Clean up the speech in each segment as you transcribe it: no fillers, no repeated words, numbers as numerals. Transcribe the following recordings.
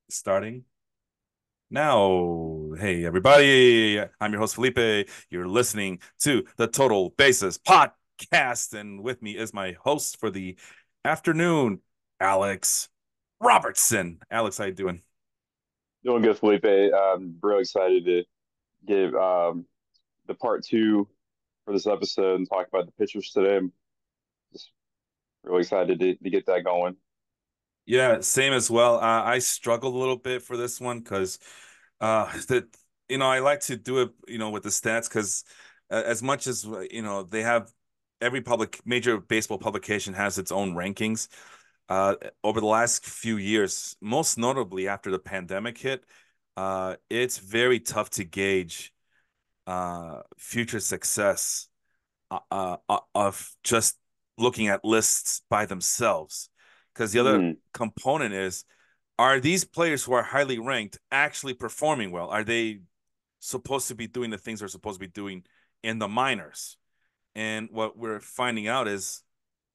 Starting now. Hey, everybody. I'm your host, Felipe. You're listening to the Total Basis Podcast. And with me is my host for the afternoon, Alex Robertson. Alex, how you doing? Doing good, Felipe. Real excited to give the part two for this episode and talk about the pitchers today. I'm just really excited to get that going. Yeah, same as well. I struggled a little bit for this one because that I like to do it, with the stats because as much as they have every public major baseball publication has its own rankings. Uh, Over the last few years, most notably after the pandemic hit, it's very tough to gauge future success of just looking at lists by themselves. Because the other Mm, component is, are these players who are highly ranked actually performing well? Are they supposed to be doing the things they're supposed to be doing in the minors? And what we're finding out is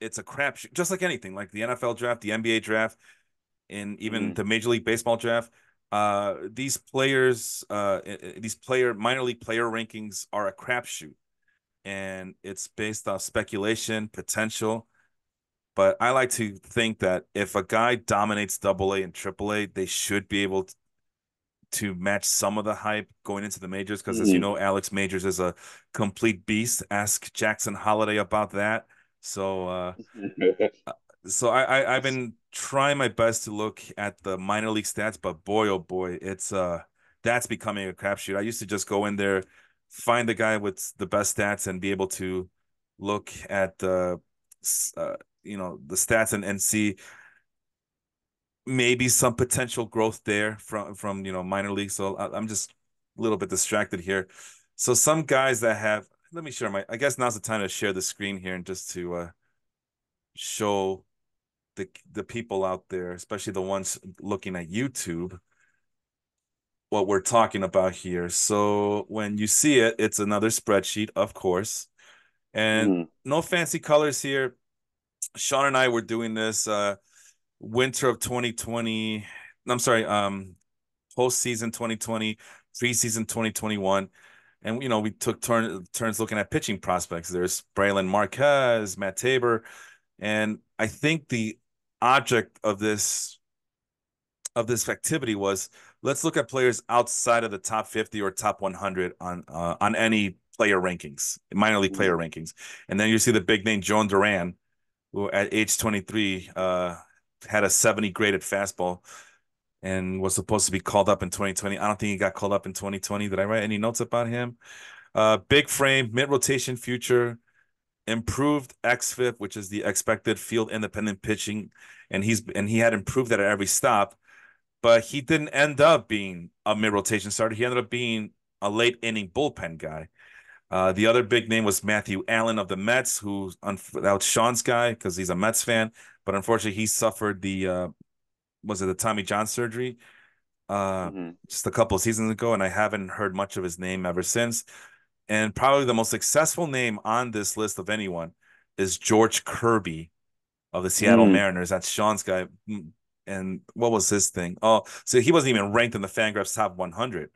it's a crapshoot, just like anything, like the NFL draft, the NBA draft, and even mm, the Major League Baseball draft. These players, minor league player rankings are a crapshoot, and it's based off speculation, potential. But I like to think that if a guy dominates Double A and Triple A, they should be able to match some of the hype going into the majors. Because as you mm. know, Alex Majors is a complete beast. Ask Jackson Holiday about that. So, I've been trying my best to look at the minor league stats, but boy oh boy, it's that's becoming a crapshoot. I used to just go in there, find the guy with the best stats, and be able to look at uh, the stats and see maybe some potential growth there from minor league. So I'm just a little bit distracted here. So some guys that have, let me share my. I guess now's the time to share the screen here and just to show the people out there, especially the ones looking at YouTube, what we're talking about here. So when you see it, it's another spreadsheet, of course, and Mm, no fancy colors here. Sean and I were doing this winter of 2020. I'm sorry, postseason 2020, preseason 2021. And we took turns looking at pitching prospects. There's Braylon Marquez, Matt Tabor, and I think the object of this activity was, let's look at players outside of the top 50 or top 100 on any player rankings, minor league player mm. rankings. And then you see the big name Joan Duran, who at age 23 had a 70 graded fastball and was supposed to be called up in 2020. I don't think he got called up in 2020. Did I write any notes about him? Big frame, mid rotation future, improved xFIP, which is the expected field independent pitching, and he had improved that at every stop, but he didn't end up being a mid rotation starter. He ended up being a late inning bullpen guy. The other big name was Matthew Allen of the Mets, who that was Sean's guy because he's a Mets fan, but unfortunately he suffered the was it the Tommy John surgery Mhm. just a couple of seasons ago, and I haven't heard much of his name ever since. And probably the most successful name on this list of anyone is George Kirby of the Seattle Mm. Mariners. That's Sean's guy. And what was his thing? Oh, so he wasn't even ranked in the Fangraphs top 100.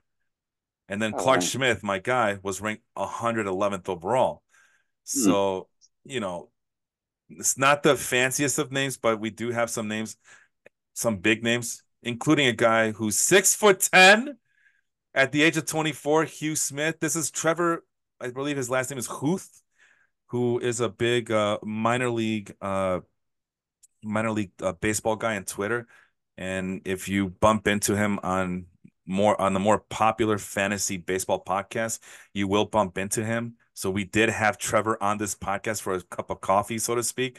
And then Oh, Clark wow. Schmidt, my guy, was ranked 111th overall. Mm. So, you know, it's not the fanciest of names, but we do have some names, some big names, including a guy who's 6'10" at the age of 24, Hugh Smith. This is Trevor, I believe his last name is Huth, who is a big minor league baseball guy on Twitter. And if you bump into him on the more popular fantasy baseball podcast, you will bump into him. So we did have Trevor on this podcast for a cup of coffee, so to speak.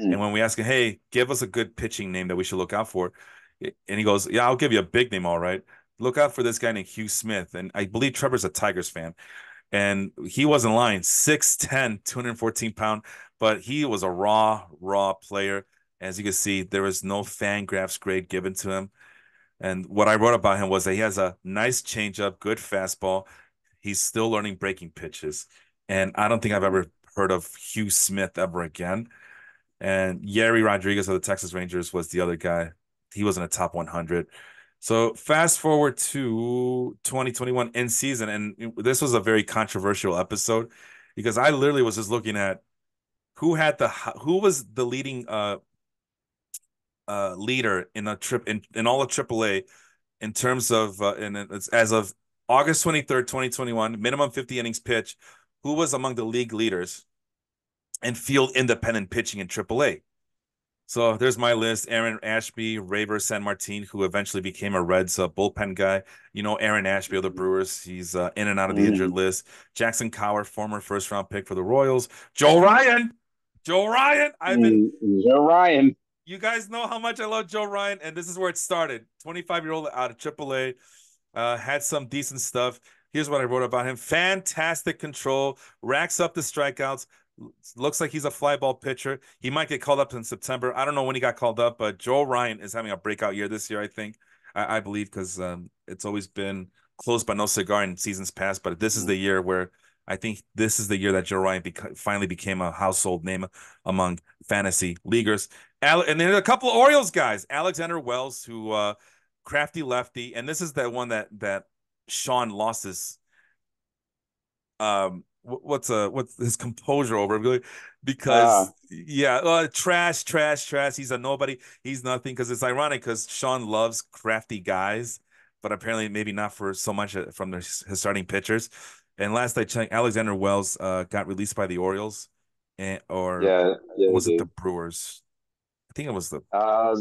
And Mm. when we ask him, hey, give us a good pitching name that we should look out for, and he goes, yeah, I'll give you a big name, all right. Look out for this guy named Hugh Smith. And I believe Trevor's a Tigers fan. And he wasn't lying, 6'10", 214 pound, but he was a raw player. As you can see, there was no Fangraphs grade given to him. And what I wrote about him was that he has a nice changeup, good fastball. He's still learning breaking pitches. And I don't think I've Mm. ever heard of Hugh Smith ever again. And Yeri Rodriguez of the Texas Rangers was the other guy. He was in the top 100. So fast forward to 2021 end season, and this was a very controversial episode because I literally was just looking at who was the leading leader in a trip in all of AAA in terms of and it's as of August 23rd, 2021, minimum 50 innings pitch, who was among the league leaders in field independent pitching in AAA. So there's my list. Aaron Ashby, Raver San Martin, who eventually became a Reds bullpen guy. You know, Aaron Ashby of the Brewers. He's in and out of the injured Mm-hmm. list. Jackson Cowher, former first round pick for the Royals. Joe Ryan. Joe Ryan. Joe Ryan. You guys know how much I love Joe Ryan, and this is where it started. 25-year-old out of AAA, had some decent stuff. Here's what I wrote about him: fantastic control, racks up the strikeouts. Looks like he's a fly ball pitcher. He might get called up in September. I don't know when he got called up, but Joe Ryan is having a breakout year this year, I think. I believe because it's always been closed by no cigar in seasons past, but this is the year where I think this is the year that Joe Ryan finally became a household name among fantasy leaguers. And then a couple of Orioles guys, Alexander Wells, who crafty lefty, and this is that one that Sean lost his what's his composure over really Uh, because yeah, trash. He's a nobody. He's nothing because it's ironic because Sean loves crafty guys, but apparently maybe not for so much from his starting pitchers. And last I checked, Alexander Wells got released by the Orioles, or yeah, yeah, he was it the did. Brewers? I think it was the Uh,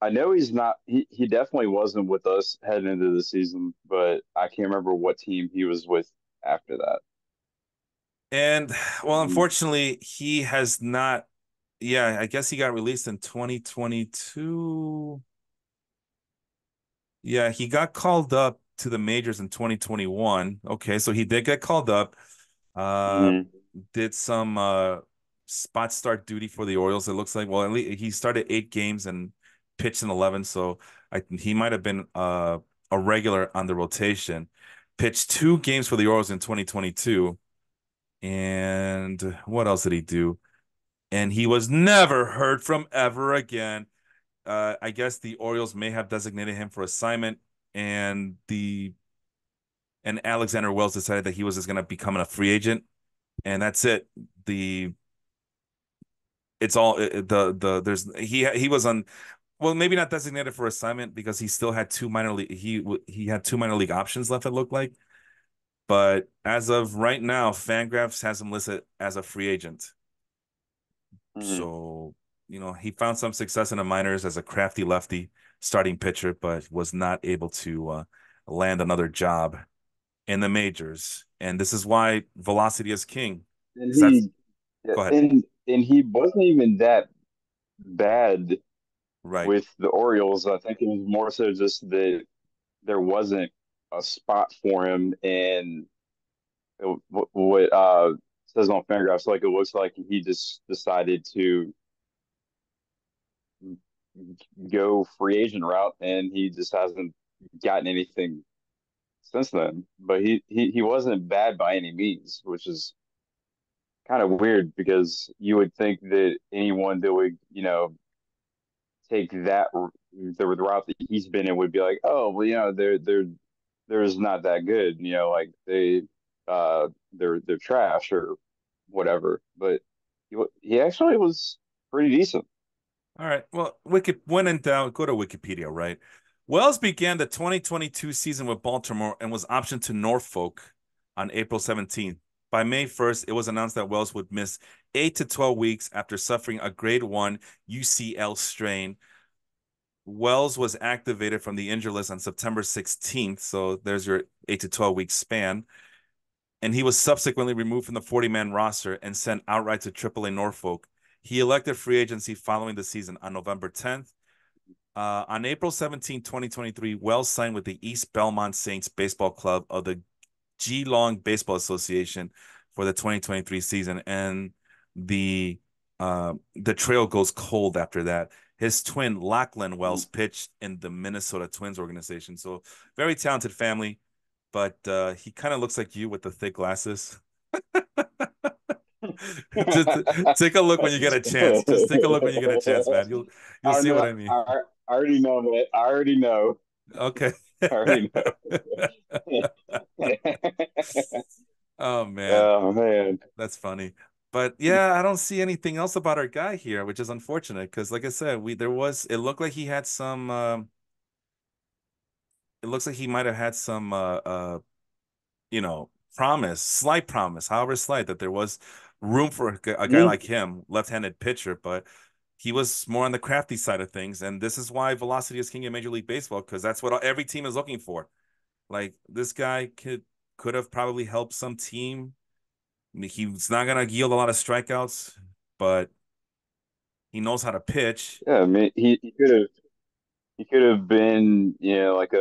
I know he's not. He definitely wasn't with us heading into the season, but I can't remember what team he was with after that. And well, Mhm. unfortunately, he has not. Yeah, I guess he got released in 2022. Yeah, he got called up to the majors in 2021. Okay, so he did get called up. Uh, Mhm. did some spot start duty for the Orioles. It looks like. Well, at least he started 8 games and pitched in 11. So he might have been a regular on the rotation. Pitched 2 games for the Orioles in 2022. And what else did he do? And he was never heard from ever again. I guess the Orioles may have designated him for assignment, and the and Alexander Wells decided that he was just going to become a free agent, and that's it. The it's all the there's he was on well maybe not designated for assignment because he still had two minor league he had two minor league options left. It looked like, but as of right now, Fangraphs has him listed as a free agent. Mhm. So, he found some success in the minors as a crafty lefty starting pitcher, but was not able to land another job in the majors. And this is why velocity is king. And 'Cause that's he yeah, go ahead. and he wasn't even that bad Right. with the Orioles. I think it was more so just that there wasn't a spot for him, and what says on Fangraphs, like it looks like he just decided to go free agent route, and he just hasn't gotten anything since then. But he wasn't bad by any means, which is kind of weird because you would think that anyone that would take the route that he's been in would be like, oh well, there's not that good, like they're trash or whatever. But he actually was pretty decent. All right. Well, when in doubt, go to Wikipedia, right? Wells began the 2022 season with Baltimore and was optioned to Norfolk on April 17th. By May 1st, it was announced that Wells would miss 8 to 12 weeks after suffering a grade 1 UCL strain. Wells was activated from the injured list on September 16th, so there's your 8 to 12 week span. And he was subsequently removed from the 40-man roster and sent outright to AAA Norfolk. He elected free agency following the season on November 10th. On April 17, 2023, Wells signed with the East Belmont Saints Baseball Club of the Geelong Baseball Association for the 2023 season, and the trail goes cold after that. His twin Lachlan Wells pitched in the Minnesota Twins organization, so very talented family. But he kind of looks like you with the thick glasses. Just take a look when you get a chance. Just take a look when you get a chance, man. You'll I see what know. I mean. I already know, man. I already know. Okay. I already know. Oh man, Oh man. that's funny. But yeah, I don't see anything else about our guy here, which is unfortunate because, like I said, we there was it looked like he had some. It looks like he might have had some promise, slight promise, however slight, that there was room for a guy Mhm. like him, left-handed pitcher, but he was more on the crafty side of things. And this is why velocity is king in Major League Baseball, because that's what every team is looking for. Like this guy could have probably helped some team. I mean, he's not gonna yield a lot of strikeouts, but he knows how to pitch. Yeah, I mean, he could have been, like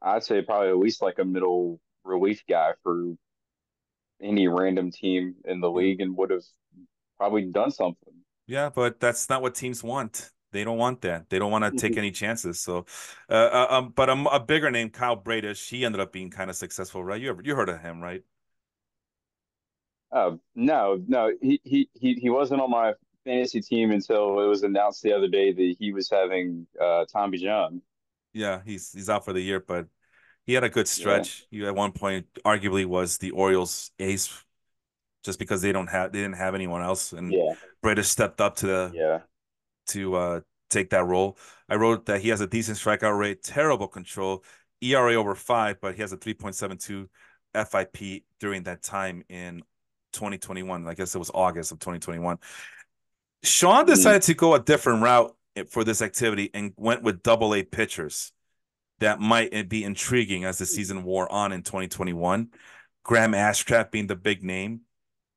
I'd say probably at least like a middle relief guy for any random team in the Yeah. league and would have probably done something. Yeah, but that's not what teams want. They don't want that. They don't want to take any chances. So, but a bigger name, Kyle Bradish, he ended up being kind of successful, right? You heard of him, right? No, no, he wasn't on my fantasy team until it was announced the other day that he was having Tommy John. Yeah, he's out for the year, but he had a good Yeah, stretch. He at one point arguably was the Orioles' ace, just because they didn't have anyone else, and yeah, Bradish stepped up yeah. to take that role. I wrote that he has a decent strikeout rate, terrible control, ERA over 5, but he has a 3.72 FIP during that time in 2021. I guess it was August of 2021. Sean Mhm. decided to go a different route for this activity and went with double A pitchers that might be intriguing as the season wore on in 2021. Graham Ashcraft being the big name,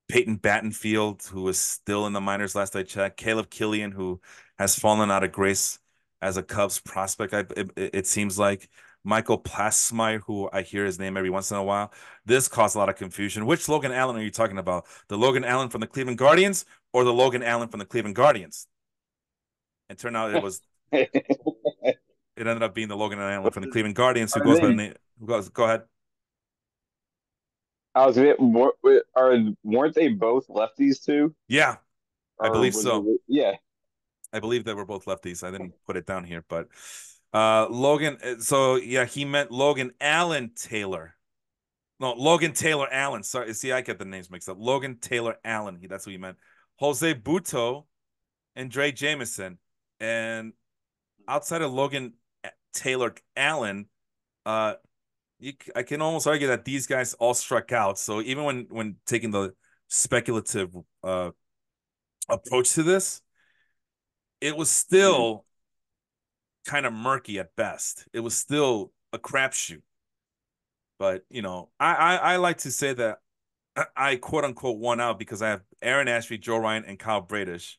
Peyton Battenfield, who is still in the minors last I checked, Caleb Killian, who has fallen out of grace as a Cubs prospect. It seems like Michael Plasmeyer, who I hear his name every once in a while. This caused a lot of confusion. Which Logan Allen are you talking about? The Logan Allen from the Cleveland Guardians or the Logan Allen from the Cleveland Guardians? And turned out it ended up being the Logan Allen from the Cleveland Guardians, who Are goes by the they? name. Who goes? Go ahead. I was weren't they both lefties too, Yeah, I or believe was it? so. Yeah. I believe they were both lefties. I didn't put it down here, but Logan. So yeah, he meant Logan Allen Taylor. No, Logan Taylor Allen. Sorry, see, I get the names mixed up. Logan Taylor Allen. That's what he meant. Jose Buto and Dre Jameson. And outside of Logan Taylor Allen, uh, I can almost argue that these guys all struck out. So even when taking the speculative approach to this, it was Mhm. still kind of murky at best. It was still a crapshoot. But I like to say that I quote unquote won out because I have Aaron Ashby, Joe Ryan, and Kyle Bradish,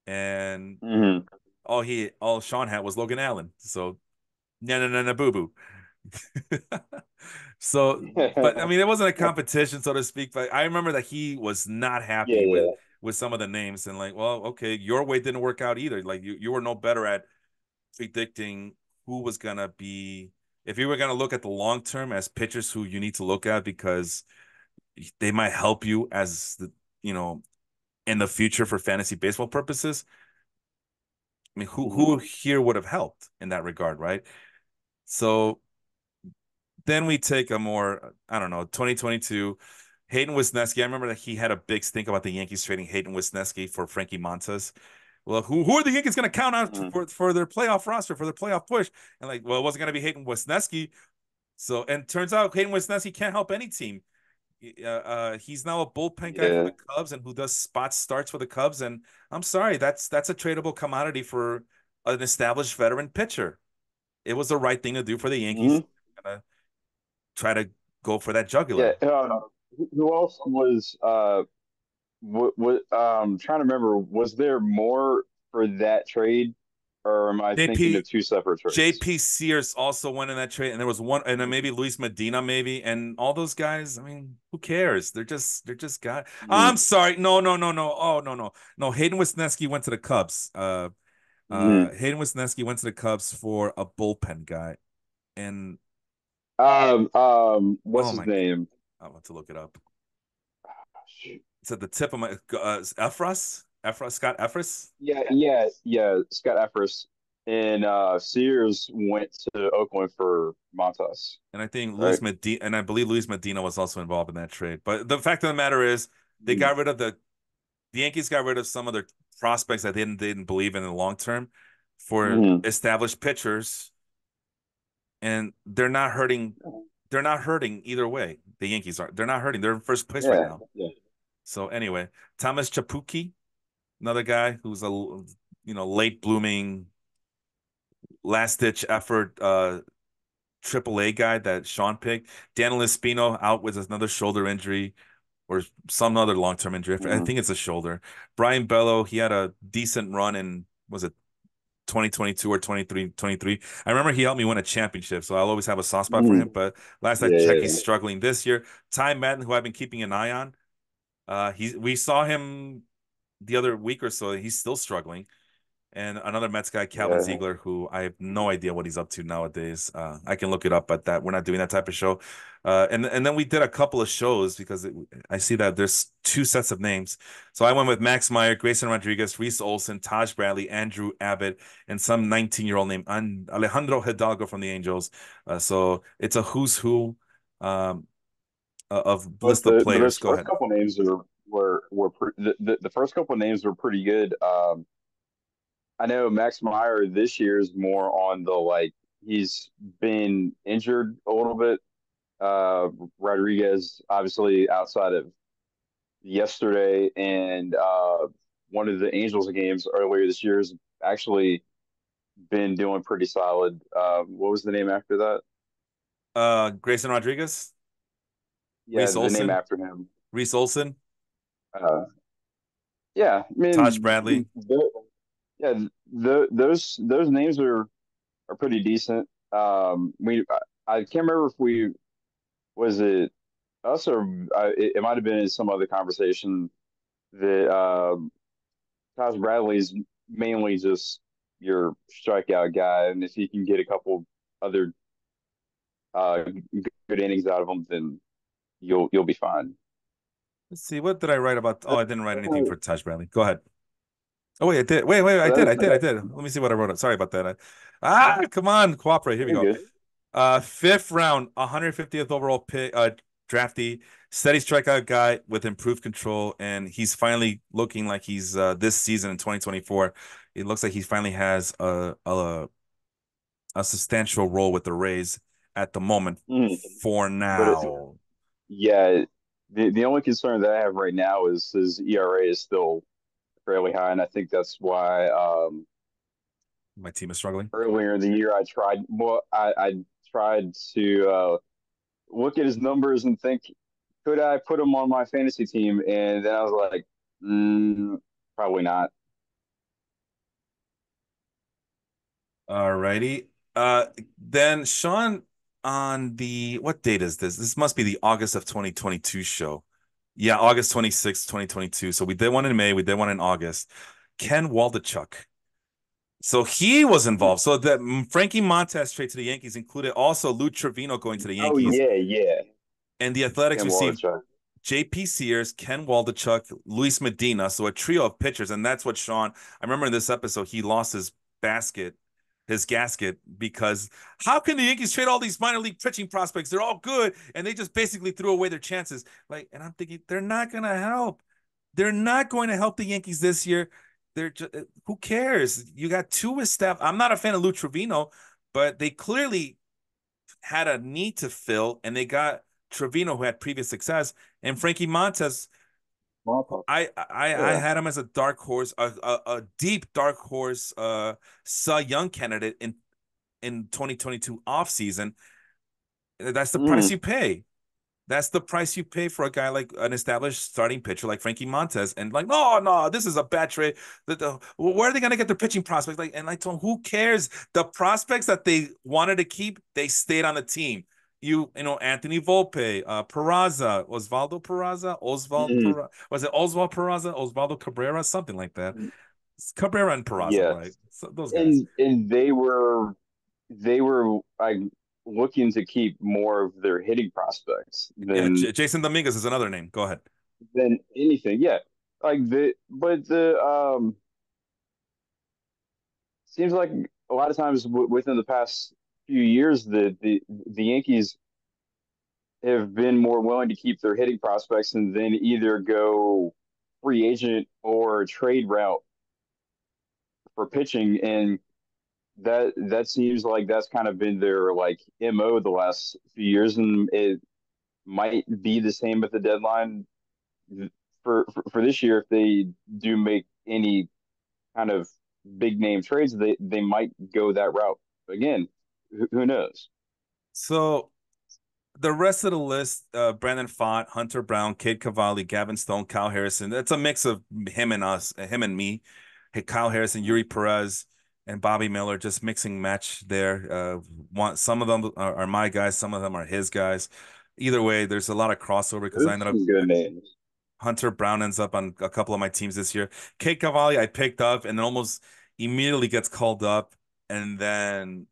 and Mhm. all Sean had was Logan Allen. So no boo boo. So, but I mean, it wasn't a competition, so to speak. But I remember that he was not Yeah, happy yeah. with some of the names, and like, well, okay, your way didn't work out either. Like you were no better at predicting who was gonna be, if you were gonna look at the long term as pitchers who you need to look at because they might help you as the you know in the future for fantasy baseball purposes. I mean, Mhm. who here would have helped in that regard, right? So then we take a more, I don't know, 2022. Hayden Wisniewski. I remember that he had a big stink about the Yankees trading Hayden Wisniewski for Frankie Montas. Well, who are the Yankees going to count out Mhm. for their playoff roster, for their playoff push? And like, well, it wasn't going to be Hayden Wisniewski. So, and turns out Hayden Wisniewski can't help any team. He's now a bullpen guy for Yeah. the Cubs and who does spot starts for the Cubs. And I'm sorry, that's a tradable commodity for an established veteran pitcher. It was the right thing to do for the Yankees. Mhm. Gonna try to go for that Yeah. jugular. Who else was what trying to remember, was there more for that trade, or am I thinking JP of two separate trades? JP Sears also went in that trade, and there was one, and then maybe Mhm. Luis Medina, maybe, and all those guys. I mean, who cares? They're just guys. I'm Mhm. sorry, no. Oh no. Hayden Wisniewski went to the Cubs. Mhm. Hayden Wisniewski went to the Cubs for a bullpen guy, and What's oh his my God, name? I want to look it up. Shoot. It's at the tip of my Efros, Scott Efros. Yeah, yeah, yeah. Scott Effers. and Sears went to Oakland for Montas, And I think right? Luis Medina, and I believe Luis Medina was also involved in that trade. But the fact of the matter is, they Mm. got rid of the Yankees got rid of some of their prospects that they didn't believe in the long term for Mm. established pitchers, and they're not hurting. They're not hurting either way. The Yankees are. They're not hurting. They're in first place right Yeah, now. yeah, So anyway, Thomas Chapuki, another guy who's a late blooming, last ditch effort AAA guy that Sean picked. Daniel Espino out with another shoulder injury or some other long term injury. I mm. think it's a shoulder. Brian Bello, he had a decent run in was it 2022 or 23. I remember he helped me win a championship, so I'll always have a soft spot for Mm. him. But last I Yeah, checked, yeah, he's struggling this year. Ty Madden, who I've been keeping an eye on, we saw him the other week or so. He's still struggling. And another Mets guy, Calvin yeah. Ziegler, who I have no idea what he's up to nowadays. I can look it up, but that we're not doing that type of show. And then we did a couple of shows because I see that there's two sets of names. So I went with Max Meyer, Grayson Rodriguez, Reese Olson, Taj Bradley, Andrew Abbott, and some 19-year-old named Alejandro Hidalgo from the Angels. So it's a who's who um, of But list of those players. Go first ahead. couple names the first couple names were pretty good. I know Max Meyer this year is more on the like he's been injured a little bit. Uh, Rodriguez obviously outside of yesterday and one of the Angels games earlier this year has actually been doing pretty solid. What was the name after that? Grayson Rodriguez, Yeah, Reese the name Olson, after him. Reese Olson, Uh, yeah, I Taj mean, Bradley. yeah, those names are pretty decent. I can't remember if we was it us or it might have been in some other conversation that Taj Bradley's mainly just your strikeout guy, and if he can get a couple other good innings out of him, then you'll be fine. Let's see. What did I write about? Oh, That, I didn't write anything for Taj Bradley. Go ahead. Oh, wait, I did. Wait, I did. that, Let me see what I wrote. Sorry about that. Come on, cooperate. Here we you're go. good. Fifth round, 150th overall pick, draftee, steady strikeout guy with improved control, and he's finally looking like he's this season in 2024. It looks like he finally has a substantial role with the Rays at the moment Mm. for But now. yeah, the only concern that I have right now is his ERA is still fairly high, and I think that's why My team is struggling. earlier in the year I tried to look at his numbers and think, could I put him on my fantasy team? And then I was like, probably not. All righty. Then Sean, on the what date is this? This must be the August of 2022 show. Yeah, August 26th, 2022. So we did one in May, we did one in August. Ken Waldachuk. So he was Hmm. involved. So that Frankie Montas trade to the Yankees included also Lou Trevino going to the Oh Yankees, yeah, yeah. and the Athletics Ken received Waldichuk. J.P. Sears, Ken Waldachuk, Luis Medina. So a trio of pitchers. And that's what Sean, I remember in this episode, he lost his gasket, because how can the Yankees trade all these minor league pitching prospects? They're all good. And they just basically threw away their chances. Like, and I'm thinking, they're not going to help. They're not going to help the Yankees this year. They're just, who cares? You got two established. I'm not a fan of Lou Trevino, but they clearly had a need to fill, and they got Trevino, who had previous success, and Frankie Montes. I Yeah. had him as a dark horse, a deep dark horse, Cy Young candidate in 2022 off season. That's the price Mm. you pay. That's the price you pay for a guy like an established starting pitcher like Frankie Montes. And like, no, this is a bad trade. Where are they going to get their pitching prospects? Like, and I told him, who cares? The prospects that they wanted to keep, they stayed on the team. Anthony Volpe, Peraza, Mm. Was it Oswald Peraza, Osvaldo Cabrera, something like that. It's Cabrera and Peraza, Yeah. right? So those guys. And they were like looking to keep more of their hitting prospects Yeah, than Jason Dominguez is another name. Go ahead. anything. Yeah. Like the but the seems like a lot of times within the past few years, the Yankees have been more willing to keep their hitting prospects and then either go free agent or trade route for pitching, and that seems like that's kind of been their like MO the last few years, and it might be the same at the deadline for this year if they do make any kind of big name trades. They might go that route again. Who knows? So the rest of the list, Brandon Pfaadt, Hunter Brown, Cade Cavalli, Gavin Stone, Kyle Harrison. It's a mix of him and us, him and me. Hey, Kyle Harrison, Yuri Perez, and Bobby Miller, just mixing match there. Some of them are my guys, some of them are his guys. Either way, there's a lot of crossover because I Those are ended up some good names. Hunter Brown ends up on a couple of my teams this year. Cade Cavalli, I picked up and then almost immediately gets called up, and then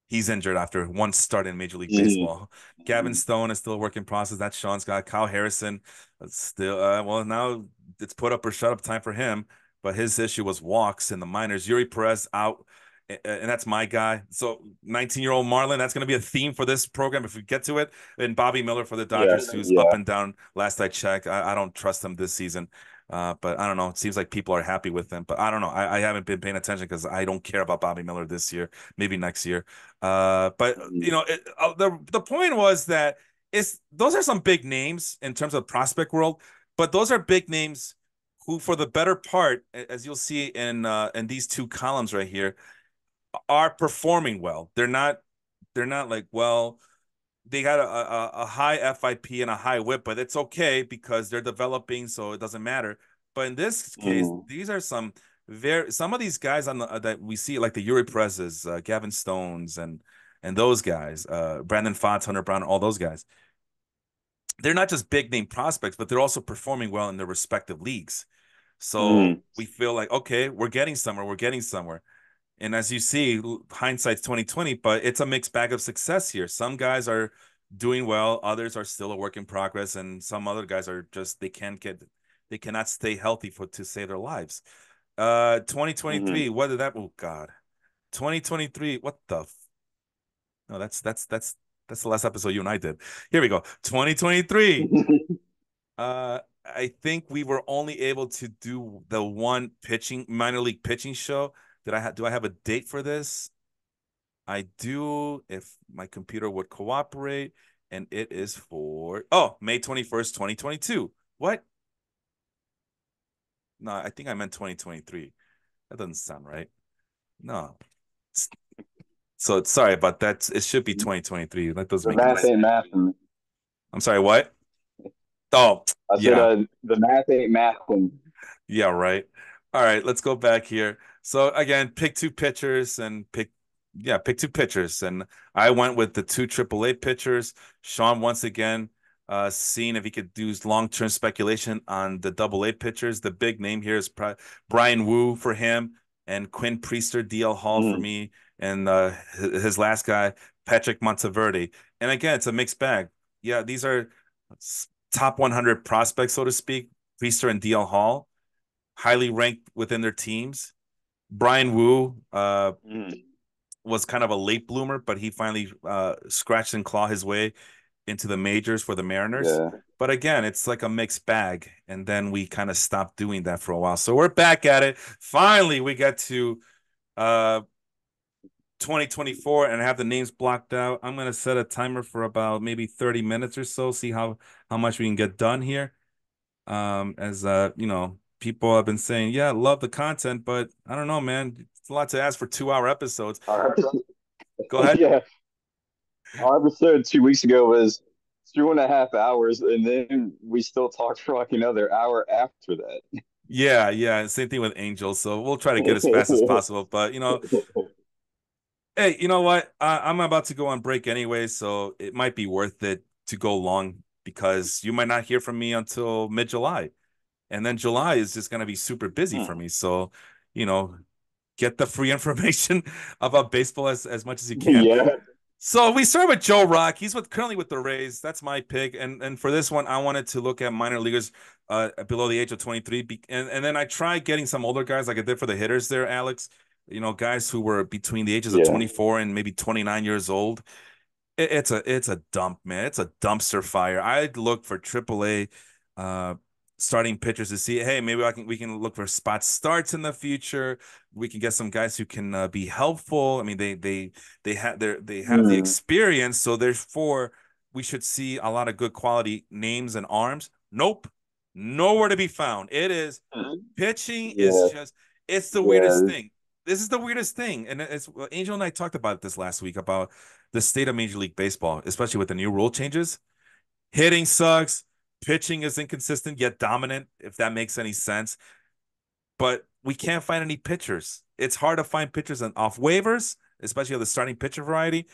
he's injured after one start in Major League Mm-hmm. Baseball. Gavin Stone is still a work in process. That's Sean's guy. Kyle Harrison, still, well, now it's put up or shut up time for him. But his issue was walks in the minors. Yuri Perez out, and that's my guy. So 19-year-old Marlin, that's going to be a theme for this program if we get to it. And Bobby Miller for the Yeah, Dodgers, who's up yeah. and down. Last I checked, I don't trust him this season. But I don't know. It seems like people are happy with him. But I don't know. I haven't been paying attention because I don't care about Bobby Miller this year. Maybe next year. But Mm-hmm. the point was that it's those are some big names in terms of prospect world, but those are big names who, for the better part, as you'll see in these two columns right here, are performing well. They're not like, well, they got a high FIP and a high whip, but it's okay because they're developing, so it doesn't matter. But in this case, Mm-hmm. these are some of these guys on the that we see, like the Yuri Prezes, Gavin Stones, and those guys, Brandon Pfaadt, Hunter Brown, all those guys. They're not just big name prospects, but they're also performing well in their respective leagues. So Mm-hmm. we feel like, okay, we're getting somewhere. We're getting somewhere. And as you see, hindsight's 2020, but it's a mixed bag of success here. Some guys are doing well, others are still a work in progress, and some other guys are just they cannot stay healthy for to save their lives. 2023, Mm-hmm. what did that oh God. 2023, what the no, that's the last episode you and I did. Here we go. 2023. I think we were only able to do the one pitching minor league pitching show. Do I have a date for this? I do, if my computer would cooperate, and it is for May 21st, 2022. What? No, I think I meant 2023. That doesn't sound right. No. So sorry about that. It should be 2023. That doesn't The make any math sense. ain't mathing. I'm sorry, what? Oh, I said, yeah. the math ain't mathing. Yeah, right. All right, let's go back here. So again, pick two pitchers and pick two pitchers. And I went with the two AAA pitchers. Sean once again seeing if he could do long-term speculation on the AA pitchers. The big name here is Brian Wu for him and Quinn Priester, DL Hall for Mm-hmm. me, and his last guy, Patrick Monteverde. And again, it's a mixed bag. Yeah, these are top 100 prospects, so to speak, Priester and DL Hall highly ranked within their teams. Brian Wu Mm-hmm. was kind of a late bloomer, but he finally scratched and claw his way into the majors for the Mariners. Yeah. But again, it's like a mixed bag. And then we kind of stopped doing that for a while. So we're back at it. Finally, we get to uh, 2024 and have the names blocked out. I'm going to set a timer for about maybe 30 minutes or so, see how much we can get done here. As people have been saying, yeah, love the content, but I don't know, man. It's a lot to ask for 2 hour episodes. Our episode, Go ahead. yeah, our episode 2 weeks ago was 2.5 hours, and then we still talked for like another hour after that. Yeah, yeah. Same thing with Angels. So we'll try to get as fast as possible. But hey, you know what? I'm about to go on break anyway, so it might be worth it to go long because you might not hear from me until mid-July. And then July is just gonna be super busy for Hmm. me. So, you know, get the free information about baseball as much as you can. Yeah. So we start with Joe Rock. He's currently with the Rays. That's my pick. And for this one, I wanted to look at minor leaguers below the age of 23. And then I tried getting some older guys like I did for the hitters there, Alex. guys who were between the ages of Yeah. 24 and maybe 29 years old. It's a dump, man. It's a dumpster fire. I'd look for AAA uh starting pitchers to see, hey, maybe we can look for spot starts in the future. We can get some guys who can be helpful. I mean, they have the Mm. experience, so therefore we should see a lot of good quality names and arms. Nope. Nowhere to be found. It is pitching is Yeah. just it's the weirdest Yeah. thing. This is the weirdest thing. And Angel and I talked about this last week about the state of Major League Baseball, especially with the new rule changes. Hitting sucks, pitching is inconsistent yet dominant, if that makes any sense. But we can't find any pitchers. It's hard to find pitchers off waivers, especially of the starting pitcher variety.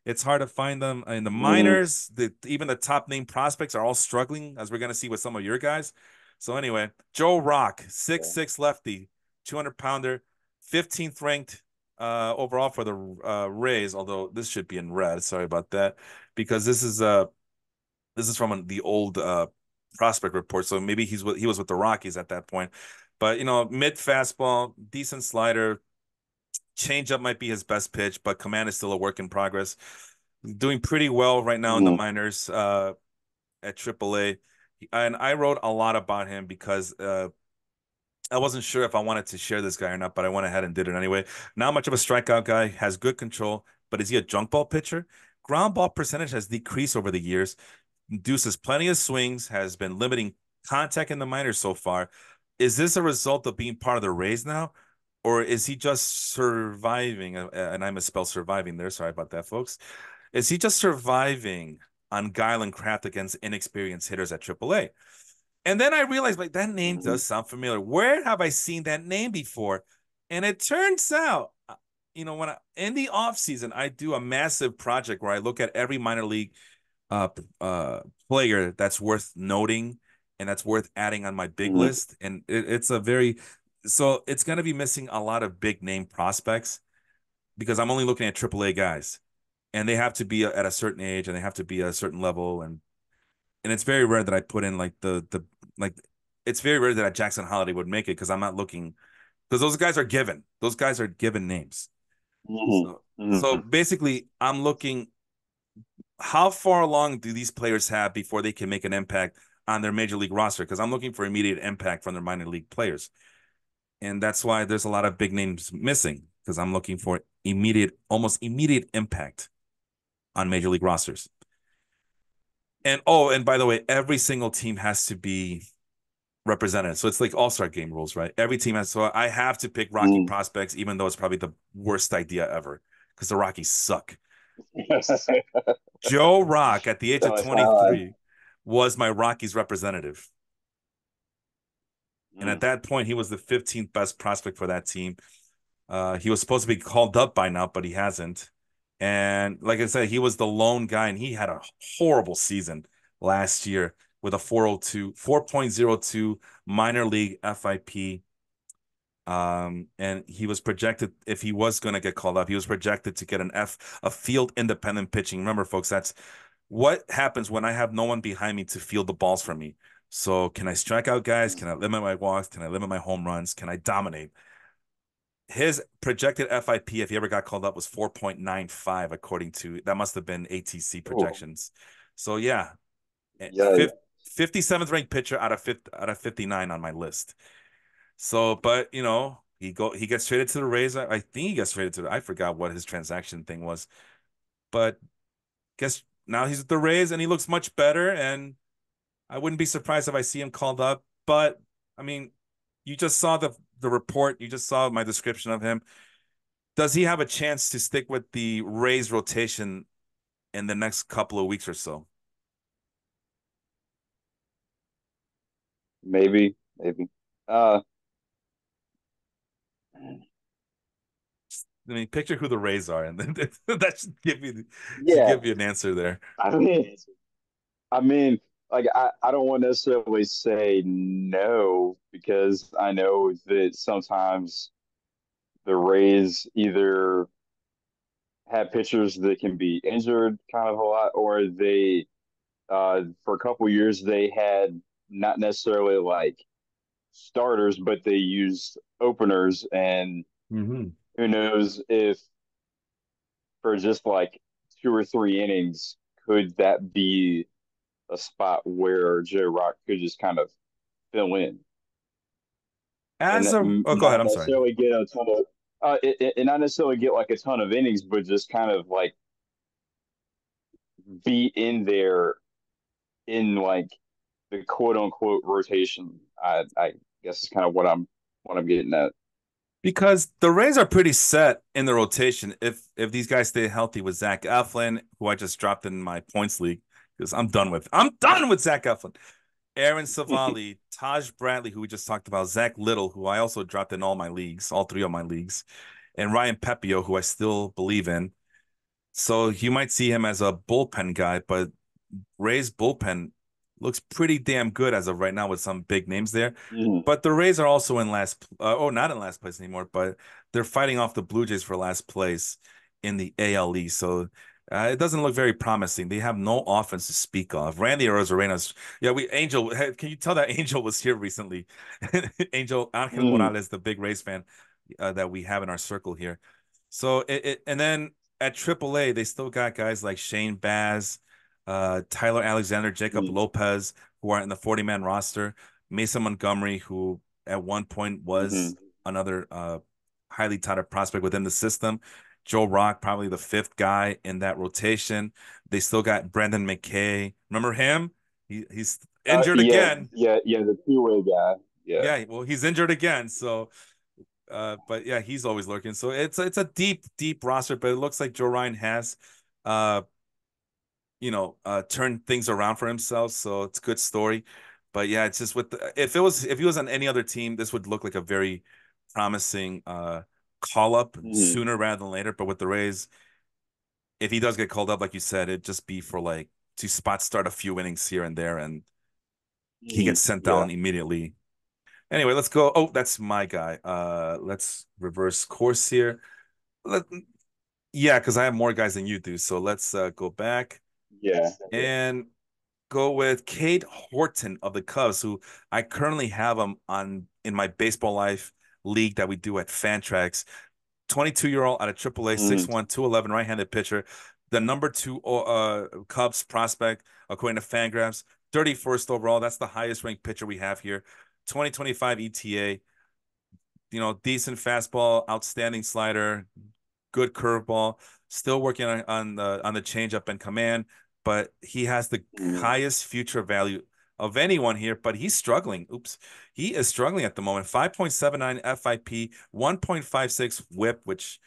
It's hard to find them in the Mm. minors. Even the top name prospects are all struggling, as we're going to see with some of your guys. So anyway, Joe Rock, Yeah. 6'6" lefty, 200-pounder, 15th ranked overall for the Rays. Although this should be in red. Sorry about that, because this is from the old prospect report. So maybe he was with the Rockies at that point. But mid fastball, decent slider, changeup might be his best pitch, but command is still a work in progress. Doing pretty well right now in the Mm. minors at AAA. And I wrote a lot about him because I wasn't sure if I wanted to share this guy or not, but I went ahead and did it anyway. Not much of a strikeout guy, has good control, but is he a junk ball pitcher? Ground ball percentage has decreased over the years. Induces plenty of swings, has been limiting contact in the minors so far. Is this a result of being part of the Rays now? Or is he just surviving? And I misspelled surviving there. Sorry about that, folks. Is he just surviving on guile and craft against inexperienced hitters at AAA? And then I realized, like, that name Mm. does sound familiar. Where have I seen that name before? And it turns out, when in the off season, I do a massive project where I look at every minor league uh, player that's worth noting and that's worth adding on my big Mm. list. And it's a very so it's going to be missing a lot of big name prospects because I'm only looking at AAA guys, and they have to be at a certain age and they have to be at a certain level, and it's very rare that I put in like the like it's very rare that Jackson Holiday would make it because I'm not looking because those guys are given names. Mm. So Mm. basically, I'm looking how far along do these players have before they can make an impact on their major league roster? Because I'm looking for immediate impact from their minor league players. And that's why there's a lot of big names missing because I'm looking for almost immediate impact on major league rosters. And oh, and by the way, every single team has to be represented. So it's like all-star game rules, right? Every team has, so I have to pick Rocky Mm. prospects, even though it's probably the worst idea ever because the Rockies suck. Joe Rock at the age of So it's kind of like, 23 was my Rockies representative. And at mm. that point, he was the 15th best prospect for that team. He was supposed to be called up by now, but he hasn't. And like I said, he was the lone guy, and he had a horrible season last year with a 4.02 minor league FIP. And he was projected, if he was going to get called up, he was projected to get a field independent pitching. Remember, folks, that's what happens when I have no one behind me to field the balls for me. So can I strike out guys? Can I limit my walks? Can I limit my home runs? Can I dominate? His projected FIP, if he ever got called up, was 4.95, according to that must have been ATC Oh, projections. So yeah, yeah. 57th ranked pitcher out of 59 on my list. So, but he gets traded to the Rays. I think he gets traded I forgot what his transaction thing was, but guess now he's at the Rays and he looks much better. And I wouldn't be surprised if I see him called up. But I mean, you just saw the report. You just saw my description of him. Does he have a chance to stick with the Rays rotation in the next couple of weeks or so? Maybe, maybe. Uh, I mean, picture who the Rays are, and then that should yeah. give you an answer there. I mean, I mean, like I don't want to necessarily say no because I know that sometimes the Rays either have pitchers that can be injured kind of a lot, or they for a couple years they had not necessarily like starters, but they used openers and Mm-hmm. who knows if for just like 2 or 3 innings, could that be a spot where Joe Rock could just kind of fill in and Oh, go ahead. not I'm sorry. necessarily get a ton of and not necessarily get like a ton of innings, but just kind of like be in there in like the quote unquote rotation. I guess is kind of what I'm getting at. Because the Rays are pretty set in the rotation. If these guys stay healthy with Zach Eflin, who I just dropped in my points league, because I'm done with Zach Eflin. Aaron Savali, Taj Bradley, who we just talked about, Zach Little, who I also dropped in all my leagues, all three of my leagues, and Ryan Pepio, who I still believe in. So you might see him as a bullpen guy, but Rays bullpen looks pretty damn good as of right now with some big names there. Mhm. But the Rays are also in last, not in last place anymore, but they're fighting off the Blue Jays for last place in the AL East. So it doesn't look very promising. They have no offense to speak of. Randy Arozarena's, yeah, can you tell that Angel was here recently? Angel Angel Mhm. Morales, the big Rays fan that we have in our circle here. So and then at AAA, they still got guys like Shane Baz, Tyler Alexander, Jacob Mhm. Lopez, who are in the 40-man roster. Mason Montgomery, who at one point was Mhm. another highly touted prospect within the system. Joe Rock, probably the fifth guy in that rotation. They still got Brendan McKay. Remember him? He's injured Yeah, again. yeah, the two-way guy. Yeah. Yeah, well, he's injured again. So but yeah, he's always lurking. So it's a deep, deep roster, but it looks like Joe Ryan has uh turned things around for himself. So it's a good story. But yeah, it's just if he was on any other team, this would look like a very promising call up Mhm. sooner rather than later. But with the Rays, if he does get called up, like you said, it'd just be for like to spot start a few innings here and there, and he gets Mhm. sent Yeah. down immediately. Anyway, let's go. Oh, that's my guy. Let's reverse course here. Let, yeah, because I have more guys than you do. So let's go back Yeah. and go with Cade Horton of the Cubs, who I currently have him on in my baseball life league that we do at Fantrax. 22-year-old out of AAA, Mhm. 6'1", 211, right-handed pitcher. The number two Cubs prospect, according to Fangraphs, 31st overall. That's the highest ranked pitcher we have here. 2025 ETA, decent fastball, outstanding slider, good curveball. Still working on the changeup and command, but he has the Mhm. highest future value of anyone here. But he's struggling. Oops, he is struggling at the moment. 5.79 FIP, 1.56 WHIP, which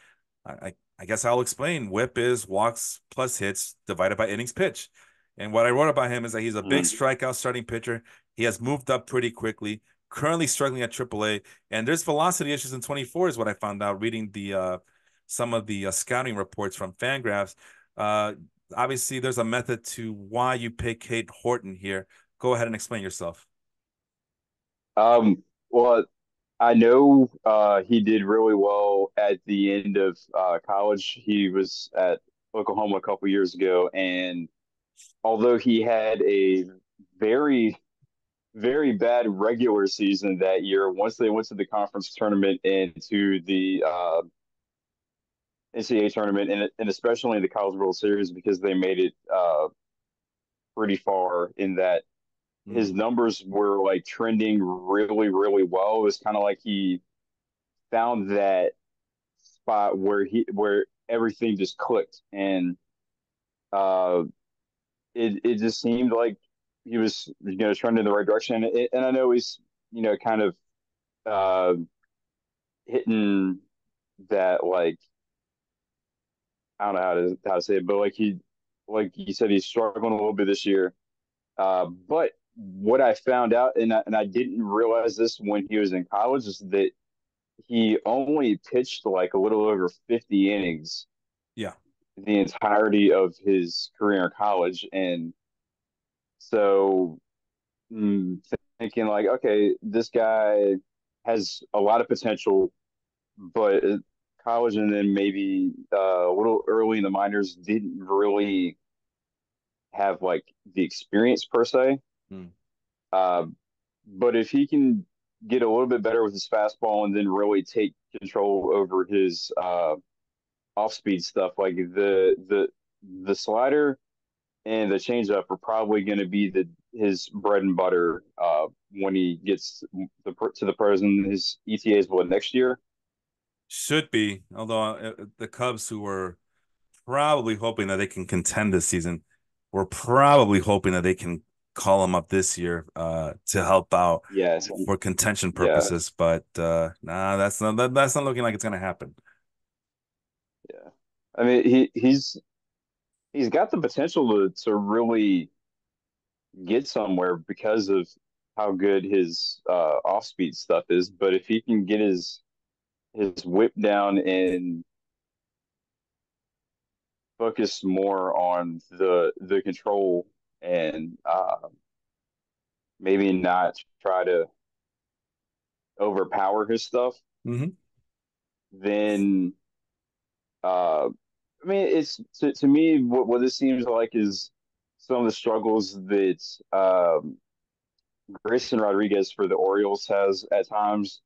I guess I'll explain. WHIP is walks plus hits divided by innings pitch. And what I wrote about him is that he's a big Mhm. strikeout starting pitcher. He has moved up pretty quickly. Currently struggling at AAA, and there's velocity issues in 24 is what I found out reading the some of the scouting reports from Fangraphs. Uh, Obviously, there's a method to why you pick Kate Horton here. Go ahead and explain yourself. Well, I know he did really well at the end of college. He was at Oklahoma a couple years ago, and although he had a very, very bad regular season that year, once they went to the conference tournament and to the NCAA tournament, and especially in the College World Series, because they made it pretty far in that his Mm, numbers were like trending really, really well. It was kind of like he found that spot where everything just clicked, and uh, it just seemed like he was trending in the right direction. And I know he's kind of uh, hitting that, like, I don't know how to say it, but like he said, he's struggling a little bit this year. But what I found out, and I didn't realize this when he was in college, is that he only pitched like a little over 50 innings yeah. the entirety of his career in college. And so thinking like, okay, this guy has a lot of potential, but college and then maybe a little early in the minors didn't really have like the experience per se. Mm. Uh, but if he can get a little bit better with his fastball and then really take control over his off speed stuff. Like the slider and the changeup are probably going to be the his bread and butter when he gets to the pros, and his ETA is what, next year? Should be, although the Cubs, who were probably hoping that they can contend this season, were probably hoping that they can call him up this year to help out Yes, for contention yeah, purposes. But nah, that's not looking like it's gonna happen. yeah. I mean, he's got the potential to really get somewhere because of how good his off speed stuff is. But if he can get his whip down and focus more on the control and maybe not try to overpower his stuff, Mm-hmm. then I mean, it's to me what this seems like is some of the struggles that Grayson Rodriguez for the Orioles has at times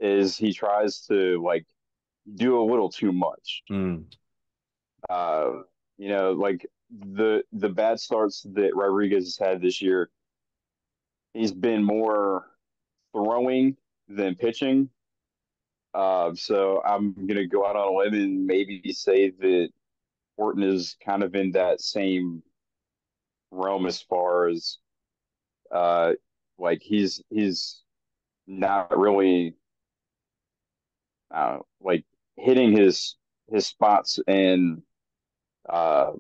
is he tries to like do a little too much. Mm. Uh, like the bad starts that Rodriguez has had this year, he's been more throwing than pitching. So I'm gonna go out on a limb and maybe say that Horton is kind of in that same realm as far as uh like he's not really like hitting his spots and uh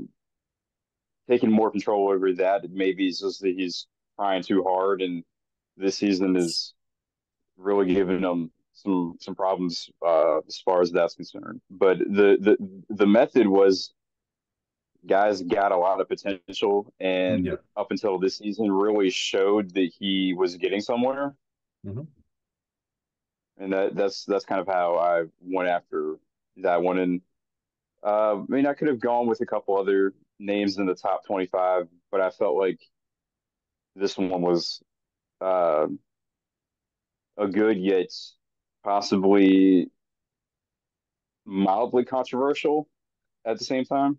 taking more control over that. Maybe it's just that he's trying too hard, and this season is really giving him some problems as far as that's concerned. But the method was guys got a lot of potential, and Yeah. up until this season, really showed that he was getting somewhere. Mm-hmm. And that's kind of how I went after that one. And I mean, I could have gone with a couple other names in the top 25, but I felt like this one was uh, a good yet possibly mildly controversial at the same time.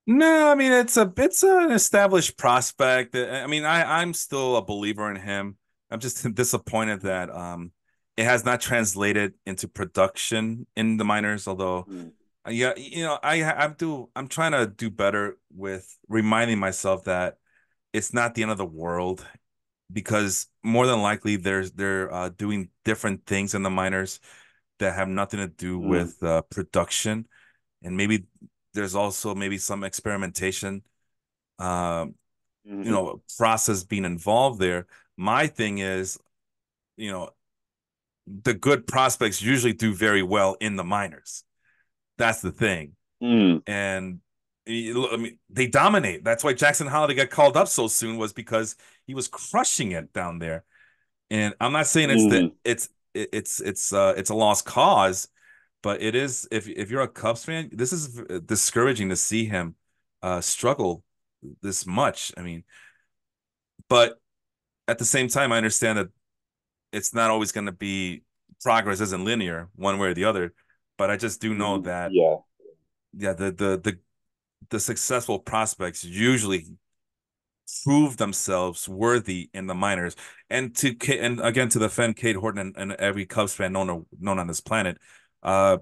No, I mean it's an established prospect. I mean, I'm still a believer in him. I'm just disappointed that it has not translated into production in the minors. Although, Mm, yeah, I'm trying to do better with reminding myself that it's not the end of the world because more than likely they're doing different things in the minors that have nothing to do mm, with production, and maybe there's also maybe some experimentation um mm, process being involved there. My thing is, you know the good prospects usually do very well in the minors. That's the thing. mm, And I mean, they dominate. That's why Jackson Holiday got called up so soon, was because he was crushing it down there. And I'm not saying mm, it's a lost cause, but it is. If you're a Cubs fan, this is discouraging to see him struggle this much. I mean, but at the same time, I understand that it's not always going to be, progress isn't linear one way or the other. But I just do know mm, that, yeah. yeah, the successful prospects usually prove themselves worthy in the minors. And again, to defend Cade Horton and every Cubs fan known on this planet, uh,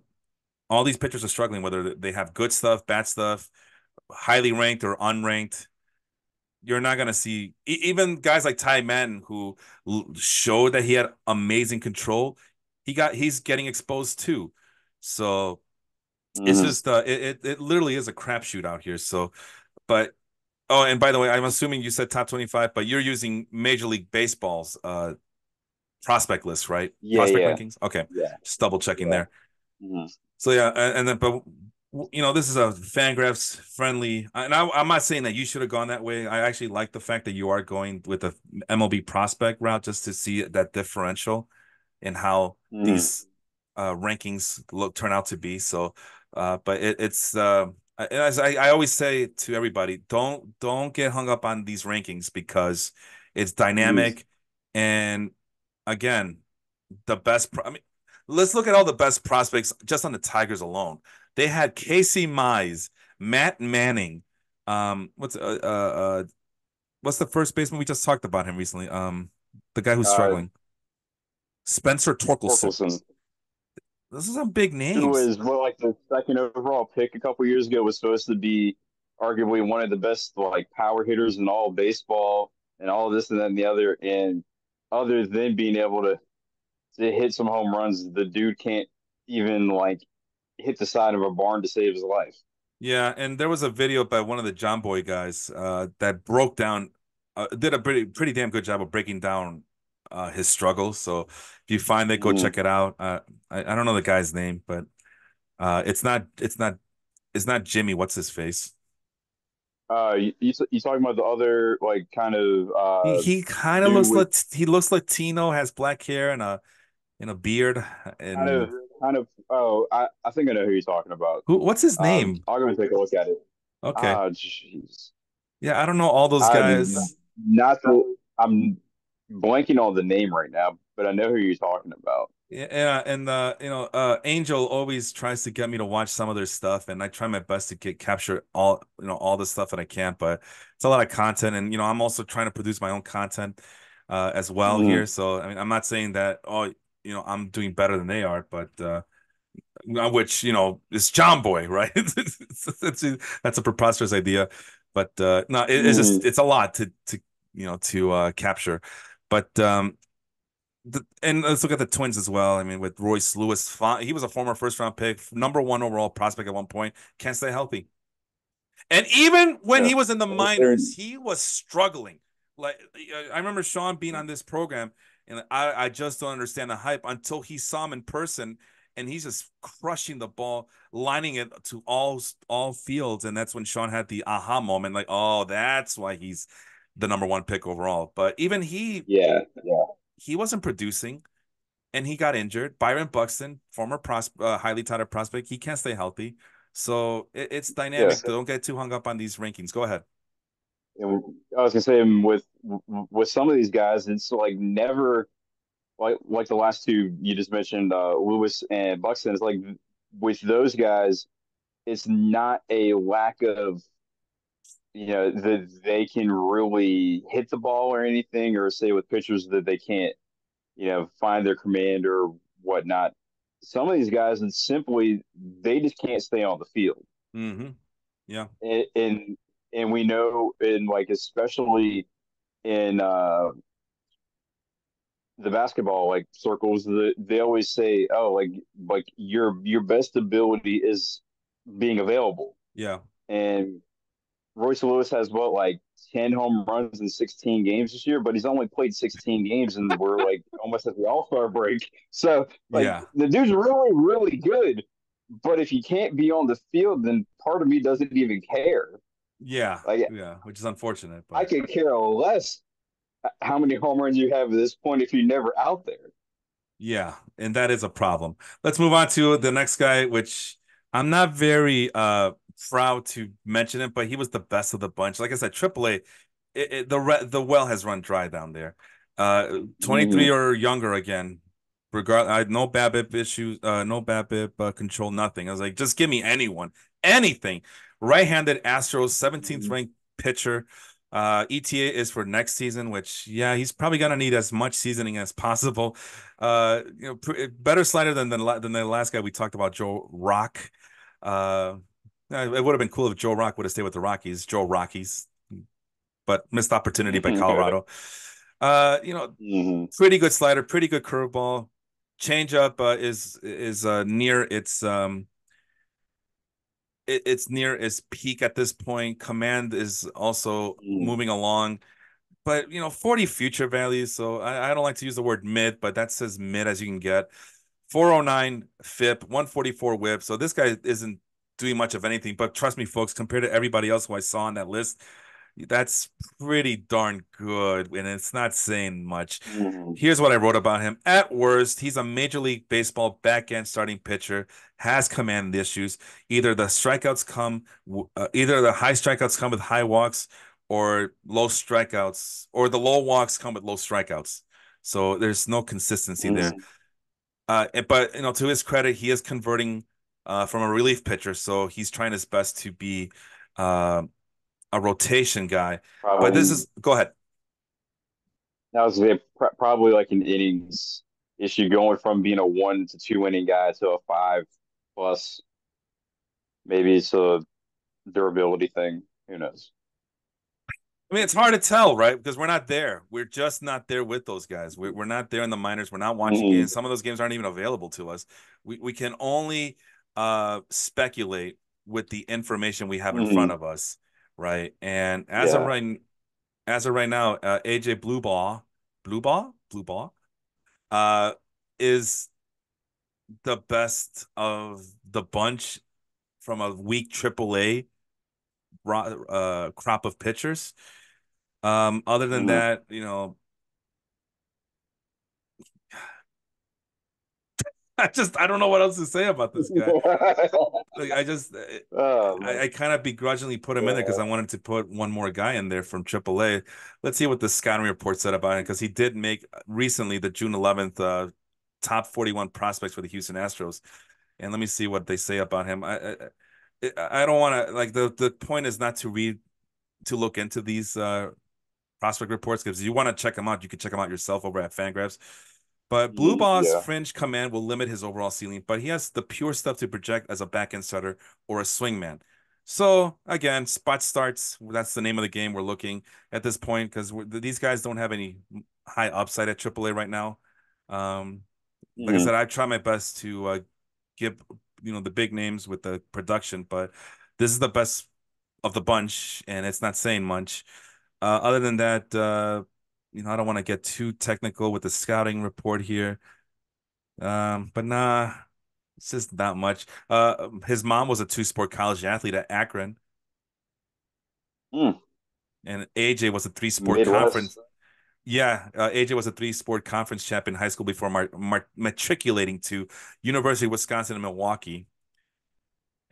all these pitchers are struggling, whether they have good stuff, bad stuff, highly ranked or unranked. You're not gonna see even guys like Ty Madden, who showed that he had amazing control. He's getting exposed too. So it's Mm, just it literally is a crapshoot out here. So, but oh, and by the way, I'm assuming you said top 25, but you're using Major League Baseball's prospect list, right? yeah, Prospect yeah, rankings. Okay, yeah, just double checking yeah. there. Mm, So yeah, and then but this is a Fangraphs friendly, and I'm not saying that you should have gone that way. I actually like the fact that you are going with the MLB prospect route just to see that differential in how mm, these rankings turn out to be. So, but it's as I always say to everybody, don't get hung up on these rankings because it's mm, dynamic. And again, I mean, let's look at all the best prospects just on the Tigers alone. They had Casey Mize, Matt Manning. What's the first baseman we just talked about him recently? The guy who's Uh, struggling, Spencer Torkelson. Torkelson, This is some big who names. was well, like the second overall pick a couple years ago, was supposed to be arguably one of the best like power hitters in all of baseball and all this and that and the other. And other than being able to hit some home runs, the dude can't even like hit the side of a barn to save his life. Yeah, and there was a video by one of the John Boy guys that broke down, did a pretty damn good job of breaking down his struggles. So if you find it, go Mm. check it out. I don't know the guy's name, but it's not Jimmy. What's his face? You talking about the other like kind of He kind of dude looks with like he looks Latino, has black hair and a beard. kind of And kind of oh I think I know who you're talking about. who? What's his name? I'll go take a look at it. Okay, Ah, jeez. yeah, I don't know all those I'm guys. not the I'm blanking on the name right now, but I know who you're talking about. Yeah, and Angel always tries to get me to watch some of their stuff, and I try my best to get capture all the stuff that I can, but it's a lot of content, and I'm also trying to produce my own content as well Mm. here. So I mean, I'm not saying that I'm doing better than they are, but which is John Boy, right? That's a preposterous idea, but no, it's just Mm. it's a lot to capture, but and let's look at the Twins as well. I mean, with Royce Lewis, he was a former first round pick, number one overall prospect at one point, can't stay healthy. And even when Yeah. he was in the minors, And, he was struggling. Like I remember Sean being on this program, and I just don't understand the hype until he saw him in person, and he's just crushing the ball, lining it to all fields, and that's when Sean had the aha moment, like, oh, that's why he's the number one pick overall. But even yeah, yeah. he wasn't producing and he got injured. Byron Buxton, former highly touted prospect, he can't stay healthy. So it's Yes. dynamic. Don't get too hung up on these rankings. Go ahead. And I was gonna say with some of these guys, it's like never like the last two you just mentioned, Lewis and Buxton. It's like with those guys, it's not a lack of that they can really hit the ball or anything, or say with pitchers that they can't find their command or whatnot. Some of these guys, and simply they just can't stay on the field, Mm-hmm. Yeah. and and we know in like especially in the basketball like circles that they always say, oh, like your best ability is being available. Yeah. And Royce Lewis has what, like 10 home runs in 16 games this year, but he's only played 16 games and we're like almost at the All-Star break. So like Yeah. the dude's really, really good. But if he can't be on the field, then part of me doesn't even care. Yeah. Like Yeah. Which is unfortunate, I but could care less how many home runs you have at this point if you're never out there. yeah, and that is a problem. Let's move on to the next guy, which I'm not very proud to mention it, but he was the best of the bunch. Like I said, AAA, the well has run dry down there. 23 Mm-hmm. or younger again. No BABIP issues, no BABIP control, nothing. I was like, just give me anything. Right-handed Astros, 17th Mm-hmm. ranked pitcher. ETA is for next season, which yeah, he's probably gonna need as much seasoning as possible. Better slider than the last guy we talked about, Joe Rock. Uh, it would have been cool if Joe Rock would have stayed with the Rockies, Joe Rockies, but missed opportunity by Colorado. Mm-hmm. Pretty good slider, pretty good curveball. Changeup is near it's near its peak at this point. Command is also moving along, but 40 future values. So I don't like to use the word mid, but that's as mid as you can get. 409 FIP, 144 whip. So this guy isn't doing much of anything, but trust me, folks, compared to everybody else who I saw on that list, that's pretty darn good, and it's not saying much. Mm-hmm. Here's what I wrote about him. At worst, he's a Major League Baseball back end starting pitcher, has command issues. Either the high strikeouts come with high walks, or low strikeouts, or the low walks come with low strikeouts. So there's no consistency there. Mm. But to his credit, he is converting from a relief pitcher, so he's trying his best to be uh, a rotation guy. But this Probably is go ahead. that was probably like an innings issue going from being a 1 to 2 inning guy to a 5 plus. Maybe it's a durability thing. Who knows? I mean, it's hard to tell, right? Because we're not there. We're just not there with those guys. We're not there in the minors. We're not watching Hmm. games. Some of those games aren't even available to us. We can only speculate with the information we have in front Hmm. of us, right? And Yeah. as of right now, AJ Blue Ball, uh, is the best of the bunch from a weak AAA crop of pitchers. Other than Hmm. that, I don't know what else to say about this guy. Like I just Oh man. I kind of begrudgingly put him in there because I wanted to put one more guy in there from AAA. Let's see what the scouting report said about him because he did make recently the June 11th top 41 prospects for the Houston Astros. And let me see what they say about him. I don't want to like the point is not to read to look into these prospect reports because if you want to check them out, you can check them out yourself over at Fangraphs. But Blue Ball's Yeah. fringe command will limit his overall ceiling, but he has the pure stuff to project as a back end setter or a swingman. So again, spot starts. That's the name of the game we're looking at this point because these guys don't have any high upside at AAA right now. Um, like I Hmm. said, I try my best to give the big names with the production, but this is the best of the bunch, and it's not saying much. Other than that, I don't want to get too technical with the scouting report here. But nah, it's just not much. His mom was a two-sport college athlete at Akron, Mm. and AJ was a three-sport Midwest. conference. Yeah, AJ was a three-sport conference champ in high school before matriculating to University of Wisconsin in Milwaukee.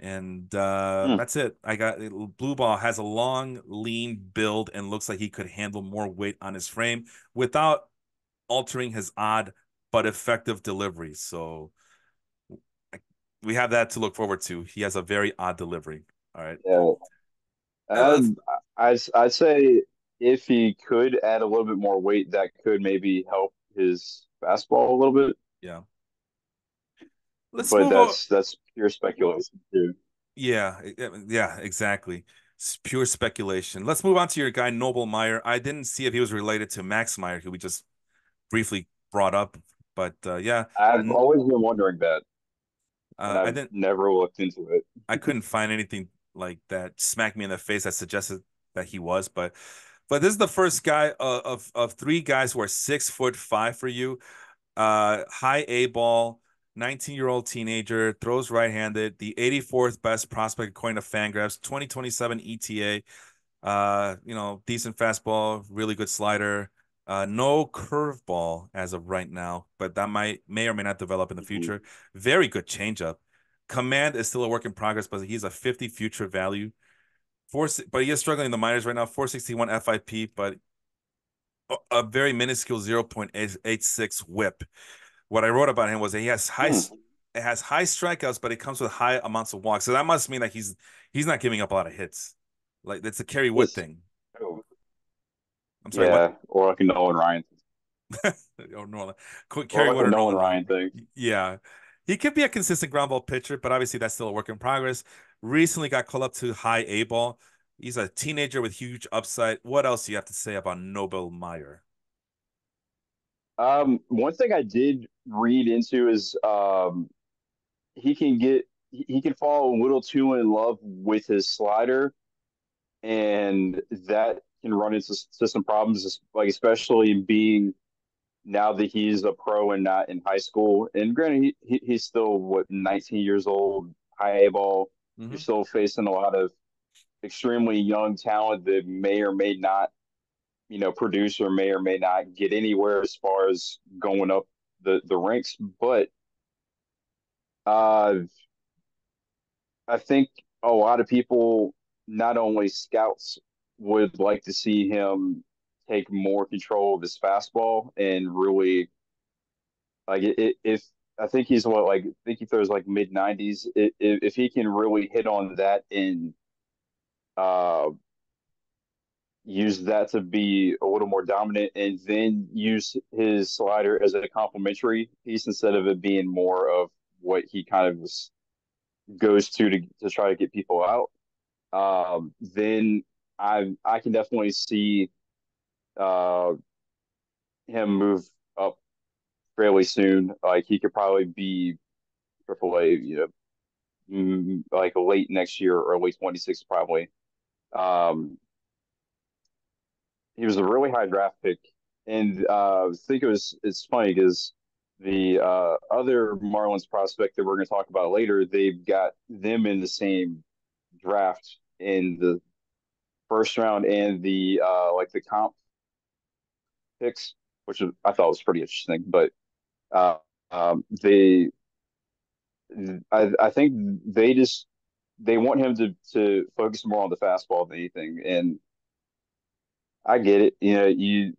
And Mm. that's it. I got Blue Ball has a long, lean build and looks like he could handle more weight on his frame without altering his odd but effective delivery. So we have that to look forward to. He has a very odd delivery. All right. Yeah. Let's, And I'd say if he could add a little bit more weight, that could maybe help his fastball a little bit. yeah. Let's But move on. that's pure speculation too. Yeah, yeah, exactly. It's pure speculation. Let's move on to your guy Noble Meyer. I didn't see if he was related to Max Meyer, who we just briefly brought up, but yeah, I've n- always been wondering that, and I I've didn't. never looked into it. I couldn't find anything like that smacked me in the face that suggested that he was, but this is the first guy of three guys who are 6'5" for you. High A ball, 19-year-old teenager, throws right-handed, the 84th best prospect according to Fangraphs, 2027 ETA. Decent fastball, really good slider. No curveball as of right now, but that may or may not develop in the Mhm. future. Very good changeup. Command is still a work in progress, but he's a 50 future value. But he is struggling in the minors right now. 461 FIP, but a very minuscule 0.86 whip. What I wrote about him was that Hmm. it has high strikeouts, but it comes with high amounts of walks. So that must mean that he's not giving up a lot of hits. Like it's a Kerry Wood Yes. thing. Oh. I'm sorry, what? Yeah, or like a Nolan Ryan, Or Nolan, or Kerry like Wood a or Nolan Nolan Ryan Ryan. thing. Yeah, he could be a consistent ground ball pitcher, but obviously that's still a work in progress. Recently got called up to high A ball. He's a teenager with huge upside. What else do you have to say about Nobel Meyer? One thing I did read into is he can fall a little too in love with his slider, and that can run into some problems, like especially being now that he's a pro and not in high school. And granted, he's still what 19 years old, high A ball. You're Hmm. still facing a lot of extremely young talent that may or may not, produce or may not get anywhere as far as going up the ranks. But uh, I think a lot of people, not only scouts, would like to see him take more control of his fastball and really like if I think he's what like I think he throws like mid 90s. If he can really hit on that and uh use that to be a little more dominant and then use his slider as a complementary piece instead of it being more of what he kind of goes to try to get people out. Then I can definitely see uh, him move up fairly soon. Like he could probably be AAA, like late next year, early 26 probably. Um, he was a really high draft pick, and I think it's funny because the other Marlins prospect that we're going to talk about later, they've got them in the same draft in the first round and the like the comp picks, I thought was pretty interesting. But uh, they, I think they want him to focus more on the fastball than anything, and I get it. You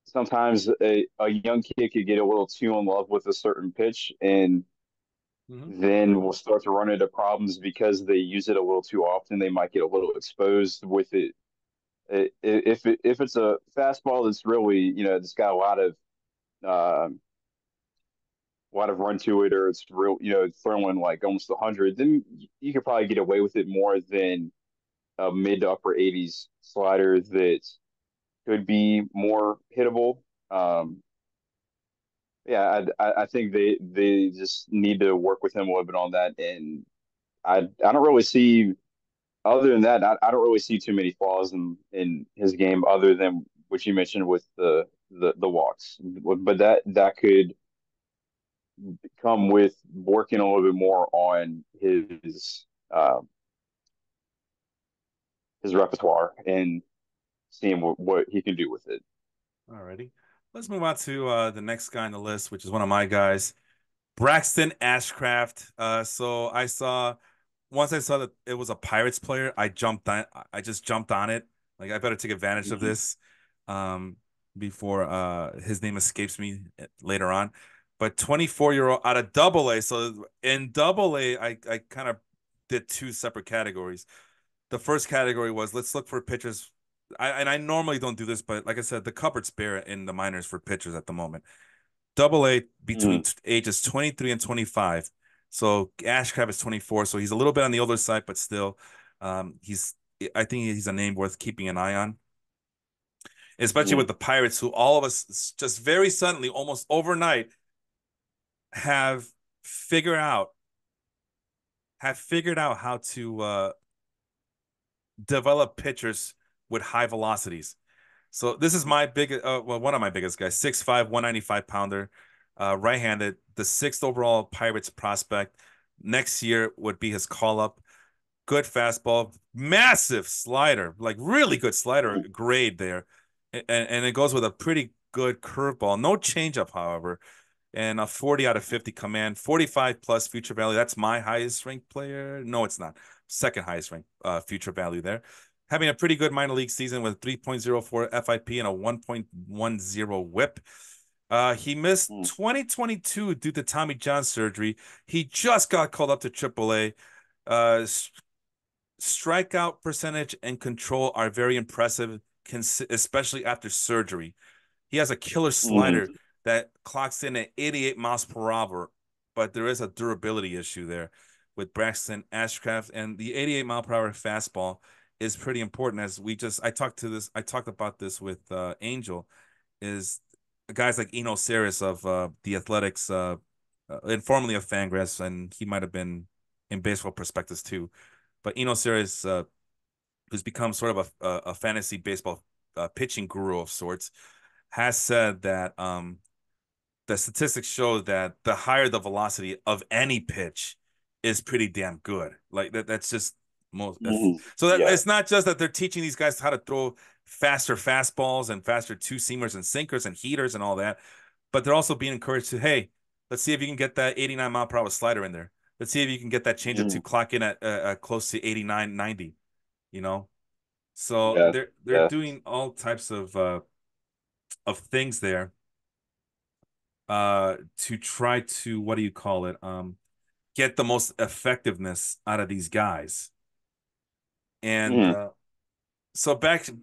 sometimes a young kid could get a little too in love with a certain pitch and Mhm. then will start to run into problems because they use it a little too often. They might get a little exposed with it. If it's a fastball that's really it's got a lot of run to it, or it's real throwing like almost 100, then you could probably get away with it more than a mid to upper 80s slider that could be more hittable. Um, yeah, I think they just need to work with him a little bit on that, and I don't really see other than that I don't really see too many flaws in his game other than what you mentioned with the walks, but that could come with working a little bit more on his repertoire and seeing what he can do with it. Alrighty. Let's move on to the next guy on the list, which is one of my guys, Braxton Ashcraft. So once I saw that it was a Pirates player, I just jumped on it. Like I better take advantage of Mhm. this um before his name escapes me later on. But 24-year-old out of double A. So in double A, I kind of did two separate categories. The first category was let's look for pitchers. I normally don't do this, but like I said, the cupboard's bare in the minors for pitchers at the moment. Double A between Mhm. ages 23 and 25. So Ashcraft is 24, so he's a little bit on the older side, but still, he's I think he's a name worth keeping an eye on, especially with Mhm. the Pirates, who all of us just very suddenly, almost overnight, have figured out how to develop pitchers with high velocities. So this is my big, well, one of my biggest guys, 6'5", 195-pounder, right-handed, the sixth overall Pirates prospect. Next year would be his call-up. Good fastball, massive slider, like really good slider Mhm. grade there, and it goes with a pretty good curveball. No changeup, however, and a 40 out of 50 command, 45 plus future value. That's my highest ranked player. No, it's not. Second highest ranked future value there. Having a pretty good minor league season with 3.04 FIP and a 1.10 whip. He missed Mhm. 2022 due to Tommy John surgery. He just got called up to AAA. Uh, Strikeout percentage and control are very impressive, especially after surgery. He has a killer slider Mhm. that clocks in at 88 miles per hour, but there is a durability issue there with Braxton Ashcraft, and the 88 mile per hour fastball is pretty important. As I talked about this with Angel, is guys like Eno Saris of the Athletics, and formerly of Fangraphs, and he might have been in Baseball Prospectus too. But Eno Saris, who's become sort of a fantasy baseball pitching guru of sorts, has said that the statistics show that the higher the velocity of any pitch is pretty damn good. Like that's just most that's Mhm. so that Yeah. it's not just that they're teaching these guys how to throw faster fastballs and faster two seamers and sinkers and heaters and all that, but they're also being encouraged to, hey, let's see if you can get that 89 mile per hour slider in there. Let's see if you can get that changeup to Mhm. clock in at close to 89, 90, you know? So Yeah, they're yeah. doing all types of things there to try to, what do you call it? Get the most effectiveness out of these guys. And Mhm. so Braxton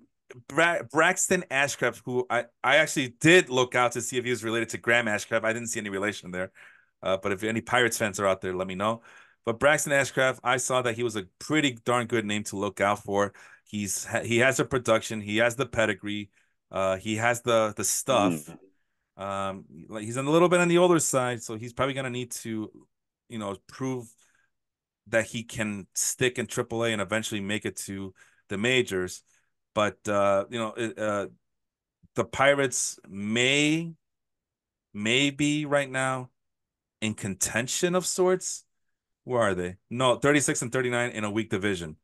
Ashcraft, who I actually did look out to see if he was related to Graham Ashcraft. I didn't see any relation there. But if any Pirates fans are out there, let me know. But Braxton Ashcraft, I saw that he was a pretty darn good name to look out for. He has the production, he has the pedigree, he has the stuff. Mhm. Like he's a little bit on the older side, so he's probably gonna need to, prove that he can stick in AAA and eventually make it to the majors. But the Pirates may be right now in contention of sorts. Where are they? No, 36 and 39 in a weak division.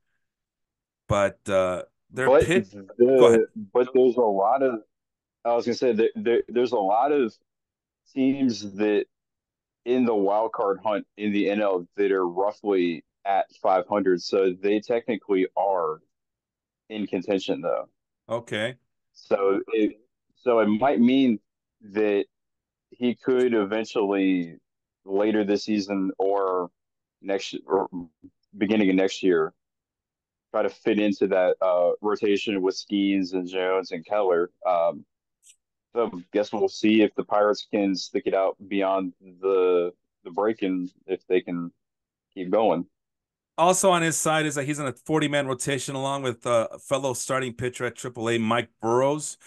But their But pit. Go ahead. there's a lot of I was gonna say there's a lot of teams that in the wild card hunt in the NL that are roughly at 500, so they technically are in contention though. Okay. So it might mean that he could eventually later this season or next or beginning of next year try to fit into that rotation with Skeens and Jones and Keller. So I guess we'll see if the Pirates can stick it out beyond the break and if they can keep going. Also on his side is that he's in a 40-man rotation along with fellow starting pitcher at AAA, Mike Burrows.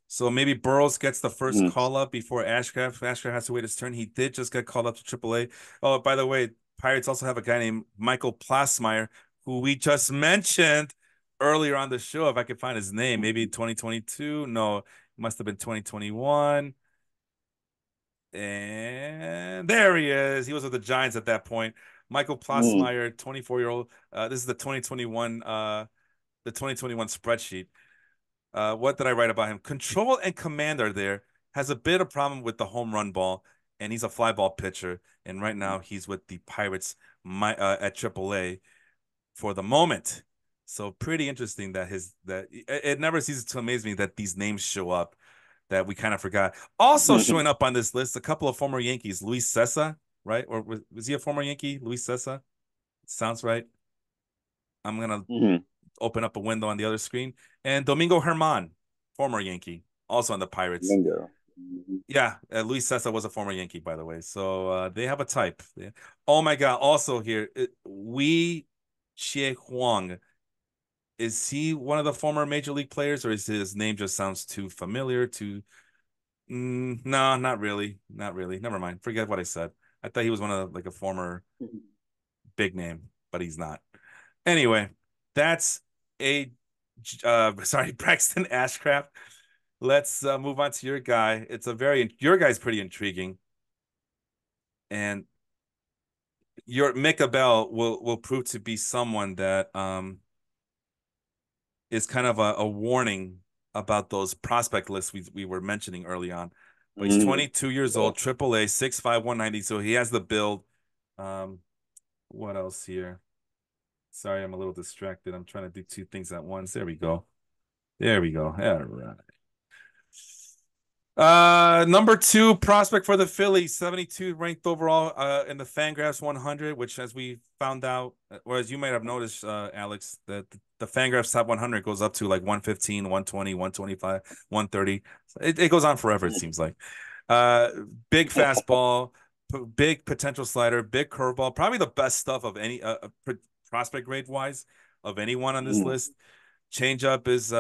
So maybe Burrows gets the first Mhm. call up before Ashcraft. Ashcraft has to wait his turn. He did just get called up to AAA. Oh, by the way, Pirates also have a guy named Michael Plasmeyer, who we just mentioned earlier on the show. If I could find his name, maybe 2022. No, it must have been 2021. And there he is. He was with the Giants at that point. Michael Mhm. Plasmeyer, 24-year-old. This is the 2021 spreadsheet. What did I write about him? Control and command are there. Has a bit of problem with the home run ball, and he's a fly ball pitcher. And right now he's with the Pirates at AAA for the moment. So pretty interesting that it never ceases to amaze me that these names show up that we kind of forgot. Also showing Mhm. up on this list, a couple of former Yankees, Luis Cessa, right? Or was he a former Yankee? Luis Cessa? Sounds right. I'm gonna Mhm. open up a window on the other screen. And Domingo Herman, former Yankee, also on the Pirates. Bingo. Mhm. Yeah, Luis Cessa was a former Yankee, by the way. So they have a type. Yeah. Oh my God! Also here, Wei Chie Huang. Is he one of the former major league players, or is his name just sounds too familiar? No, not really, not really. Never mind. Forget what I said. I thought he was one of like a former big name, but he's not. Anyway, that's a sorry, Braxton Ashcraft. Let's move on to your guy. Your guy's pretty intriguing, and your Mika Bell will prove to be someone that is kind of a warning about those prospect lists we were mentioning early on. But he's Mhm. 22 years Yeah. old, AAA, 6'5", 190. So he has the build. Um, what else here? Sorry, I'm a little distracted. I'm trying to do two things at once. There we go. There we go. All right. Number two prospect for the Phillies, 72 ranked overall in the Fangraphs 100, which, as we found out, or as you might have noticed, Alex, that the Fangraphs top 100 goes up to like 115, 120, 125, 130. It goes on forever, it Mhm. seems like. Uh, Big fastball, big potential slider, big curveball, probably the best stuff of any prospect grade wise of anyone on this Mhm. list. Changeup is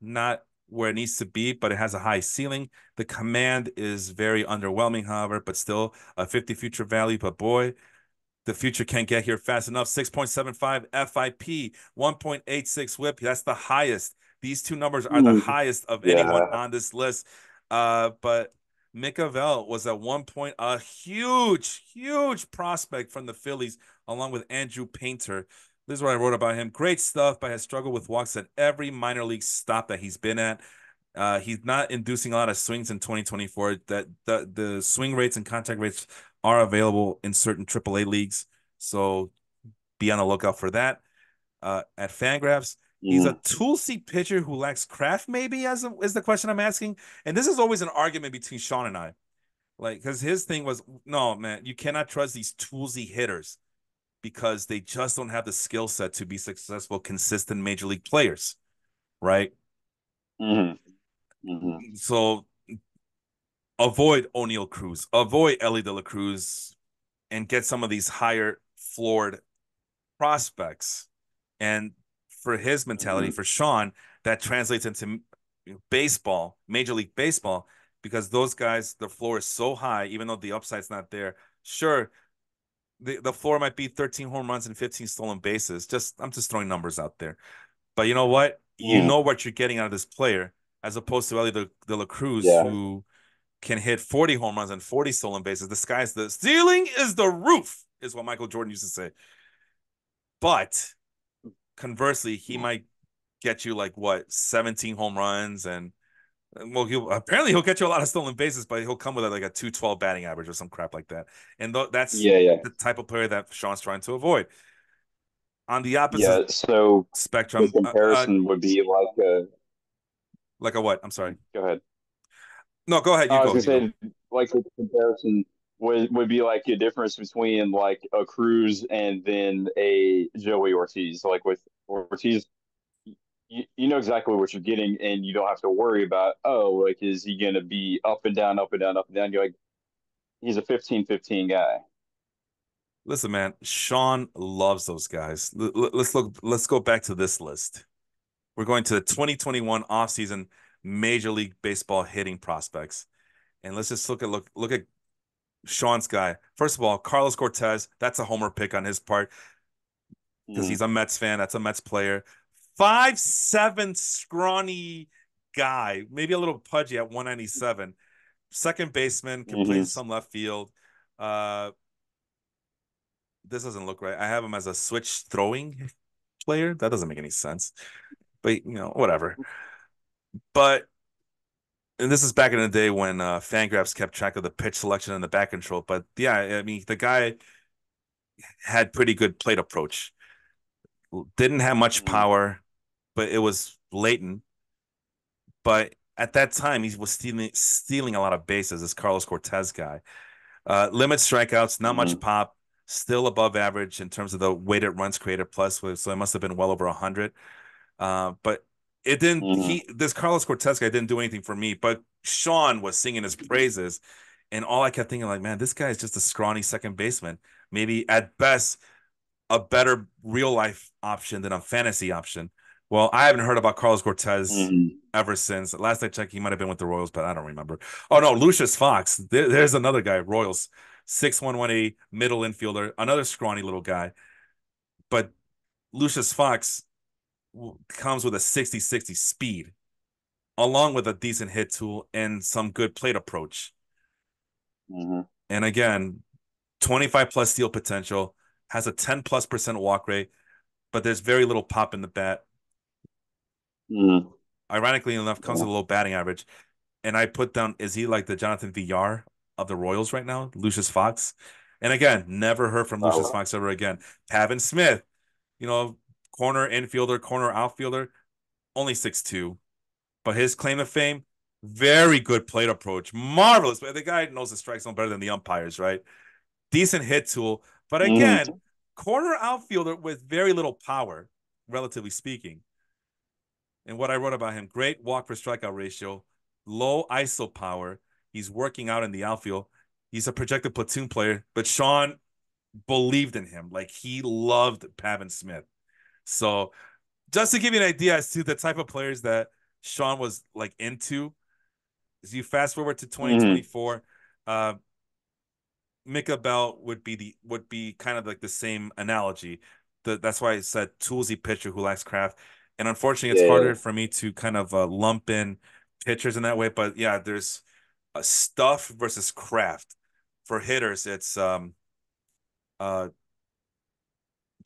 not where it needs to be, but it has a high ceiling. The command is very underwhelming, however, but still a 50 future value. But boy, the future can't get here fast enough. 6.75 FIP, 1.86 whip. That's the highest. These two numbers are the Mhm. highest of anyone Yeah. on this list. But Mikavel was at one point a huge, huge prospect from the Phillies, along with Andrew Painter. This is what I wrote about him. Great stuff, but has struggled with walks at every minor league stop that he's been at. He's not inducing a lot of swings in 2024. That the swing rates and contact rates are available in certain AAA leagues, so be on the lookout for that. At Fangraphs, He's a Mm-hmm. toolsy pitcher who lacks craft, maybe, is the question I'm asking. And this is always an argument between Sean and I. Like, because his thing was, no, man, you cannot trust these toolsy hitters because they just don't have the skill set to be successful, consistent major league players, right? Mm-hmm. Mm-hmm. So avoid O'Neill Cruz, avoid Ellie De La Cruz, and get some of these higher floored prospects. And for his mentality, Mm-hmm. for Sean, that translates into baseball, Major League Baseball, because those guys, the floor is so high, even though the upside's not there. Sure, the floor might be 13 home runs and 15 stolen bases. Just I'm just throwing numbers out there. But you know what? You Mm-hmm. know what you're getting out of this player, as opposed to Ellie De La Cruz, Yeah. who can hit 40 home runs and 40 stolen bases. The sky's the ceiling is the roof, is what Michael Jordan used to say. But conversely, he might get you like what 17 home runs and well, he'll get you a lot of stolen bases, but he'll come with like a 212 batting average or some crap like that. And that's Yeah. Yeah. the type of player that Sean's trying to avoid. On the opposite Yeah. So the spectrum, comparison would be like a. like a what? I'm sorry. Go ahead. No, go ahead. You I was go. gonna You go. say like the comparison would be like a difference between like a Cruz and then a Joey Ortiz. Like with Ortiz, you know exactly what you're getting, and you don't have to worry about, oh, like is he gonna be up and down, up and down, up and down. You're like, he's a 15-15 guy. Listen, man. Sean loves those guys. Let's look. Let's go back to this list. We're going to the 2021 offseason Major League Baseball hitting prospects, and let's just look at Sean's guy. First of all, Carlos Cortez. That's a homer pick on his part because Mm-hmm. he's a Mets fan. That's a Mets player. 5'7" scrawny guy, maybe a little pudgy at 197. Second baseman, can play Mm-hmm. some left field. Uh, this doesn't look right. I have him as a switch throwing player. That doesn't make any sense. But whatever. But and this is back in the day when Fangraphs kept track of the pitch selection and the back control. But yeah, I mean the guy had pretty good plate approach. Didn't have much Mm-hmm. power, but it was latent. But at that time, he was stealing a lot of bases. This Carlos Cortez guy, limit strikeouts, not much Mm-hmm. pop, still above average in terms of the weighted runs created plus. So it must have been well over 100. But it didn't. Mm-hmm. This Carlos Cortez guy didn't do anything for me. But Sean was singing his praises, and all I kept thinking, like, man, this guy is just a scrawny second baseman. Maybe at best a better real life option than a fantasy option. Well, I haven't heard about Carlos Cortez Mm-hmm. ever since. Last I checked, he might have been with the Royals, but I don't remember. Oh no, Lucius Fox. There's another guy, Royals, 6'1", 180, middle infielder, another scrawny little guy. But Lucius Fox comes with a 60-60 speed, along with a decent hit tool and some good plate approach. Mm-hmm. And again, 25 plus steal potential, has a 10 plus % walk rate, but there's very little pop in the bat. Mm-hmm. Ironically enough, comes Yeah. with a low batting average. And I put down, is he like the Jonathan Villar of the Royals right now? Lucius Fox. And again, never heard from Lucius Oh. Fox ever again. Pavin Smith, you know, corner infielder, corner outfielder, only 6'2". But his claim to fame, very good plate approach. Marvelous. But the guy knows the strike zone better than the umpires, right? Decent hit tool. But again, Mm-hmm. corner outfielder with very little power, relatively speaking. And what I wrote about him, great walk per strikeout ratio, low ISO power. He's working out in the outfield. He's a projected platoon player, but Sean believed in him. Like he loved Pavin Smith. So just to give you an idea as to the type of players that Sean was like into, as you fast forward to Mm-hmm. 2024, uh, Mika Bell would be kind of like the same analogy. That's why I said toolsy pitcher who lacks craft. And unfortunately, it's Yeah. Yeah. harder for me to kind of lump in pitchers in that way. But yeah, there's a stuff versus craft. For hitters, it's uh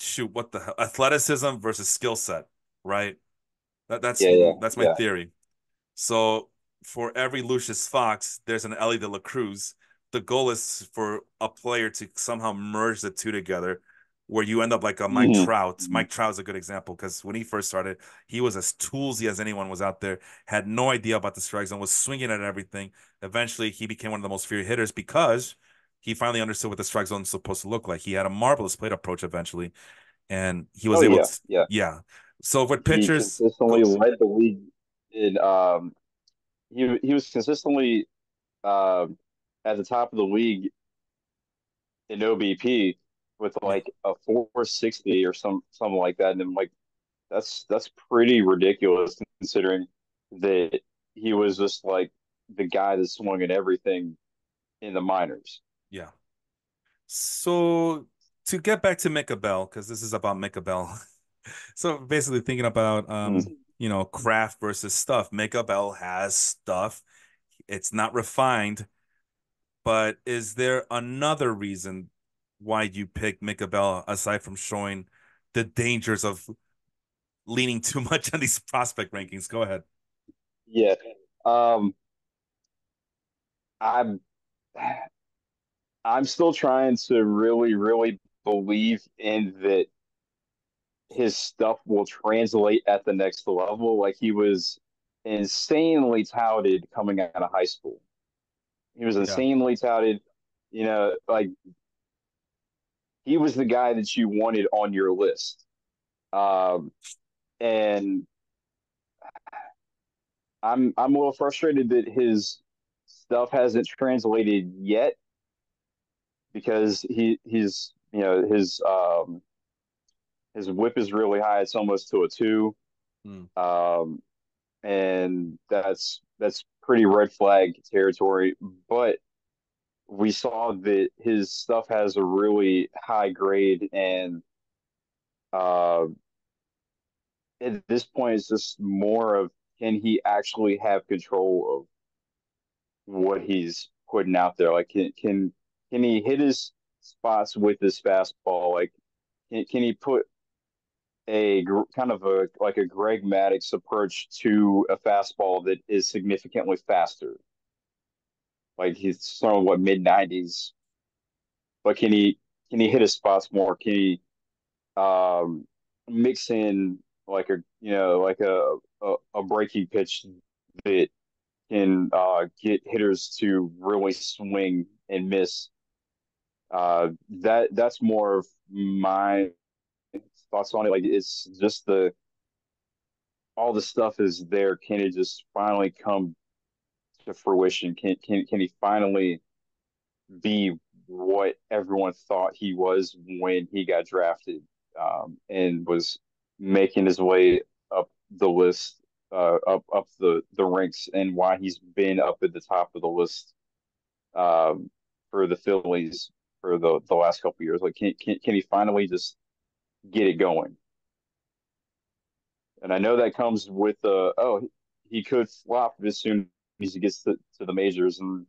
shoot, what the hell? Athleticism versus skill set, right? That's Yeah. Yeah. that's my Yeah. theory. So for every Lucius Fox, there's an Ellie De La Cruz. The goal is for a player to somehow merge the two together where you end up like a Mike Hmm. Trout. Mike Trout is a good example because when he first started, he was as toolsy as anyone was out there, had no idea about the strike zone, was swinging at everything. Eventually, he became one of the most feared hitters because he finally understood what the strike zone is supposed to look like. He had a marvelous plate approach eventually, and he was Oh able yeah, to, yeah. yeah. So with He pitchers, consistently go, led the league in he was consistently at the top of the league in OBP with yeah, like a 460 or something like that, and I'm like that's pretty ridiculous considering that he was just like the guy that swung at everything in the minors. yeah. So to get back to Micah Bell, because this is about Micah Bell. So basically thinking about Mm. craft versus stuff. Micah Bell has stuff. It's not refined, but is there another reason why you pick Micah Bell aside from showing the dangers of leaning too much on these prospect rankings? Go ahead. Yeah. Um, I'm I'm still trying to really believe in that his stuff will translate at the next level. Like he was insanely touted coming out of high school. He was Yeah. insanely touted, like he was the guy that you wanted on your list. Um, and I'm a little frustrated that his stuff hasn't translated yet because he's his whip is really high. It's almost to a two. Mm. Um, and that's pretty red flag territory. But we saw that his stuff has a really high grade, and uh, at this point, it's just more of can he actually have control of what he's putting out there? Like, can he hit his spots with his fastball? Like, can he put kind of a like a Greg Maddux approach to a fastball that is significantly faster? Like he's throwing what mid 90s, but can he hit his spots more? Can he um, mix in like a breaking pitch that can get hitters to really swing and miss? That's more of my thoughts on it. Like it's just the all the stuff is there. Can it just finally come to fruition? Can he finally be what everyone thought he was when he got drafted, and was making his way up the list, up the ranks, and why he's been up at the top of the list for the Phillies for the last couple of years. Like, can he finally just get it going? And I know that comes with he could flop as soon as he gets to the majors, and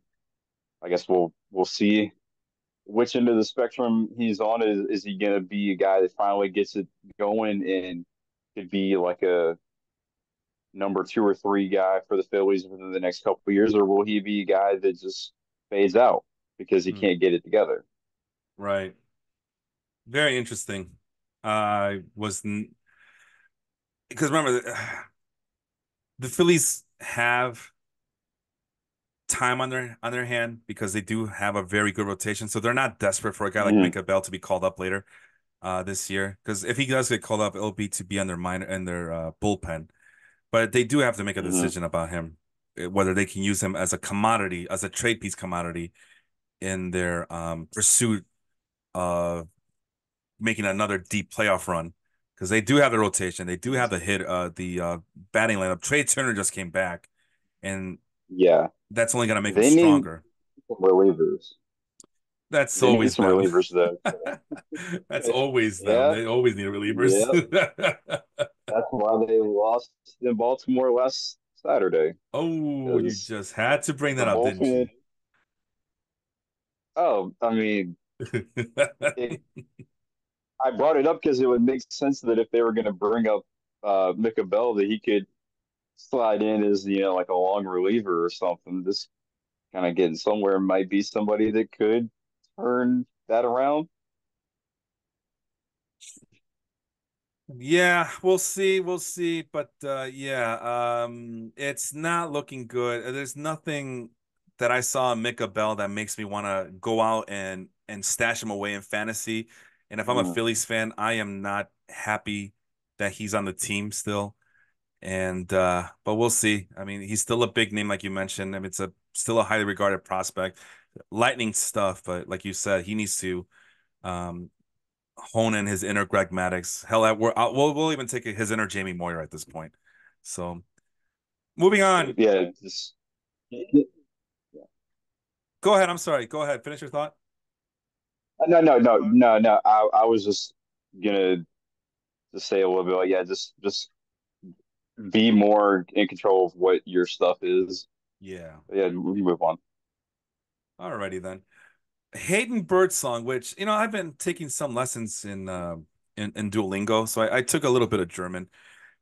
I guess we'll see which end of the spectrum he's on. Is he going to be a guy that finally gets it going and could be like a number two or three guy for the Phillies within the next couple of years, or will he be a guy that just fades out because he Mm. can't get it together? Right. Very interesting. I was because remember the Phillies have time on their hand because they do have a very good rotation. So they're not desperate for a guy like Mm-hmm. Minka Bell to be called up later this year. Because if he does get called up, it'll be to be on their minor and their bullpen. But they do have to make a Mm-hmm. decision about him, whether they can use him as a commodity, as a trade piece commodity in their pursuit of making another deep playoff run. Because they do have the rotation, they do have the batting lineup. Trey Turner just came back, and Yeah, that's only going to make them they need stronger. some relievers. That's They need always some them. relievers though. That's always them. Yeah, They always need relievers. yeah. That's why they lost in Baltimore last Saturday Oh, you because just had to bring the that up, didn't bullpen. you? Oh, I mean, it, I brought it up because it would make sense that if they were going to bring up Micah Bell, that he could slide in as like a long reliever or something. Just kind of getting somewhere might be somebody that could turn that around. Yeah, we'll see, we'll see, but yeah, it's not looking good. There's nothing that I saw in Micah Bell that makes me want to go out and stash him away in fantasy. And if I'm a Mm, Phillies fan, I am not happy that he's on the team still. And but we'll see. I mean, he's still a big name, like you mentioned. I mean, it's a still a highly regarded prospect. Lightning stuff, but like you said, he needs to um hone in his inner Greg Maddux. Hell, we'll even take his inner Jamie Moyer at this point. So moving on. yeah, just yeah. Go ahead. I'm sorry. Go ahead. Finish your thought. No. I was just gonna just say a little bit like, yeah, just be more in control of what your stuff is. Yeah. Yeah, we move on. Alrighty then. Hayden Birdsong, which I've been taking some lessons in Duolingo, so I took a little bit of German.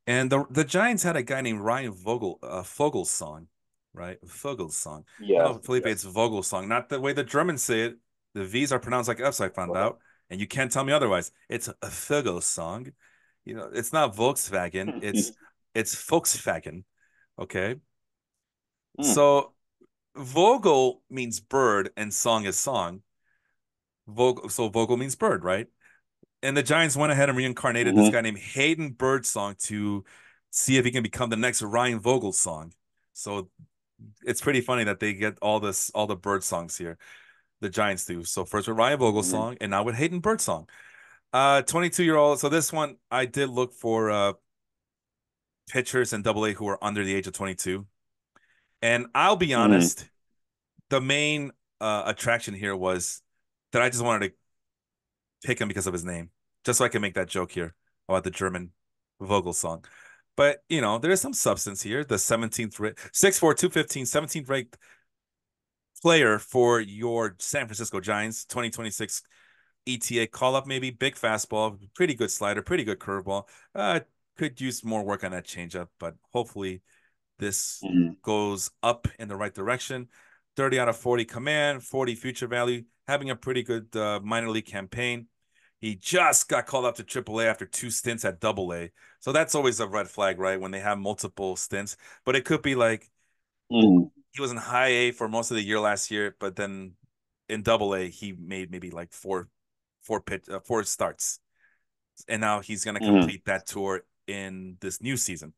And the Giants had a guy named Ryan Vogelsong, right? Vogelsong. Yeah, No, Felipe, it's yes. Vogelsong, not the way the Germans say it. The V's are pronounced like F's, I found out, and you can't tell me otherwise. It's a Vogelsong. It's not Volkswagen. It's Volkswagen. Okay, Mm, so Vogel means bird, and song is song. So Vogel means bird, right? And the Giants went ahead and reincarnated this hmm guy named Hayden Birdsong to see if he can become the next Ryan Vogel song. So it's pretty funny that they get all the bird songs here. The Giants do. So first with Ryan Vogel hmm song, and now with Hayden Birdsong. 22-year-old. So this one I did look for pitchers in Double A who are under the age of 22. And I'll be hmm honest, the main attraction here was that I just wanted to pick him because of his name, just so I can make that joke here about the German Vogel song. But there is some substance here. The 17th 6'4", 215, 17th ranked player for your San Francisco Giants, 2026 ETA call up, maybe big fastball, pretty good slider, pretty good curveball. Could use more work on that changeup, but hopefully this hmm goes up in the right direction. 30 out of 40 command, 40 future value, having a pretty good minor league campaign. He just got called up to AAA after two stints at AA. So that's always a red flag, right? When they have multiple stints. But it could be like hmm he was in high A for most of the year last year, but then in AA he made maybe like four starts. And now he's gonna hmm complete that tour in this new season.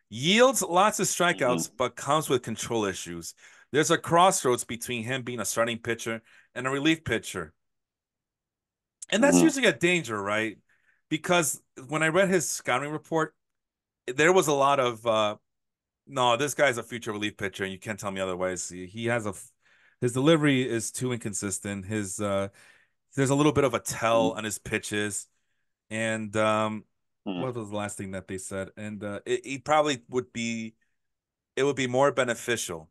Yields lots of strikeouts, hmm but comes with control issues. There's a crossroads between him being a starting pitcher and a relief pitcher. And that's hmm usually a danger, right? Because when I read his scouting report, there was a lot of no, this guy's a future relief pitcher, and you can't tell me otherwise. He has his delivery is too inconsistent. His there's a little bit of a tell on his pitches, and what was the last thing that they said? And he probably would be it would be more beneficial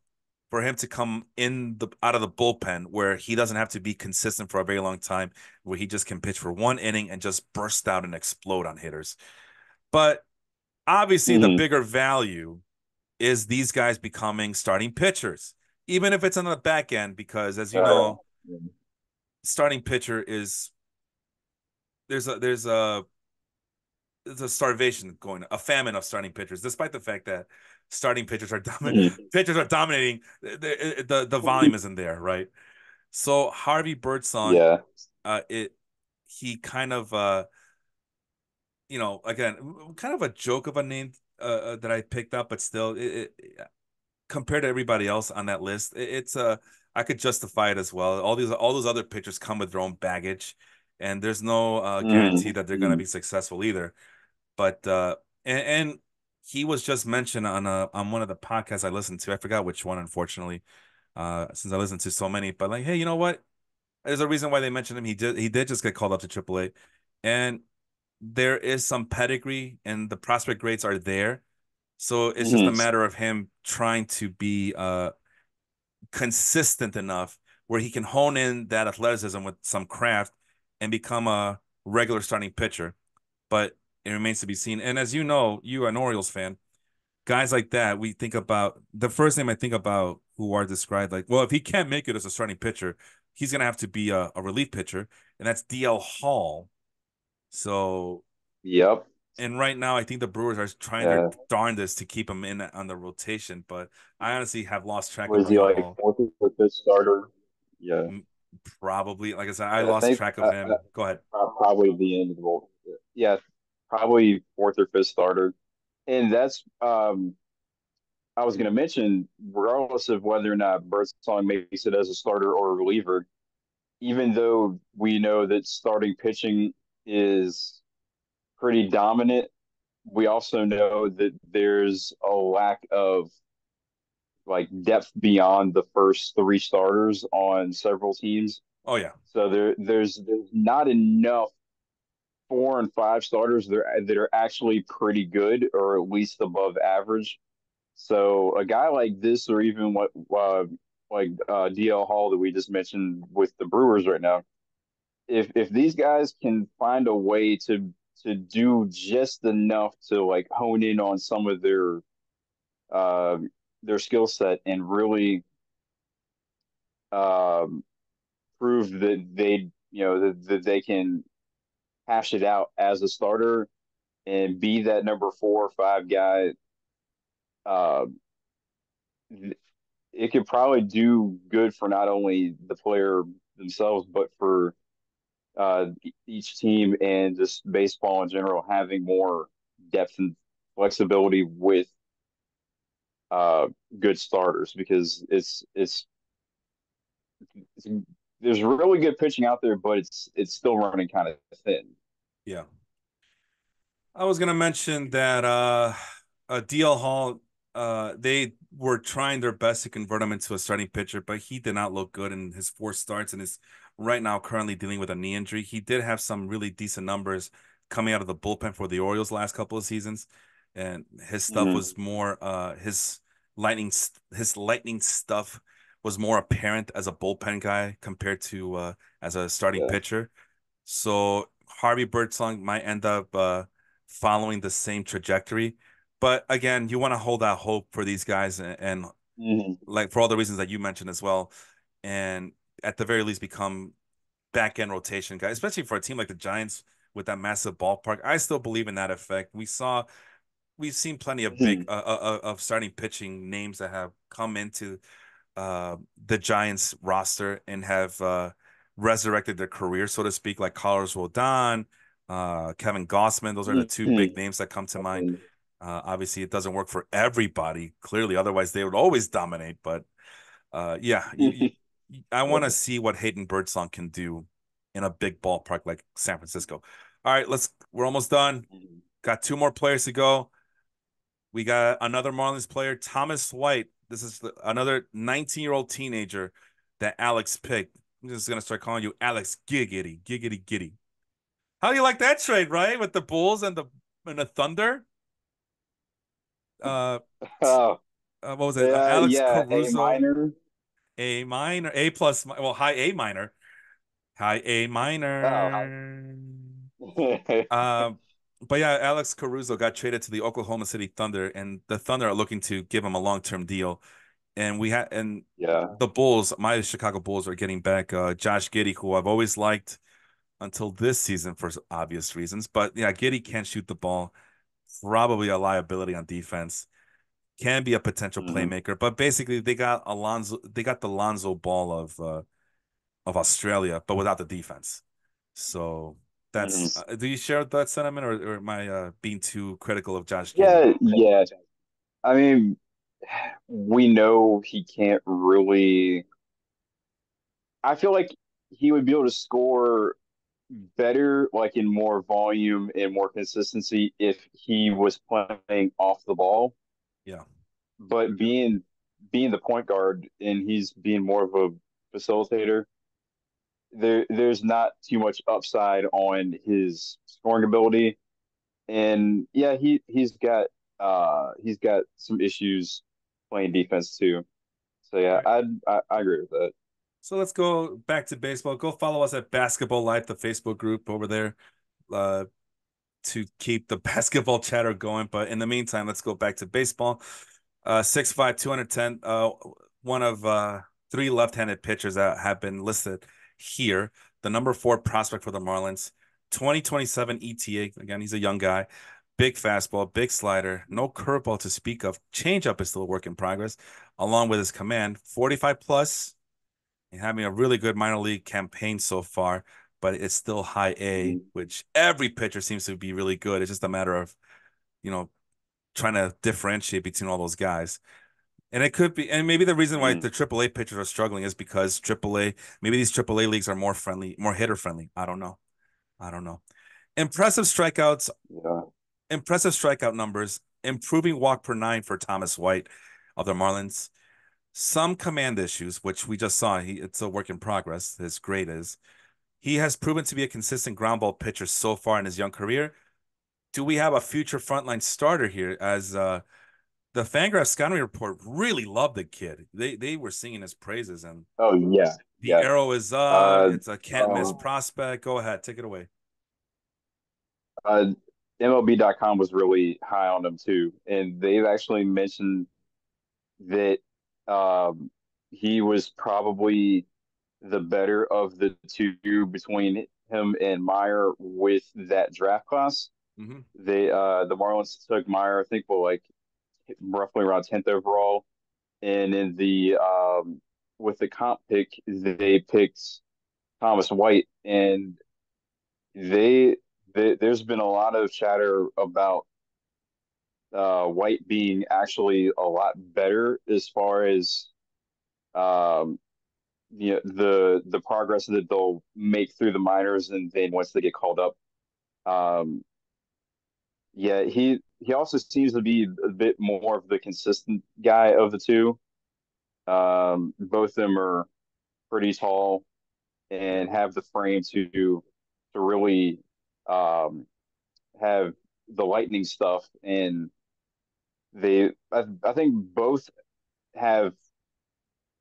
for him to come in the out of the bullpen where he doesn't have to be consistent for a very long time, where he just can pitch for one inning and just burst out and explode on hitters. But obviously, the hmm bigger value is these guys becoming starting pitchers, even if it's on the back end, because as you know, yeah. starting pitcher is there's a there's a starvation going, a famine of starting pitchers, despite the fact that starting pitchers are hmm pitchers are dominating. The volume isn't there, right? So Harvey Birdsong, Yeah. it he kind of again, kind of a joke of a name that I picked up, but still, compared to everybody else on that list, it's I could justify it as well. All those other pitchers come with their own baggage, and there's no guarantee hmm that they're going to hmm be successful either. But and he was just mentioned on one of the podcasts I listened to. I forgot which one, unfortunately, since I listened to so many. But like, hey, you know what? There's a reason why they mentioned him. He did just get called up to AAA, and there is some pedigree, and the prospect grades are there. So it's just a hmm matter of him trying to be consistent enough where he can hone in that athleticism with some craft and become a regular starting pitcher. But it remains to be seen. And as you know, you are an Orioles fan, guys like that, we think about the first name I think about who are described like, well, if he can't make it as a starting pitcher, he's gonna have to be a relief pitcher, and that's DL Hall. So, Yep. and right now, I think the Brewers are trying their Yeah. darndest to keep him in on the rotation, but I honestly have lost track of Was he like DL. fourth or fifth starter? Yeah. Probably, like I said, I Yeah, I lost think track of him. Go ahead. probably the end of the yeah, probably fourth or fifth starter. And that's I was going to mention, regardless of whether or not Birdsong makes it as a starter or a reliever, even though we know that starting pitching is pretty dominant, we also know that there's a lack of like depth beyond the first three starters on several teams. Oh yeah, So there's not enough four and five starters that are actually pretty good or at least above average. So a guy like this, or even what DL Hall that we just mentioned with the Brewers right now, if these guys can find a way to do just enough to like hone in on some of uh, their skill set and really um, prove that that they can hash it out as a starter and be that number 4 or 5 guy. Uh, it could probably do good for not only the player themselves, but for each team and just baseball in general, having more depth and flexibility with uh, good starters because it's there's really good pitching out there, but it's still running kind of thin. yeah. I was gonna mention that DL Hall, they were trying their best to convert him into a starting pitcher, but he did not look good in his 4 starts and is right now currently dealing with a knee injury. He did have some really decent numbers coming out of the bullpen for the Orioles last couple of seasons, and his stuff Mm-hmm. was more his lightning stuff was more apparent as a bullpen guy compared to as a starting Yeah. pitcher. So Harvey Birdsong might end up following the same trajectory. But again, you want to hold out hope for these guys and Mm-hmm. like for all the reasons that you mentioned as well. And at the very least become back end rotation guys, especially for a team like the Giants with that massive ballpark. I still believe in that effect. We've seen plenty of big Mm-hmm. of starting pitching names that have come into the Giants roster and have resurrected their career, so to speak, like Carlos Rodon, Kevin Gossman. Those are the two Mm-hmm. big names that come to mind. Definitely. Obviously, it doesn't work for everybody, clearly, otherwise they would always dominate. But yeah, I want to Yeah. see what Hayden Birdsong can do in a big ballpark like San Francisco. All right, we're almost done. Mhm. Got 2 more players to go. We got another Marlins player, Thomas White. This is another 19-year-old teenager that Alex picked. I'm just gonna start calling you Alex Giggity, Giggity Giddy. How do you like that trade, right? With the Bulls and the Thunder. Uh, Oh, what was it? Alex yeah, A Caruso, minor. A minor, A plus, well, high A minor, high A Oh. minor. Um, but yeah, Alex Caruso got traded to the Oklahoma City Thunder, and the Thunder are looking to give him a long-term deal. And Yeah. the Bulls, my Chicago Bulls are getting back Josh Giddey, who I've always liked until this season for obvious reasons. But yeah, Giddey can't shoot the ball, probably a liability on defense, can be a potential Hmm. playmaker. But basically, they got the Lonzo Ball of Australia, but without the defense. So Hmm. that's do you share that sentiment, or am I being too critical of Josh Giddey? Yeah, yeah. I mean, we know he can't really. I feel like he would be able to score better, like in more volume and more consistency, if he was playing off the ball. Yeah. But being the point guard and he's being more of a facilitator, there's not too much upside on his scoring ability. And yeah, he's got some issues playing defense too. So All yeah, right. I agree with that. So let's go back to baseball. Go follow us at Basketball Life, the Facebook group over there, uh, to keep the basketball chatter going. But in the meantime, let's go back to baseball. 6'5", 210. One of 3 left-handed pitchers that have been listed here. The number 4 prospect for the Marlins. 2027 ETA. Again, he's a young guy. Big fastball, big slider, no curveball to speak of. Changeup is still a work in progress, along with his command. 45 plus, and having a really good minor league campaign so far, but it's still high A, Mm-hmm. which every pitcher seems to be really good. It's just a matter of, you know, trying to differentiate between all those guys. And it could be, and maybe the reason why the AAA pitchers are struggling is because AAA, maybe these AAA leagues are more friendly, more hitter friendly. I don't know. I don't know. Impressive strikeouts, Yeah. impressive strikeout numbers, improving walk per nine for Thomas White of the Marlins. Some command issues, which we just saw. It's a work in progress. His grade is. He has proven to be a consistent ground ball pitcher so far in his young career. Do we have a future frontline starter here? As the Fangraphs scouting report really loved the kid. They were singing his praises, and Oh yeah, the yeah. arrow is up. Uh, It's a can't miss um, prospect. Go ahead, take it away. uh, MLB.com was really high on him too, and they've actually mentioned that um, he was probably the better of the two between him and Meyer with that draft class. Mm-hmm. The Marlins took Meyer, I think, well, like roughly around 10th overall, and in the with the comp pick, they picked Thomas White, and they, there's been a lot of chatter about White being actually a lot better as far as um, the progress that they'll make through the minors, and then once they get called up. Um, yeah, he also seems to be a bit more of the consistent guy of the two. Both of them are pretty tall Yeah. and have the frame to really um, have the lightning stuff, and I think both have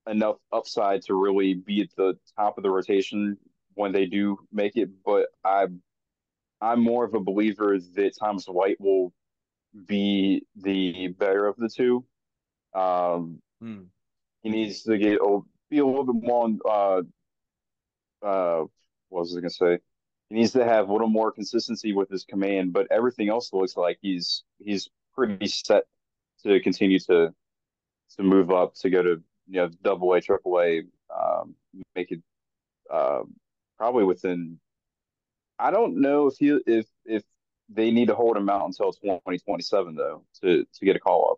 enough upside to really be at the top of the rotation when they do make it. But I'm more of a believer that Thomas White will be the better of the two. Um, Mm. he needs to be a little bit more on what was I gonna say? He needs to have a little more consistency with his command, but everything else looks like he's pretty set to continue to move up to go to double A, triple A, make it um, probably within. I don't know if they need to hold him out until 2027 though to get a call up,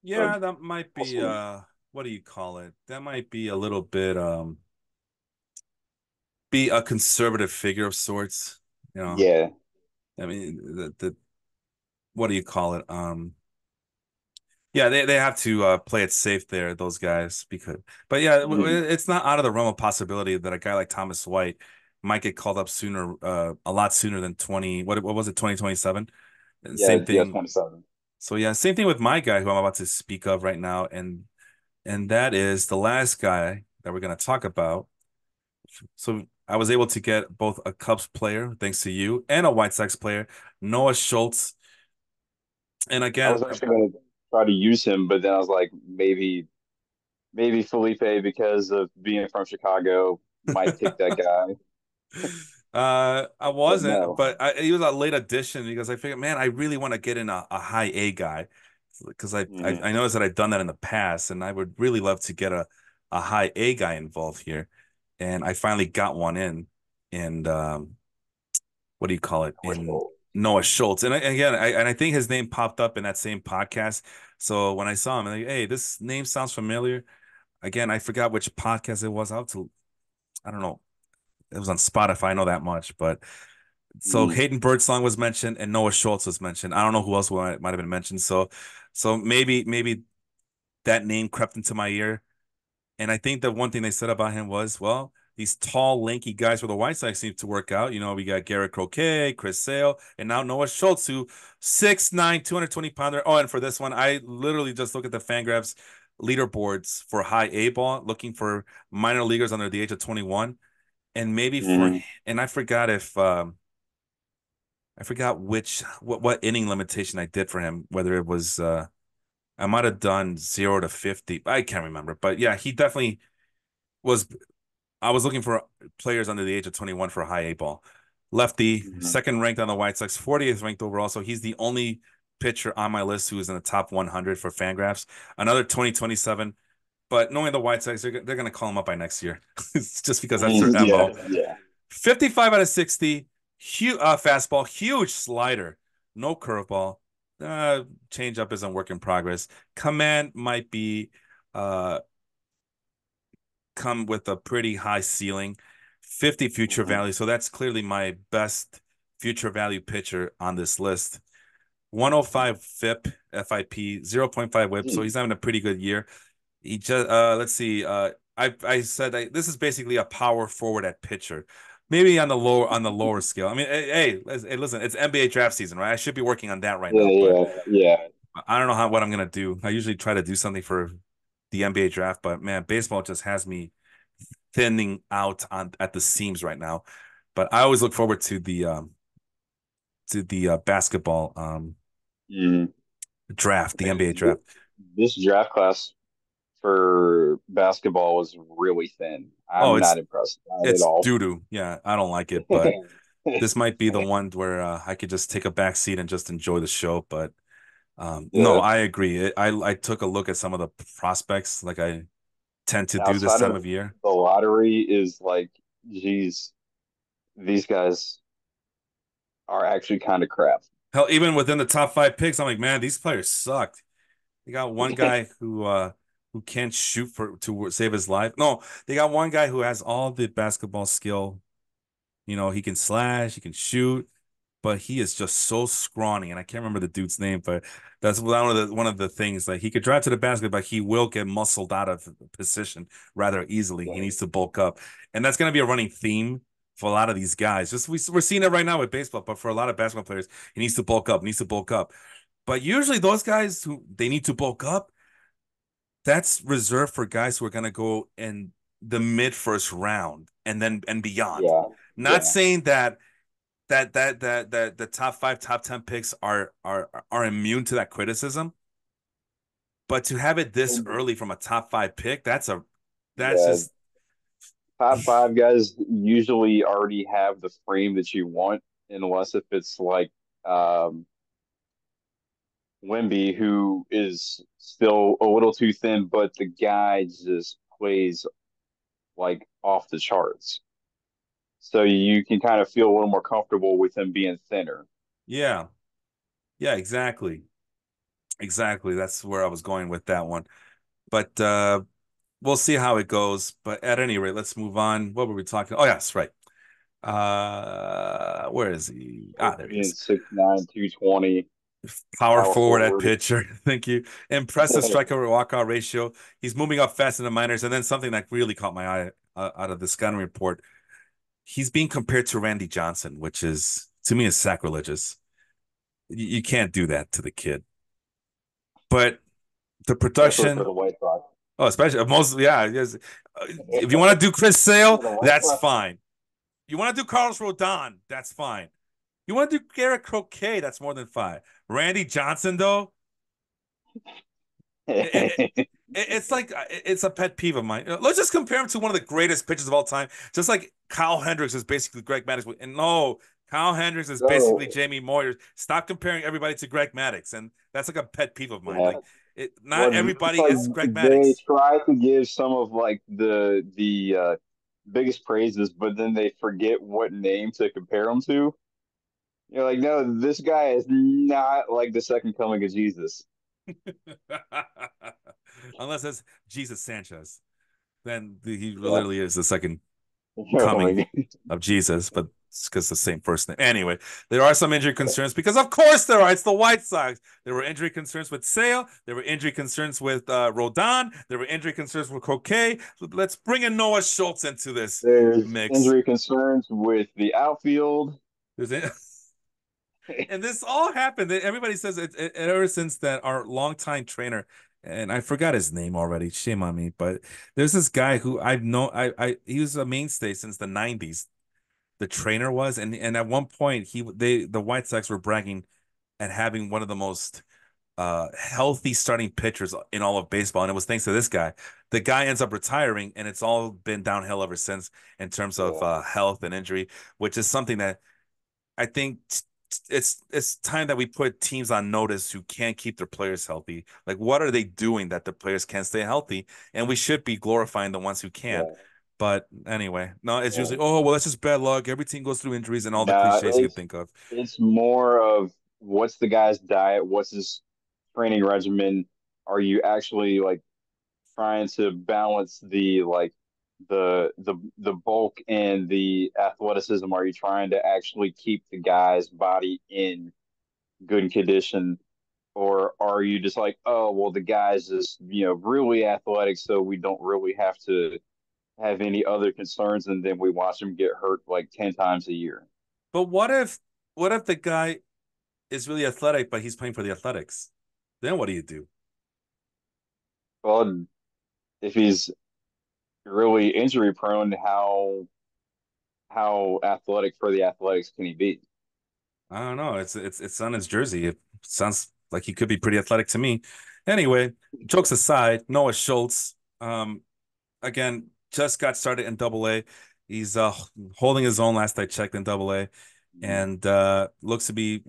but Yeah, that might we'll be see. what do you call it? That might be a little bit be a conservative figure of sorts. You know, Yeah. I mean the what do you call it? Yeah, they have to play it safe there, those guys, because but yeah, Mhm. it's not out of the realm of possibility that a guy like Thomas White might get called up sooner, a lot sooner than 20, what was it, 2027? Yeah, Same yeah, thing. 27. So yeah, same thing with my guy who I'm about to speak of right now, and that is the last guy that we're gonna talk about. So I was able to get both a Cubs player, thanks to you, and a White Sox player, Noah Schultz. And I again, was actually going to try to use him, but then I was like, maybe Felipe, because of being from Chicago, might pick that guy. I But wasn't, no. but he was a late addition because I figured, man, I really want to get in a high A guy because I Hmm. noticed that I'd done that in the past, and I would really love to get a high A guy involved here, and I finally got one in, and what do you call it, in Noah Schultz, and I think his name popped up in that same podcast. So when I saw him, I'm like, hey, this name sounds familiar. Again, I forgot which podcast it was. I don't know. It was on Spotify. I know that much, but so Hmm. Hayden Birdsong was mentioned and Noah Schultz was mentioned. I don't know who else might have been mentioned. So maybe that name crept into my ear. And I think the one thing they said about him was, well, these tall, lanky guys for the White Sox seem to work out. You know, we got Garrett Croquet, Chris Sale, and now Noah Schultz, who 6'9", 220-pounder. Oh, and for this one, I literally just look at the Fangraphs leaderboards for high A ball, looking for minor leaguers under the age of 21. And maybe for, Hmm. and I forgot what inning limitation I did for him, whether it was I might have done 0 to 50. I can't remember. But yeah, he definitely was I was looking for players under the age of 21 for a high A ball. lefty, Mhm. second ranked on the White Sox, 40th ranked overall. So he's the only pitcher on my list who is in the top 100 for Fangraphs. Another 2027. But knowing the White Sox, they're going to call him up by next year. It's just because that's their Yeah, MO. yeah. 55 out of 60, fastball, huge slider, no curveball. Uh, Changeup is a work in progress. Command might be uh come with a pretty high ceiling, 50 future Mhm. value. So that's clearly my best future value pitcher on this list. 105 FIP, 0.5 whip. So Mhm. he's having a pretty good year. He just let's see. I said this is basically a power forward at pitcher. Maybe on the lower scale. I mean, hey, listen, it's NBA draft season, right? I should be working on that right Yeah, now, but yeah, yeah. I don't know what I'm gonna do. I usually try to do something for the NBA draft, but man, baseball just has me thinning out on at the seams right now. But I always look forward to the basketball Mhm. draft, the NBA Man, draft. this draft class for basketball was really thin. Oh, I'm not impressed, not at it's all. doo doo. Yeah, I don't like it, but this might be the one where I could just take a back seat and just enjoy the show. But no, Yeah. I agree. I took a look at some of the prospects, like I tend to do this Outside time of of year. the lottery is like, geez, these guys are actually kind of crap. Hell, even within the top five picks, I'm like, man, these players sucked. They got one guy who can't shoot for to save his life. No, they got one guy who has all the basketball skill. You know, he can slash, he can shoot, but he is just so scrawny. And I can't remember the dude's name, but that's one of the things. Like he could drive to the basket, but he will get muscled out of position rather easily. He needs to bulk up, and that's going to be a running theme for a lot of these guys. We're seeing it right now with baseball, but for a lot of basketball players, he needs to bulk up, needs to bulk up. But usually those guys who they need to bulk up, that's reserved for guys who are going to go in the mid first round and beyond. Yeah, Not yeah. saying that the top five, top 10 picks are immune to that criticism, but to have it this And early from a top five pick, that's yeah, just top five guys usually already have the frame that you want, unless if it's like um, Wemby, who is still a little too thin, but the guy just plays like off the charts. So you can kind of feel a little more comfortable with him being thinner. yeah, yeah, exactly. Exactly. That's where I was going with that one. But we'll see how it goes. But at any rate, let's move on. What were we talking? Oh, yes, right. Where is he? Ah, there he Being is. 6'9", 220, Power power forward at forward. pitcher. Thank you. Impressive strikeout walkout ratio. He's moving up fast in the minors. And then something that really caught my eye out of the scouting report. He's being compared to Randy Johnson, which is to me is sacrilegious. You can't do that to the kid. But the Especially for production, the White Sox. oh, especially most, yeah. Yes. If you want to do Chris Sale, For the White that's Sox, fine. You want to do Carlos Rodon, that's fine. You want to do Garrett Croquet, that's more than fine. Randy Johnson, though, it, it, it's like it's a pet peeve of mine. Let's just compare him to one of the greatest pitchers of all time. Just like Kyle Hendricks is basically Greg Maddux. And no, Kyle Hendricks is basically so Jamie Moyer. Stop comparing everybody to Greg Maddux. And that's like a pet peeve of mine. yeah, Like not well, it's everybody like is Greg they Maddux. try to give some of like the biggest praises, but then they forget what name to compare them to. You're like, no, this guy is not like the second coming of Jesus. Unless it's Jesus Sanchez, then he Yeah. literally is the second Oh my coming God. of Jesus, but it's because the same first name. Anyway, there are some injury concerns because, of course, there are. It's the White Sox. There were injury concerns with Sale. There were injury concerns with Rodon. There were injury concerns with Croquet. Let's bring in Noah Schultz into this There's mix. injury concerns with the outfield. And this all happened. Everybody says ever since that our longtime trainer, and I forgot his name already. Shame on me. But there's this guy who I've known. He was a mainstay since the '90s. The trainer was, and at one point the White Sox were bragging at having one of the most healthy starting pitchers in all of baseball, and it was thanks to this guy. The guy ends up retiring, and it's all been downhill ever since in terms of Yeah. health and injury, which is something that. I think it's time that we put teams on notice who can't keep their players healthy. Like, what are they doing that the players can't stay healthy? And we should be glorifying the ones who can. Yeah, But anyway, no, it's yeah. usually, oh, well, that's just bad luck. Every team goes through injuries and all the Nah, cliches you could think of. it's more of what's the guy's diet, what's his training regimen? Are you actually like trying to balance the the bulk and the athleticism? Are you trying to actually keep the guy's body in good condition? Or are you just like, oh, well, the guy's just, really athletic, so we don't really have to have any other concerns, and then we watch him get hurt like 10 times a year? But what if the guy is really athletic, but he's playing for the Athletics? Then what do you do? Well, if he's really injury prone, how athletic for the Athletics can he be? I don't know. It's on his jersey. It sounds like he could be pretty athletic to me. Anyway, jokes aside, Noah Schultz, again, just got started in Double A. He's holding his own last I checked in Double A, and looks to be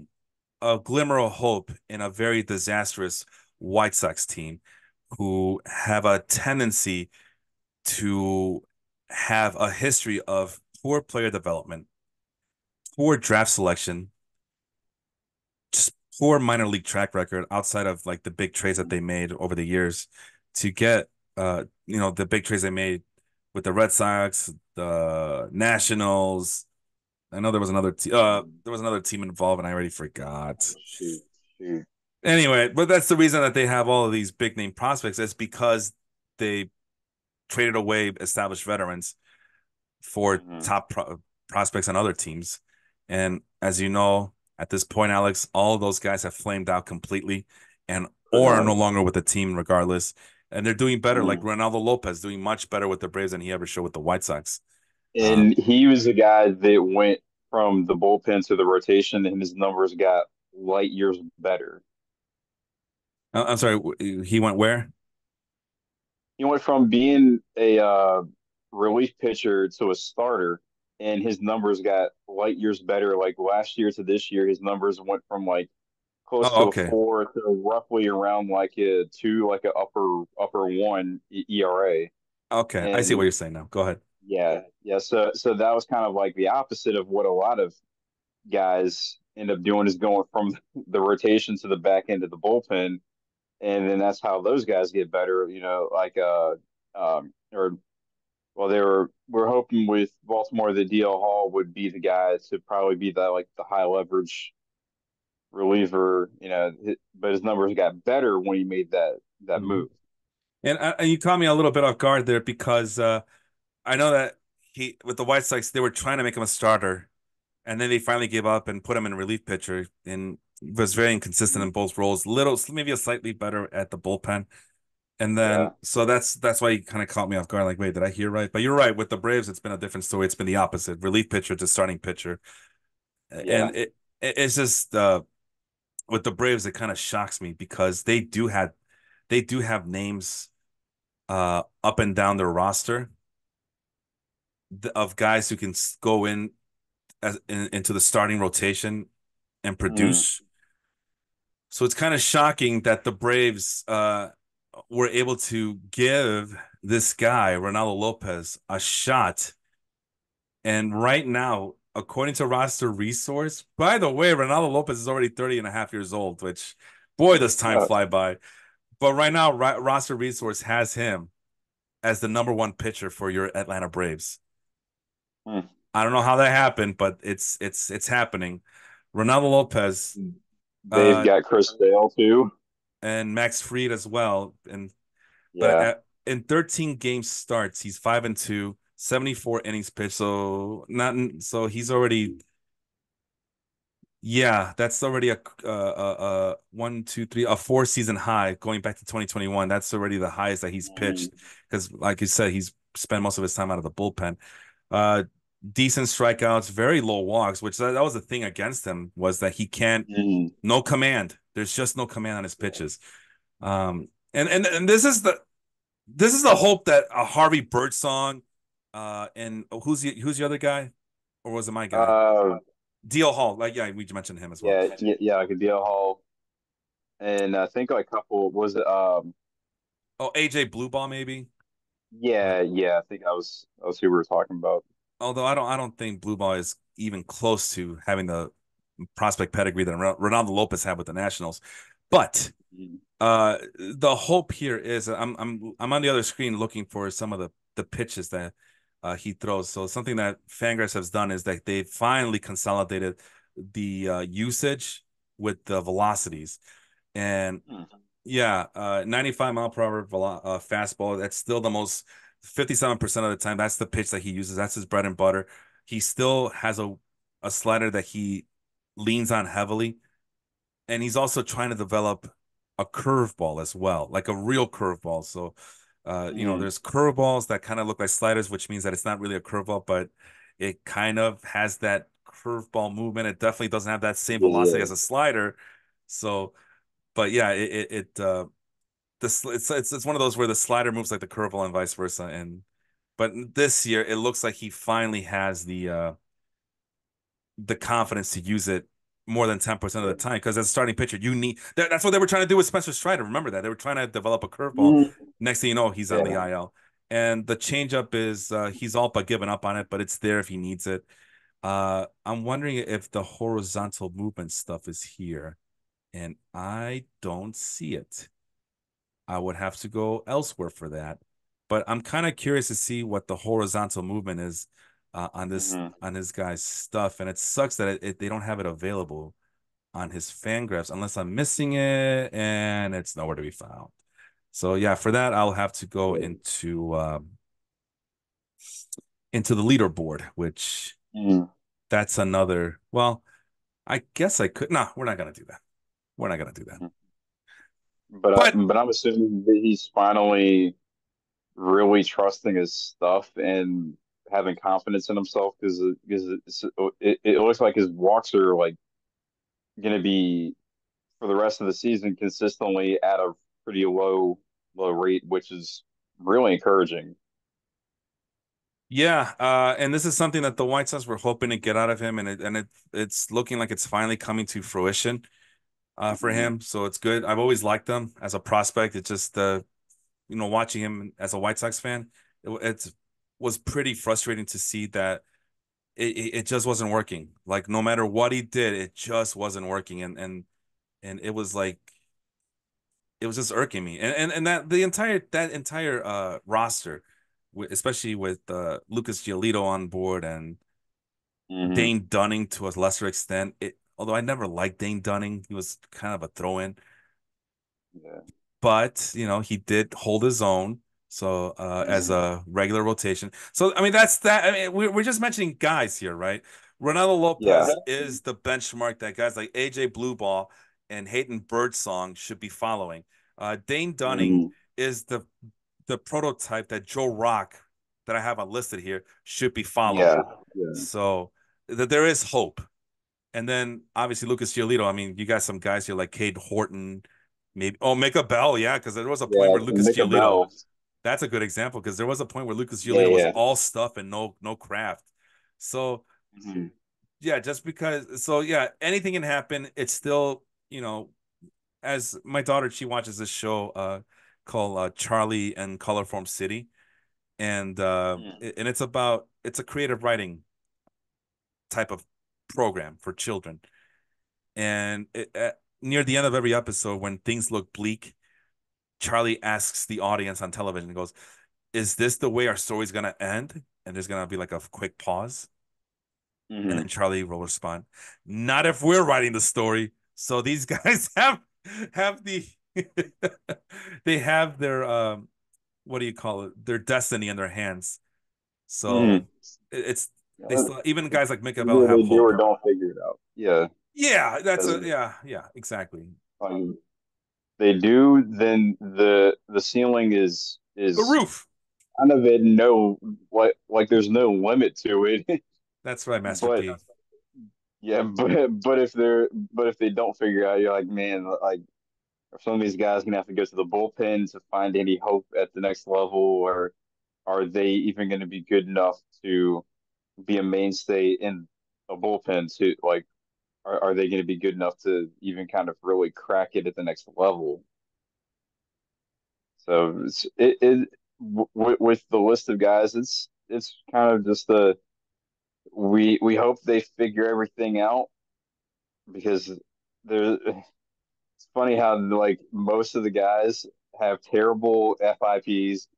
a glimmer of hope in a very disastrous White Sox team who have a tendency to have a history of poor player development, poor draft selection, just poor minor league track record outside of like the big trades that they made over the years to get the big trades they made with the Red Sox, the Nationals. I know there was another team involved and I already forgot. Oh, shoot, shoot. Anyway, but that's the reason that they have all of these big name prospects is because they traded away established veterans for Hmm. prospects on other teams. And as you know, at this point, Alex, all of those guys have flamed out completely and Pretty or are no much. longer with the team regardless. And they're doing better, like Hmm. Ronaldo Lopez doing much better with the Braves than he ever showed with the White Sox. Um, And he was the guy that went from the bullpen to the rotation, and his numbers got light years better. I'm sorry, he went where? He went from being a relief pitcher to a starter, and his numbers got light years better. Like last year to this year, his numbers went from like close Oh, to a okay. four to roughly around like a two, like a upper one ERA. Okay. I see what And you're saying now. Go ahead. yeah, yeah. So that was kind of like the opposite of what a lot of guys end up doing, is going from the rotation to the back end of the bullpen, and then that's how those guys get better. Like or well, we're hoping with Baltimore that DL Hall would be the guy to probably be that like the high leverage reliever. But his numbers got better when he made that Mhm. move. And you caught me a little bit off guard there because I know that he with the White Sox they were trying to make him a starter, and then they finally gave up and put him in relief pitcher, and was very inconsistent in both roles. Little, maybe a slightly better at the bullpen, and then Yeah, so that's why he kind of caught me off guard. Like, wait, did I hear right? But you're right. With the Braves, it's been a different story. It's been the opposite: relief pitcher to starting pitcher, and yeah. it's just with the Braves, it kind of shocks me because they do have names up and down their roster of guys who can go into the starting rotation and Mm, produce. So it's kind of shocking that the Braves were able to give this guy, Ronaldo Lopez, a shot. And right now, according to roster resource, by the way, Ronaldo Lopez is already 30 and a half years old, which boy, does time yeah. fly by. But right now, roster resource has him as the number one pitcher for your Atlanta Braves. Mm. I don't know how that happened, but it's happening. Ronaldo Lopez, They've uh, got Chris Sale too. and Max Fried as well. And but Yeah. in 13 game starts, he's 5-2, 74 innings pitched. So not so he's already yeah, that's already a one, two, three, a four season high going back to 2021. That's already the highest that he's Mm, pitched because, like you said, he's spent most of his time out of the bullpen. Uh, Decent strikeouts, very low walks, which that was the thing against him was that he can't mm, no command. There's just no command on his yeah. pitches. And this is the hope that a Harvey Bird song, and who's the other guy, or was it my guy? DL Hall, like yeah, we mentioned him as well. Yeah, like a DL Hall, and I think like a couple was it Oh, AJ Blue Ball maybe. Uh, yeah, I think that was who we were talking about. although I don't think Blue Ball is even close to having the prospect pedigree that Ronaldo Lopez had with the Nationals. But Mhm. the hope here is I'm on the other screen looking for some of the pitches that he throws. So something that Fangraphs has done is that they finally consolidated the usage with the velocities. And Hmm. yeah, 95 mile per hour fastball. That's still the most 57% of the time. That's the pitch that he uses. That's his bread and butter. He still has a slider that he leans on heavily, and he's also trying to develop a curveball as well, like a real curveball. So, Hmm. there's curveballs that kind of look like sliders, which means that it's not really a curveball, but it kind of has that curveball movement. It definitely doesn't have that same velocity Yeah. as a slider. So, but yeah, it's one of those where the slider moves like the curveball and vice versa. And but this year, it looks like he finally has the confidence to use it more than 10% of the Yeah. time. Because as a starting pitcher, you need that's what they were trying to do with Spencer Strider. Remember that they were trying to develop a curveball. Mhm. Next thing you know, he's on the Yeah. IL. And the changeup is he's all but given up on it, but it's there if he needs it. I'm wondering if the horizontal movement stuff is here, and I don't see it. I would have to go elsewhere for that. But I'm kind of curious to see what the horizontal movement is Hmm. on this guy's stuff, and it sucks that they don't have it available on his Fangraphs unless I'm missing it, and it's nowhere to be found. So yeah, for that I'll have to go Yeah. into the leaderboard, which Mhm. that's another. Well, I guess I could. No, we're not gonna do that. We're not gonna do that. But But I'm assuming that he's finally really trusting his stuff and having confidence in himself it looks like his walks are like going to be for the rest of the season consistently at a pretty low rate, which is really encouraging. yeah, and this is something that the White Sox were hoping to get out of him, and it's looking like it's finally coming to fruition for Hmm. him. So it's good. I've always liked him as a prospect. It's just watching him as a White Sox fan, it was pretty frustrating to see that it just wasn't working. Like no matter what he did, it just wasn't working, and it was like it was just irking me. And that entire roster, especially with Lucas Giolito on board and Hmm. Dane Dunning to a lesser extent. Although I never liked Dane Dunning, he was kind of a throw-in, Yeah. but he did hold his own. So as Hmm. a regular rotation. So I mean that's that. I mean we're just mentioning guys here, right? Ronaldo Yeah. Lopez is the benchmark that guys like AJ Blueball and Hayden Birdsong should be following. Dane Dunning Hmm. is the prototype that Joe Rock that I have on listed here should be Yeah. following. Yeah. So that there is hope. And then obviously Lucas Giolito. I mean, you got some guys here like Cade Horton, maybe. Oh, make a bell, yeah, because there was a point Yeah. where Lucas Make a Giolito. bell. That's a good example because there was a point where Lucas Yeah. Giolito was Yeah. all stuff and no craft. So Hmm. yeah, just because. So yeah, anything can happen. It's still as my daughter, she watches this show called Charlie and Colorform City, and it's a creative writing type of program for children. And near the end of every episode, when things look bleak, Charlie asks the audience on television, and goes, "Is this the way our story's gonna end?" And there's gonna be like a quick pause, and then Hmm. Charlie will respond, "Not if we're writing the story." So these guys have the they have their what do you call it? Their destiny in their hands. So Hmm. it's they Yeah. still even guys like Micah Bell Either have they do or hope. don't figure it out. Yeah. Yeah, that's Because a yeah, exactly. they do, then the ceiling The is roof. kind of at no like there's no limit to it. That's right, Master But P. yeah, but if they don't figure it out, you're like, man, like are some of these guys gonna have to go to the bullpen to find any hope at the next level, or are they even gonna be good enough to be a mainstay in a bullpen to like are they going to be good enough to even kind of really crack it at the next level? So with the list of guys, it's kind of just the we hope they figure everything out because there it's funny how like most of the guys have terrible FIPs.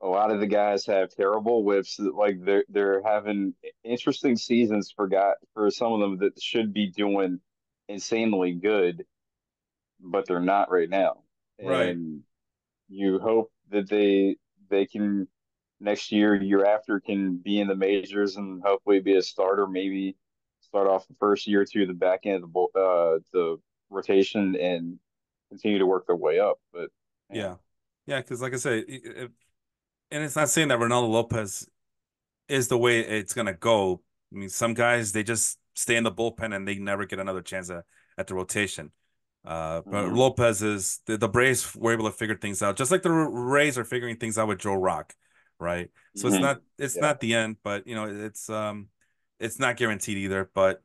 A lot of the guys have terrible whips. Like they're having interesting seasons for some of them that should be doing insanely good, but they're not right now. Right. And you hope that they can next year, year after, can be in the majors and hopefully be a starter. Maybe start off the first year or two, the back end of the rotation, and continue to work their way up. But yeah, Yeah. Yeah, because like I said, and it's not saying that Ronaldo Lopez is the way it's gonna go. I mean, some guys they just stay in the bullpen and they never get another chance at the rotation. But hmm Lopez is the Braves were able to figure things out, just like the Rays are figuring things out with Joe Rock, right? So hmm it's yeah, not the end, but it's not guaranteed either. But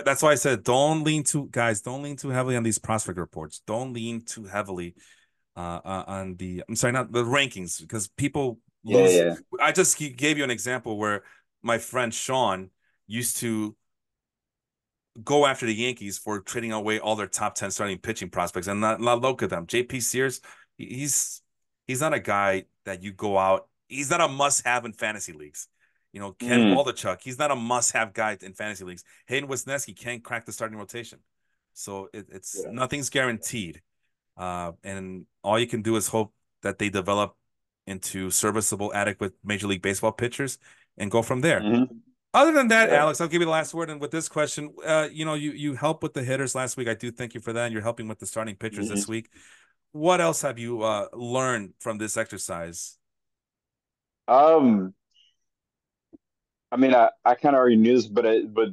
that's why I said don't lean too heavily on these prospect reports. Don't lean too heavily on the I'm sorry, not the rankings because people yeah, lose. yeah. I just gave you an example where my friend Sean used to go after the Yankees for trading away all their top 10 starting pitching prospects and not look at them. JP Sears, he's not a guy that you go out. He's not a must have in fantasy leagues. Ken Mm, Waldichuk, he's not a must have guy in fantasy leagues. Hayden Wesneski can't crack the starting rotation. So it's yeah. nothing's guaranteed. And all you can do is hope that they develop into serviceable, adequate Major League Baseball pitchers and go from there. hmm Other than that, Yeah. Alex, I'll give you the last word. And with this question, you helped with the hitters last week. I do thank you for that. And you're helping with the starting pitchers this hmm week. What else have you learned from this exercise? Um, I mean, I kind of already knew this, but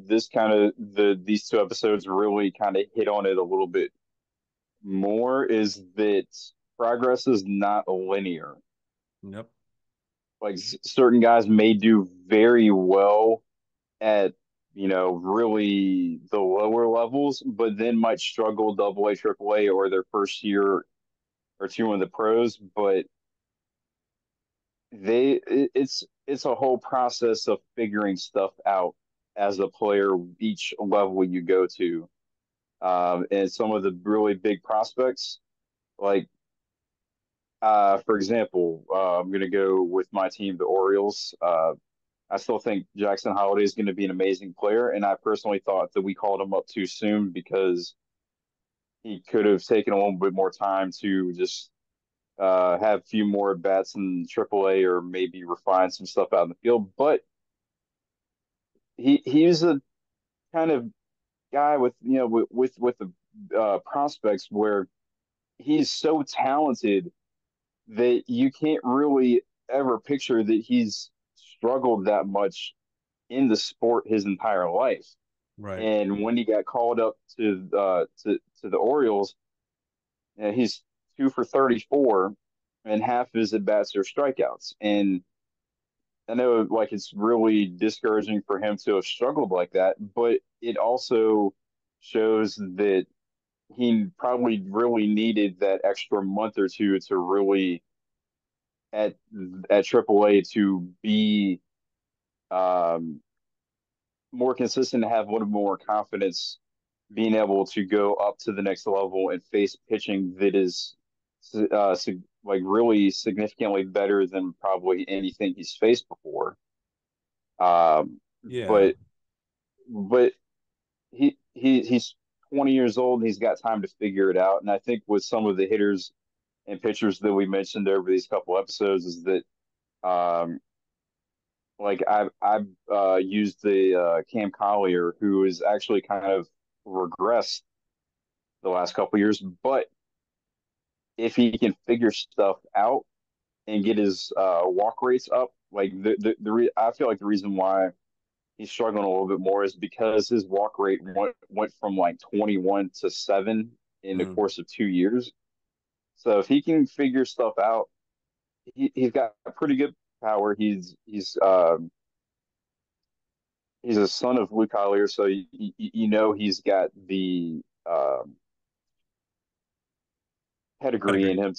this kind of these two episodes really kind of hit on it a little bit more. Is that progress is not linear. Yep. Like certain guys may do very well at really the lower levels, but then might struggle double A, triple A, or their first year or two in the pros. But it's a whole process of figuring stuff out as a player each level you go to. And some of the really big prospects, like for example, I'm going to go with my team, the Orioles. I still think Jackson Holiday is going to be an amazing player, and I personally thought that we called him up too soon because he could have taken a little bit more time to just have a few more bats in AAA or maybe refine some stuff out in the field. But he's a kind of guy with with the prospects where he's so talented that you can't really ever picture that he's struggled that much in the sport his entire life. Right. And when he got called up to the Orioles, he's 2 for 34, and half of his at bats are strikeouts. And I know like it's really discouraging for him to have struggled like that, but it also shows that he probably really needed that extra month or two to really at at AAA to be um, more consistent, to have a little more confidence, being able to go up to the next level and face pitching that is like really significantly better than probably anything he's faced before. Um, Yeah. but but he's 20 years old and he's got time to figure it out. And I think with some of the hitters and pitchers that we mentioned over these couple episodes is that um, like I've used the Cam Collier, who is actually kind of regressed the last couple years, but if he can figure stuff out and get his walk rates up, like I feel like the reason why he's struggling a little bit more is because his walk rate went from like 21 to 7 in the Mm. course of 2 years. So if he can figure stuff out, he's got pretty good power. He's he's a son of Luke Collier, so you know he's got the pedigree in Pedigree. him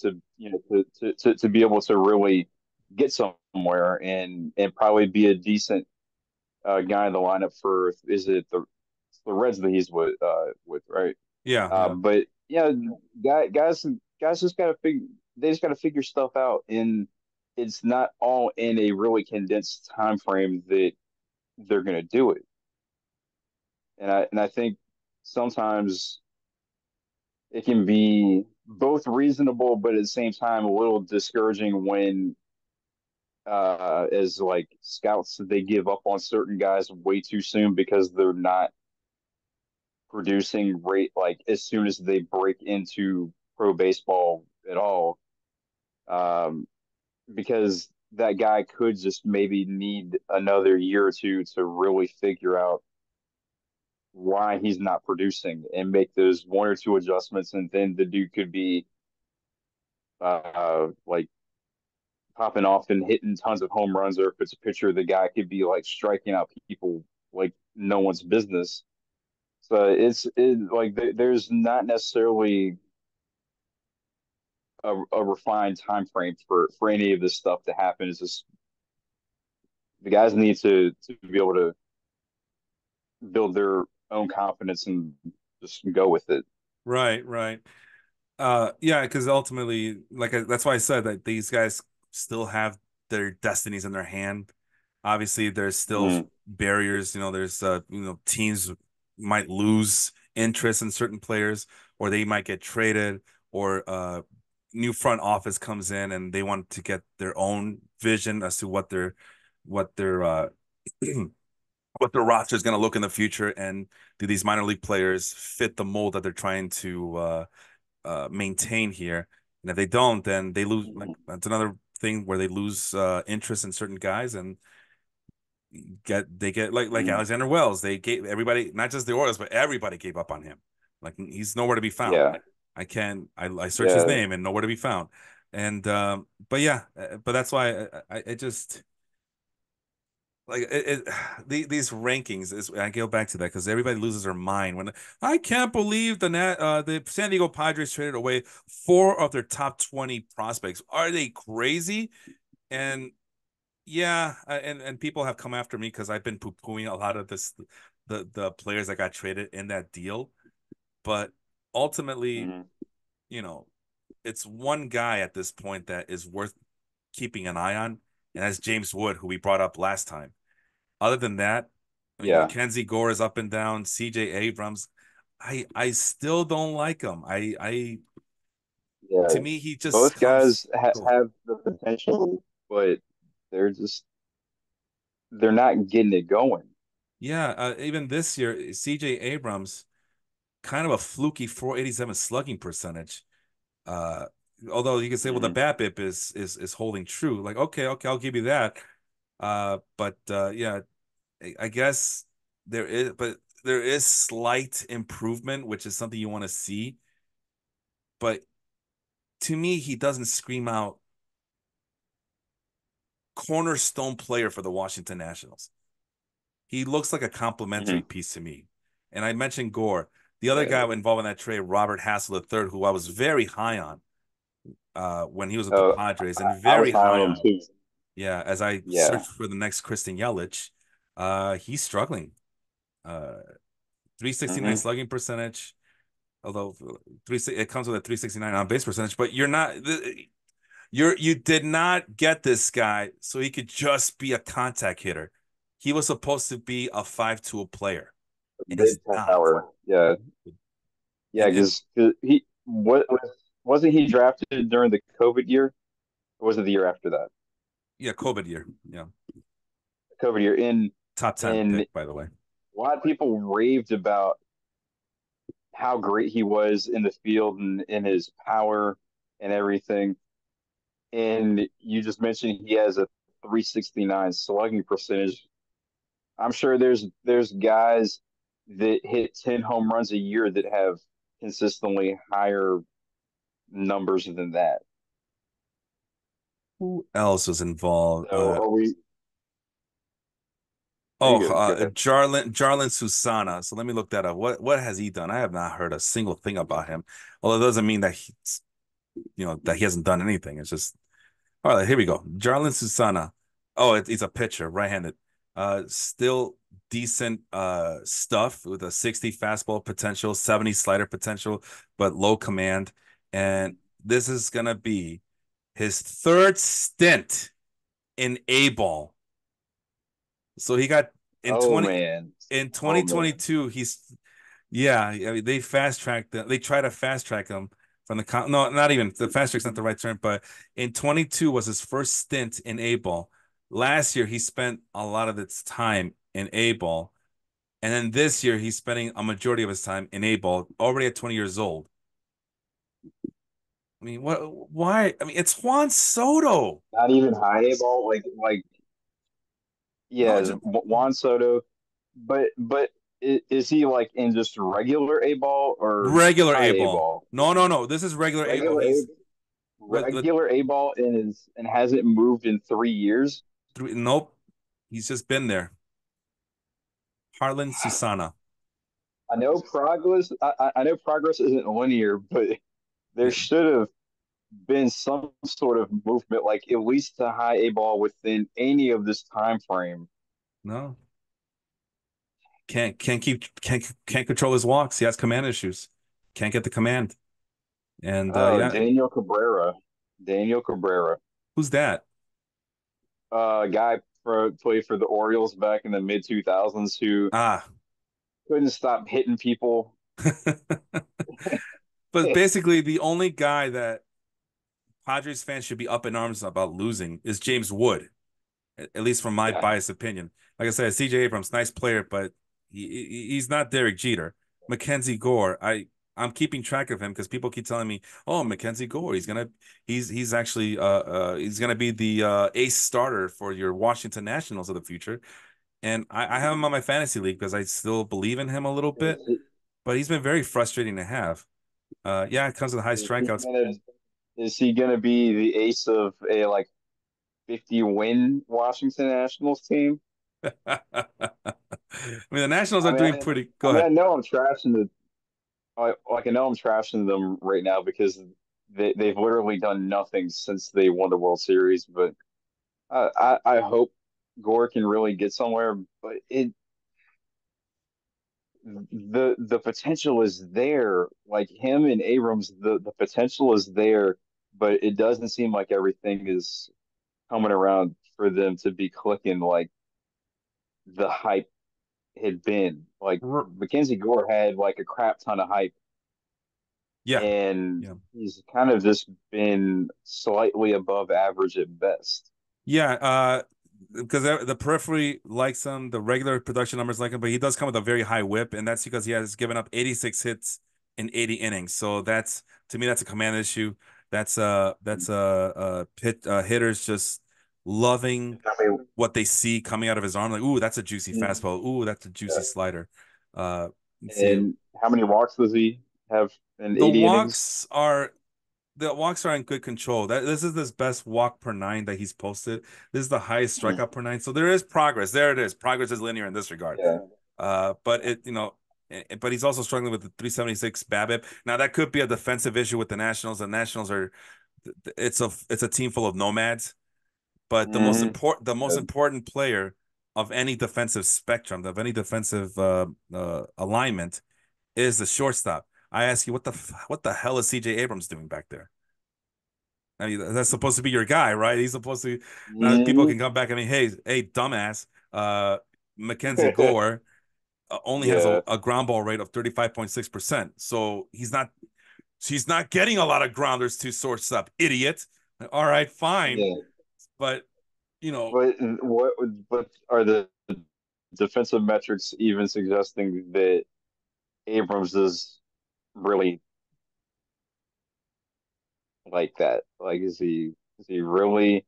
to to be able to really get somewhere and probably be a decent guy in the lineup for, is it the Reds that he's with, right? Yeah, yeah. But yeah, guys just gotta figure they just gotta figure stuff out, and it's not all in a really condensed time frame that they're gonna do it. And I think sometimes it can be both reasonable, but at the same time a little discouraging when as like scouts they give up on certain guys way too soon because they're not producing rate like as soon as they break into pro baseball at all. Um, because that guy could just maybe need another year or two to really figure out why he's not producing and make those one or two adjustments, and then the dude could be like popping off and hitting tons of home runs, or if it's a pitcher, the guy could be like striking out people like no one's business. So like there's not necessarily a refined time frame for any of this stuff to happen. It's just the guys need to be able to build their own confidence and just go with it. Right, right. Yeah, because ultimately, that's why I said that these guys still have their destinies in their hand. Obviously, there's still Mm-hmm. barriers. There's teams might lose interest in certain players, or they might get traded, or new front office comes in and they want to get their own vision as to what their what their roster is going to look in the future, and do these minor league players fit the mold that they're trying to maintain here. And if they don't, then they lose. Like, that's another thing where they lose interest in certain guys, and they get like Mm-hmm. Alexander Wells. They gave everybody, not just the Orioles, but everybody gave up on him. Like, he's nowhere to be found. Yeah, I can I search his yeah. name and nowhere to be found. And but yeah, but that's why I just like these rankings is, I go back to that because everybody loses their mind when I can't believe the San Diego Padres traded away four of their top 20 prospects. Are they crazy? And yeah, and people have come after me because I've been poo-pooing a lot of the players that got traded in that deal. But ultimately, Mm-hmm. you know, it's one guy at this point that is worth keeping an eye on, and that's James Wood, who we brought up last time. Other than that, Yeah, Mackenzie Gore is up and down. CJ Abrams, I still don't like him. yeah. To me, he just Both guys comes go. have the potential, but they're just they're not getting it going. Yeah, even this year, CJ Abrams, kind of a fluky 487 slugging percentage. Uh, Although you can say, well, the Mm-hmm. BABIP is holding true. Like, okay, okay, I'll give you that. But yeah, I guess there is slight improvement, which is something you want to see. But to me, he doesn't scream out cornerstone player for the Washington Nationals. He looks like a complimentary Mm-hmm. piece to me. And I mentioned Gore. The other Yeah. guy involved in that trade, Robert Hassel III, who I was very high on when he was with the Uh, Padres, and I was very high high on him on. too. Yeah, as I Yeah. searched for the next Christian Yelich, he's struggling. Uh, 369 Mm-hmm. slugging percentage, although it comes with a 369 on base percentage, but you did not get this guy so he could just be a contact hitter. He was supposed to be a 5 tool player, and he's Big not. power. Yeah. Yeah, And because he wasn't he drafted during the COVID year? Or was it the year after that? yeah, COVID year. Yeah. COVID year. In Top 10 and pick, a by the way. lot of people raved about how great he was in the field and in his power and everything. And you just mentioned he has a 369 slugging percentage. I'm sure there's guys that hit 10 home runs a year that have consistently higher numbers than that. Who else was involved? So are we? Oh, Go ahead. Jarlin Susana. So let me look that up. What has he done? I have not heard a single thing about him. Well, it doesn't mean that he's, that he hasn't done anything. It's just all right. Here we go. Jarlin Susana. Oh, he's a pitcher, right-handed. Still decent stuff with a 60 fastball potential, 70 slider potential, but low command. And this is gonna be his third stint in A ball. So he got in Oh 20 man. in Oh man. 2022, he's yeah, I mean, they fast tracked them. They try to fast track him from no, not even the fast track's not the right term, but in 22 was his first stint in A ball. Last year he spent a lot of its time in A ball, and then this year he's spending a majority of his time in A ball, already at 20 years old. I mean, what? Why? I mean, it's Juan Soto. Not even high A ball. No, yeah, just Juan Soto. But is he like in just regular A ball or regular A high A ball. ball? No, no, no. This is regular A ball. Regular A He's with regular A ball and hasn't moved in 3 years. three. Nope, he's just been there. Harlan Susana. I know progress isn't linear, but there Yeah, should have been some sort of movement, like at least to high A ball within any of this time frame. no, can't control his walks. He has command issues. Can't get the command. And Oh, yeah, Daniel Cabrera, who's that? guy played for the Orioles back in the mid 2000s who Ah, couldn't stop hitting people. but basically the only guy that Padres fans should be up in arms about losing is James Wood, at least from my Yeah, biased opinion. Like I said, CJ Abrams, nice player, but he's not Derek Jeter. Mackenzie Gore, I'm keeping track of him because people keep telling me, "Oh, Mackenzie Gore, he's actually he's gonna be the ace starter for your Washington Nationals of the future." And I have him on my fantasy league because I still believe in him a little is bit, he, but he's been very frustrating to have. Yeah, it comes with high is he strikeouts. gonna is he gonna be the ace of a like 50 win Washington Nationals team? I mean, the Nationals I are mean, doing I, pretty. I Go mean, ahead. I know I'm trashing the like I know I'm trashing them right now because they've literally done nothing since they won the World Series. But I hope Gore can really get somewhere. But the potential is there. Like him and Abrams, the potential is there, but it doesn't seem like everything is coming around for them to be clicking like the hype had been. Like R- Mackenzie Gore had like a crap ton of hype, Yeah, and yeah. he's kind of just been slightly above average at best. Yeah, because the periphery likes him, the regular production numbers like him, but he does come with a very high whip, and that's because he has given up 86 hits in 80 innings. So that's to me, that's a command issue. That's hitters just loving I mean, what they see coming out of his arm. Like, ooh, that's a juicy mm, fastball. Ooh, that's a juicy yeah. slider. Let's see. And how many walks does he have in The 80 innings? walks are the walks are in good control. This is his best walk per nine that he's posted. This is the highest Mm, strikeout per nine. So there is progress. There it is. Progress is linear in this regard. yeah. But but he's also struggling with the 376 BABIP. Now that could be a defensive issue with the Nationals. The Nationals are it's a team full of nomads. But Hmm. the most important player of any defensive spectrum, of any defensive alignment, is the shortstop. I ask you, what the hell is CJ Abrams doing back there? I mean, that's supposed to be your guy, right? He's supposed to. Now people Hmm. can come back. I mean, hey, dumbass. Mackenzie Gore only has Yeah. a ground ball rate of 35.6%. So he's not getting a lot of grounders to source up, idiot. All right, fine. Yeah. But you know, But are the defensive metrics even suggesting that Abrams is really like that? Like, is he really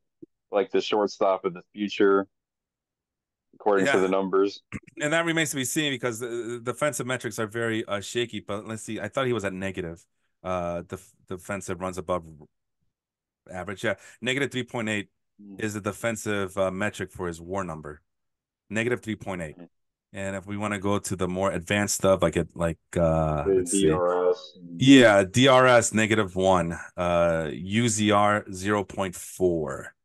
like the shortstop of the future according to yeah, the numbers? and that remains to be seen because the defensive metrics are very shaky. But let's see. I thought he was at negative. Defensive runs above average. Yeah, negative 3.8 Mm. is the defensive metric for his WAR number. negative 3.8. And if we want to go to the more advanced stuff, like The let's see. DRS. And, Yeah, DRS -1, UZR 0.4.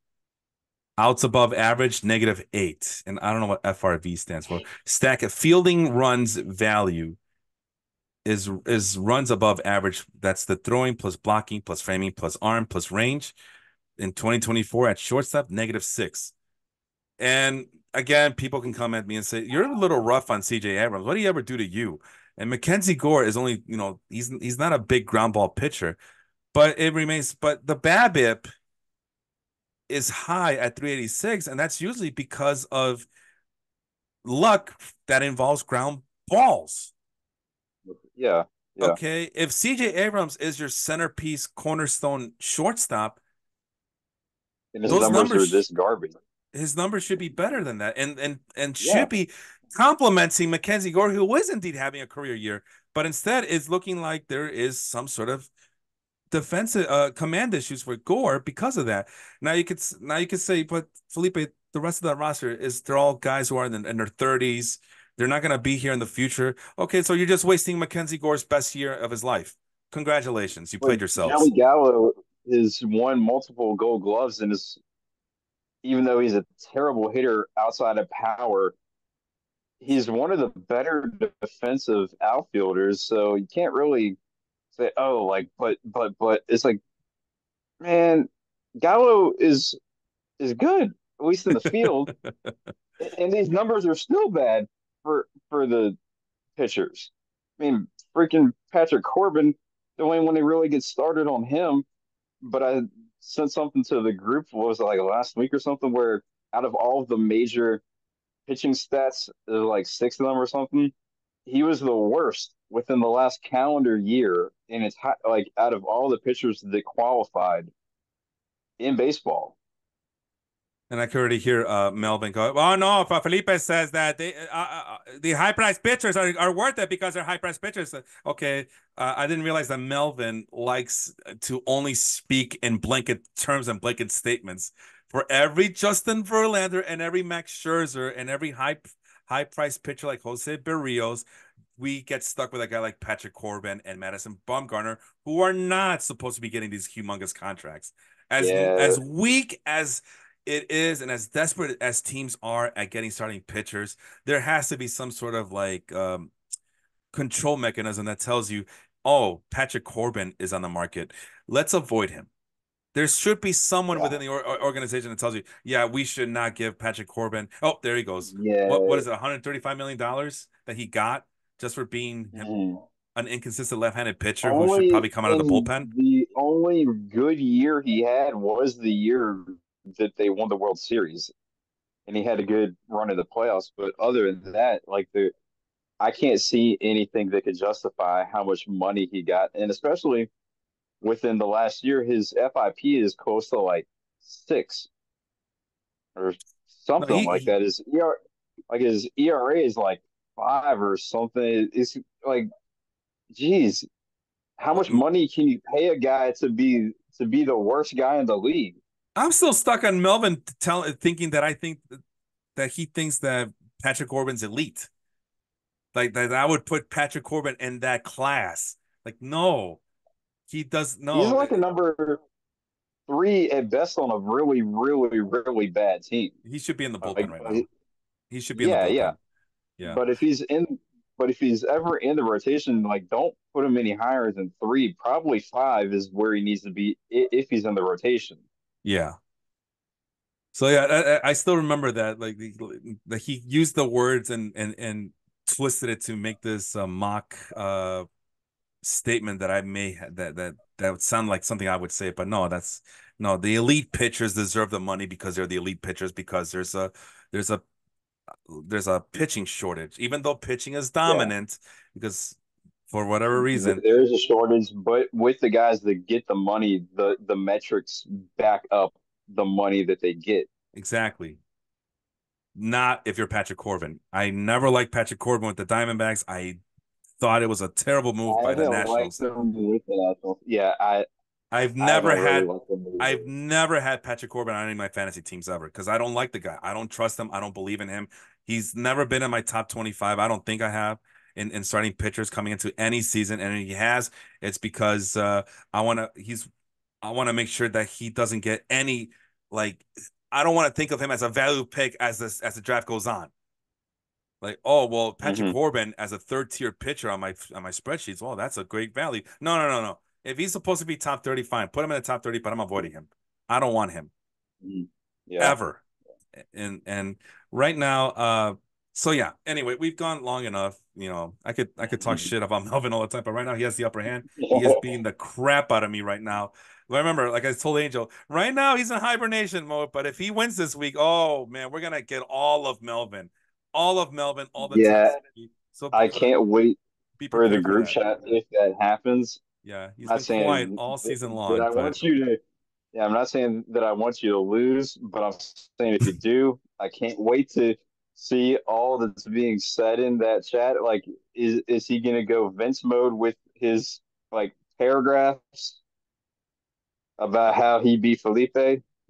Outs above average -8. And I don't know what FRV stands for. Stack fielding runs value is runs above average. That's the throwing plus blocking plus framing plus arm plus range. In 2024 at shortstop, -6. And again, people can come at me and say, "You're a little rough on CJ Abrams. What did he ever do to you?" And Mackenzie Gore is only, he's not a big ground ball pitcher, but it remains. But the BABIP is high at 386, and that's usually because of luck that involves ground balls. yeah, yeah. Okay, if CJ Abrams is your centerpiece cornerstone shortstop, And his those numbers are numbers this garbage. his numbers should be better than that, and Yeah. should be complimenting Mackenzie Gore, who is indeed having a career year, but instead is looking like there is some sort of defensive command issues for Gore because of that. Now you could say, but Felipe, the rest of that roster is they're all guys who are in their 30s. They're not going to be here in the future. Okay, so you're just wasting Mackenzie Gore's best year of his life. Congratulations, you But played yourselves. Joey Gallo has won multiple gold gloves and is, even though he's a terrible hitter outside of power, he's one of the better defensive outfielders. So you can't really say, oh, like, but it's like, man, Gallo is good, at least in the field. And these numbers are still bad for the pitchers. I mean, freaking Patrick Corbin, the only one who really gets started on him. But I sent something to the group, what was it, like last week or something, where out of all of the major pitching stats, there's like six of them or something. He was the worst within the last calendar year, and it's like out of all the pitchers that qualified in baseball. And I could already hear Melvin go, "Oh no, Felipe says that the high price pitchers are worth it because they're high price pitchers." Okay, I didn't realize that Melvin likes to only speak in blanket terms and blanket statements. For every Justin Verlander and every Max Scherzer and every high price pitcher like Jose Berrios, we get stuck with a guy like Patrick Corbin and Madison Bumgarner, who are not supposed to be getting these humongous contracts. As Yeah, as weak as it is, and as desperate as teams are at getting starting pitchers, there has to be some sort of like control mechanism that tells you, oh, Patrick Corbin is on the market. Let's avoid him. There should be someone yeah, within the organization that tells you, yeah, we should not give Patrick Corbin. Oh, there he goes. What yeah. is it? $135 million that he got just for being Mhm. an inconsistent left-handed pitcher who should Only probably come out of the in bullpen. the only good year he had was the year that they won the World Series, and he had a good run of the playoffs. But other than that, like I can't see anything that could justify how much money he got, and especially within the last year, his FIP is close to like 6 or No, something like that. His like his ERA is like 5 or something. It's like, geez, how much money can you pay a guy to be the worst guy in the league? I'm still stuck on Melvin thinking that I think that he thinks that Patrick Corbin's elite. Like that I would put Patrick Corbin in that class. Like, no, he does He's no. like a number 3 at best on a really, really, really bad team. He should be in the bullpen Like, right now. He should be in the yeah, yeah. bullpen. Yeah. But if he's ever in the rotation, like don't put him any higher than 3. Probably 5 is where he needs to be if he's in the rotation. Yeah. So yeah, I still remember that like he used the words and twisted it to make this mock statement that I may that would sound like something I would say, but no, that's no. The elite pitchers deserve the money because they're the elite pitchers because there's a there's a pitching shortage, even though pitching is Yeah, dominant because for whatever reason, there is a shortage, but with the guys that get the money, the metrics back up the money that they get. exactly. Not if you're Patrick Corbin. I never liked Patrick Corbin with the Diamondbacks. I thought it was a terrible move I by the haven't liked Nationals. them with the Nationals. Yeah, I've I never haven't really had liked them I've either. never had Patrick Corbin on any of my fantasy teams ever because I don't like the guy. I don't trust him. I don't believe in him. He's never been in my top 25. I don't think I have in starting pitchers coming into any season. And he has, it's because I want to make sure that he doesn't get any like I don't want to think of him as a value pick as the draft goes on. Like, oh well, Patrick Hmm. Corbin as a third tier pitcher on my spreadsheets. Oh, that's a great value. No, no, no, no. If he's supposed to be top 30, fine. Put him in the top 30, but I'm avoiding him. I don't want him Hmm. Yeah. ever. And right now, so yeah. Anyway, we've gone long enough. I could talk shit about Melvin all the time, but right now he has the upper hand. He is beating the crap out of me right now. But remember, like I told Angel, right now he's in hibernation mode. But if he wins this week, oh man, we're gonna get all of Melvin, all the top Yeah, speed. So I can't wait be for the prepared for group that. chat if that happens. Yeah, I'm he's not been quiet saying all season that long, I but want you to, yeah, I'm not saying that I want you to lose, but I'm saying if you do, I can't wait to see all that's being said in that chat. Like, is he gonna go Vince mode with his like paragraphs about how he beat Felipe?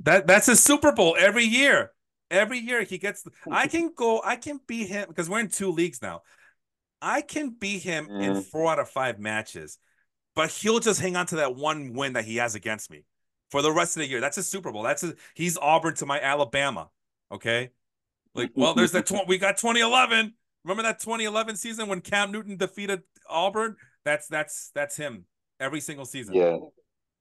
that's a Super Bowl every year. Every year he gets. I can beat him because we're in two leagues now. I can beat him in Mm, 4 out of 5 matches, but he'll just hang on to that one win that he has against me for the rest of the year. That's a Super Bowl. He's Auburn to my Alabama. Okay, like well, there's we got 2011. Remember that 2011 season when Cam Newton defeated Auburn? That's him every single season. yeah,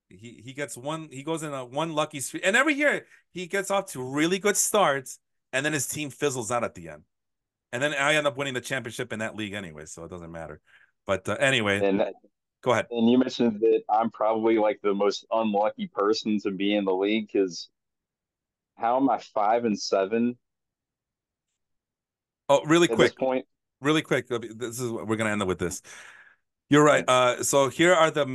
He gets one. He goes in a one lucky streak, and every year he gets off to really good starts, and then his team fizzles out at the end, and then I end up winning the championship in that league anyway, so it doesn't matter. But anyway, and go ahead. and you mentioned that I'm probably like the most unlucky person to be in the league because how am I 5-7 Oh, at this point? really quick. This is we're gonna end up with this. You're right. Thanks. So here are the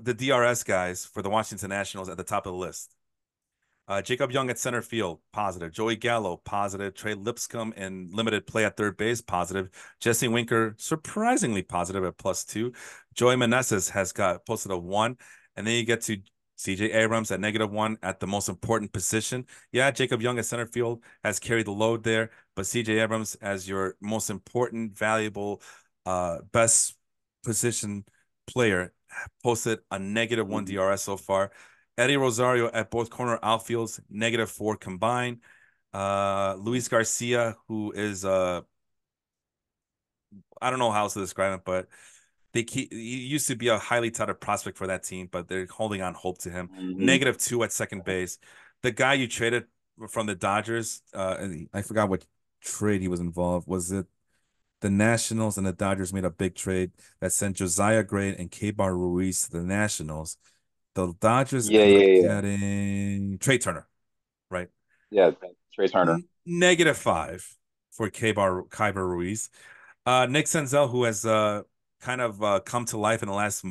the DRS guys for the Washington Nationals at the top of the list. Jacob Young at center field, positive. Joey Gallo, positive. Trey Lipscomb in limited play at third base, positive. Jesse Winker, surprisingly positive at +2. Joey Meneses has got posted a 1. And then you get to CJ Abrams at -1 at the most important position. Yeah, Jacob Young at center field has carried the load there, but CJ Abrams as your most important, valuable, best position player posted a -1 Mhm. DRS so far. Eddie Rosario at both corner outfields, -4 combined. Luis Garcia, who is I don't know how else to describe it, but he used to be a highly touted prospect for that team, but they're holding on hope to him. Mhm. -2 at second base. The guy you traded from the Dodgers, I forgot what trade he was involved. Was it the Nationals and the Dodgers made a big trade that sent Josiah Gray and K-Bar Ruiz to the Nationals? The Dodgers Yeah, ended up yeah, yeah, getting Trey Turner, right? yeah. Trey Turner. -5 for Kyber Ruiz. Nick Senzel, who has kind of come to life in the last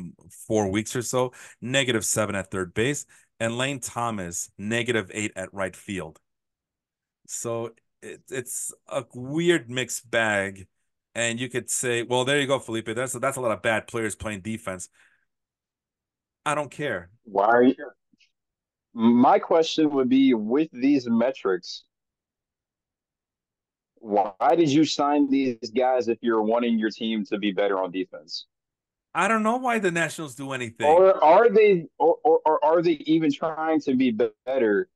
4 weeks or so, -7 at third base. And Lane Thomas, -8 at right field. So it's a weird mixed bag. And you could say, well, there you go, Felipe. That's a lot of bad players playing defense. I don't care. Why are you? My question would be with these metrics, why did you sign these guys if you're wanting your team to be better on defense? I don't know why the Nationals do anything. Or are they, or are they even trying to be better?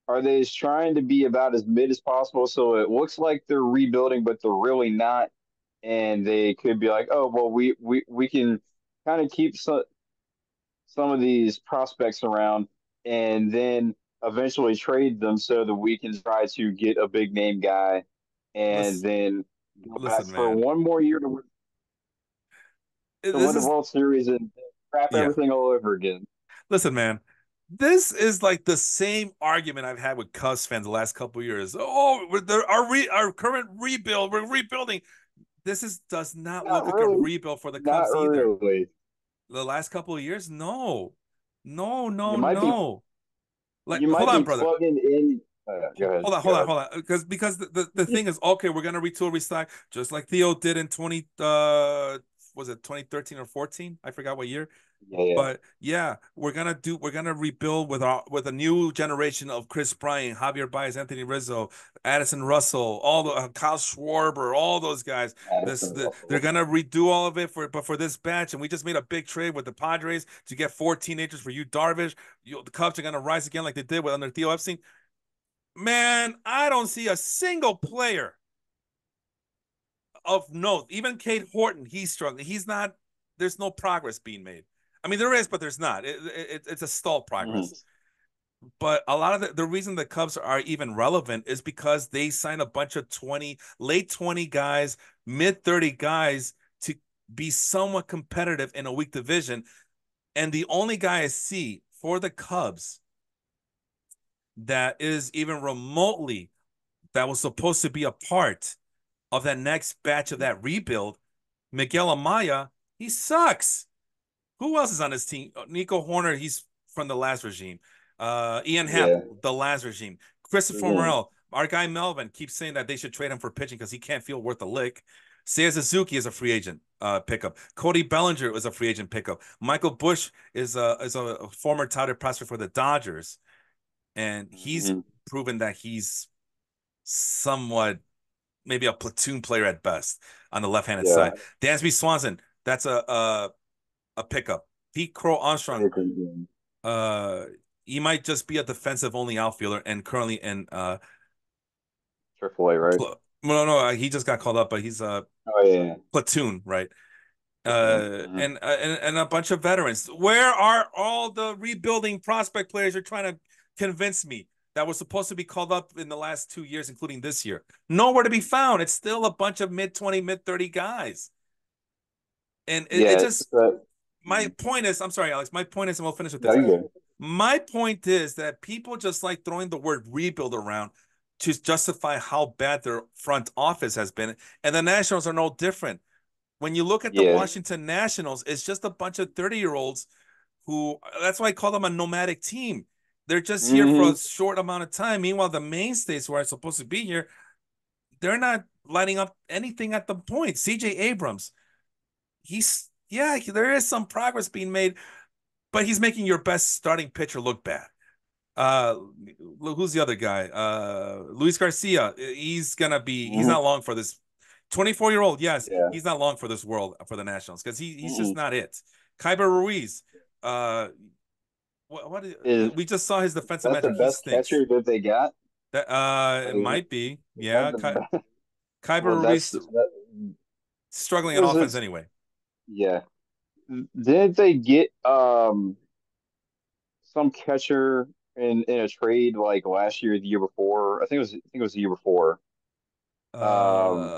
Are they just trying to be about as mid as possible so it looks like they're rebuilding, but they're really not? And they could be like, oh, well, we can kind of keep some of these prospects around and then eventually trade them so that we can try to get a big name guy and Listen, then go back listen, for man. one more year to This win the is World Series and crap yeah. everything all over again. Listen, man. This is like the same argument I've had with Cubs fans the last couple of years. Oh, our current rebuild, we're rebuilding. Does not Not look like a really. rebuild for the Not Cubs either. really. The last couple of years, no, no, no, You might be no. Like, you hold might on, be brother. plugging in. Go ahead. Hold on, Go hold on, ahead. hold on. Because the thing is, okay, we're gonna retool, restock, just like Theo did in 20 was it 2013 or 14? I forgot what year. Yeah, yeah, But yeah, we're gonna rebuild with a new generation of Chris Bryant, Javier Baez, Anthony Rizzo, Addison Russell, all the Kyle Schwarber, all those guys. Addison They're Russell. gonna redo all of it for this batch, and we just made a big trade with the Padres to get four teenagers for you, Darvish. The Cubs are gonna rise again like they did with under Theo Epstein. Man, I don't see a single player of note. Even Kate Horton, he's struggling. He's not. There's no progress being made. I mean, there is, but there's not. It's a stall Hmm. progress. But a lot of the reason the Cubs are even relevant is because they sign a bunch of 20, late 20 guys, mid 30 guys to be somewhat competitive in a weak division. And the only guy I see for the Cubs that is even remotely that was supposed to be a part of that next batch of that rebuild, Miguel Amaya, he sucks. Who else is on his team? Nico Horner, he's from the last regime. Ian Happ, Yeah. the last regime. Christopher Hmm. Morel, our guy Melvin keeps saying that they should trade him for pitching because he can't feel worth a lick. Seiya Suzuki is a free agent pickup. Cody Bellinger is a free agent pickup. Michael Bush is a former touted prospect for the Dodgers, and he's Hmm. proven that he's somewhat maybe a platoon player at best on the left-handed Yeah. side. Dansby Swanson, that's a pickup. Pete Crow I Armstrong, agree. Yeah. uh, he might just be a defensive only outfielder and currently in Triple A, right? no, no, he just got called up, but he's a Oh yeah. platoon, right? Platoon. Hmm. And a bunch of veterans. Where are all the rebuilding prospect players you're trying to convince me that was supposed to be called up in the last 2 years, including this year? Nowhere to be found. It's still a bunch of mid 20, mid 30 guys. And it Yeah. just So, my point is, I'm sorry, Alex. My point is, and we'll finish with no, this. you good. My point is that people just like throwing the word rebuild around to justify how bad their front office has been. And the Nationals are no different. When you look at the Yeah. Washington Nationals, it's just a bunch of 30-year-olds who, that's why I call them a nomadic team. They're just here for a Hmm. short amount of time. Meanwhile, the mainstays who are supposed to be here, they're not lighting up anything at the point. CJ Abrams, yeah, there is some progress being made, but he's making your best starting pitcher look bad. Uh, who's the other guy? Luis Garcia. He's Hmm. not long for this. 24-year-old, yes, Yeah. he's not long for this world for the Nationals because he's just Mm-mm. not it. Kyber Ruiz. Uh, Is we just saw his defensive that the matchup. He best stinks. catcher that they got? That Like, it might be. is that Yeah, the best? Kyber Well, Ruiz struggling in was it? offense anyway. Yeah. Didn't they get some catcher in a trade like last year, the year before? I think it was the year before. Um,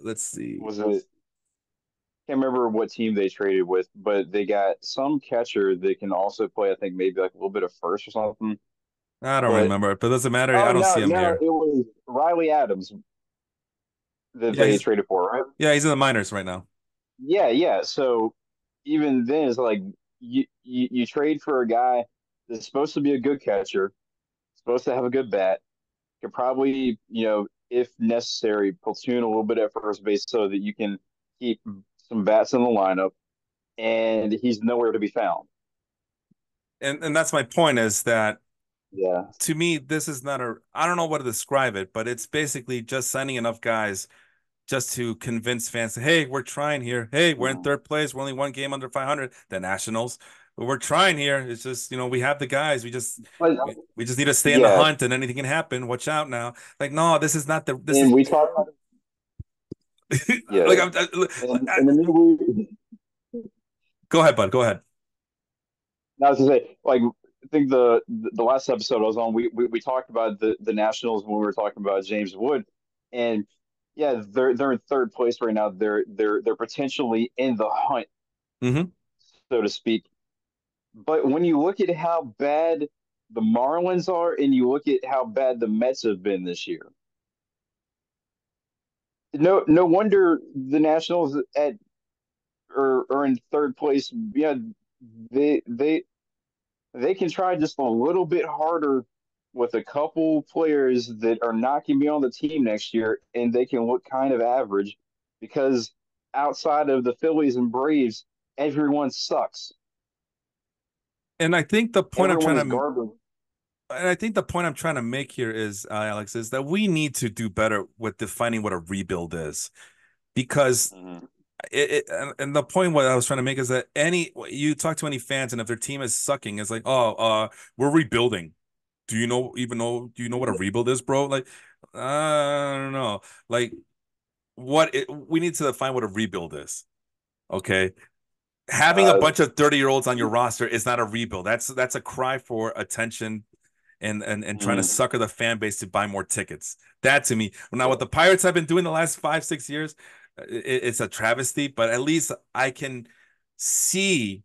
Let's see. was it? Can't remember what team they traded with, but they got some catcher that can also play. I think maybe like a little bit of first or something. I don't But remember, but it doesn't matter. oh I don't no, see him no, here. it was Riley Adams that Yeah, they traded for, right? he's in the minors right now. Yeah, yeah. So even then, it's like you trade for a guy that's supposed to be a good catcher, supposed to have a good bat, could probably, if necessary, platoon a little bit at first base so that you can keep some bats in the lineup, and he's nowhere to be found. And that's my point is that Yeah. to me, this is not a, I don't know what to describe it, but it's basically just signing enough guys just to convince fans, hey, we're trying here. Hey, we're in Mhm. third place. We're only one game under 500, the Nationals. But we're trying here. It's just, we have the guys. But we just need to stay in the yeah, hunt and anything can happen. Watch out now. Like, no, this is not this and is we talked about like, yeah, and the new go ahead, bud. Go ahead. I was to say, like, I think the last episode I was on, we talked about the Nationals when we were talking about James Wood, and yeah, they're in third place right now. They're potentially in the hunt, Hmm. so to speak. But when you look at how bad the Marlins are, and you look at how bad the Mets have been this year, no wonder the Nationals are in third place. Yeah, they they they can try just a little bit harder with a couple players that are not going to be on the team next year, and they can look kind of average because outside of the Phillies and Braves, everyone sucks. And I think the point I'm Everyone trying is to garbage. and I think the point I'm trying to make here is, Alex, is that we need to do better with defining what a rebuild is. Because Hmm. and the point what I was trying to make is that any you talk to any fans, and if their team is sucking, it's like, oh, we're rebuilding. Do you know what a rebuild is, bro? Like, I don't know. Like, we need to define what a rebuild is. Okay. Having a Uh, bunch of 30-year-olds on your roster is not a rebuild. That's a cry for attention and trying to mhm, sucker the fan base to buy more tickets. That to me, now what yeah, the Pirates have been doing the last 5 6 years, it's a travesty. But at least I can see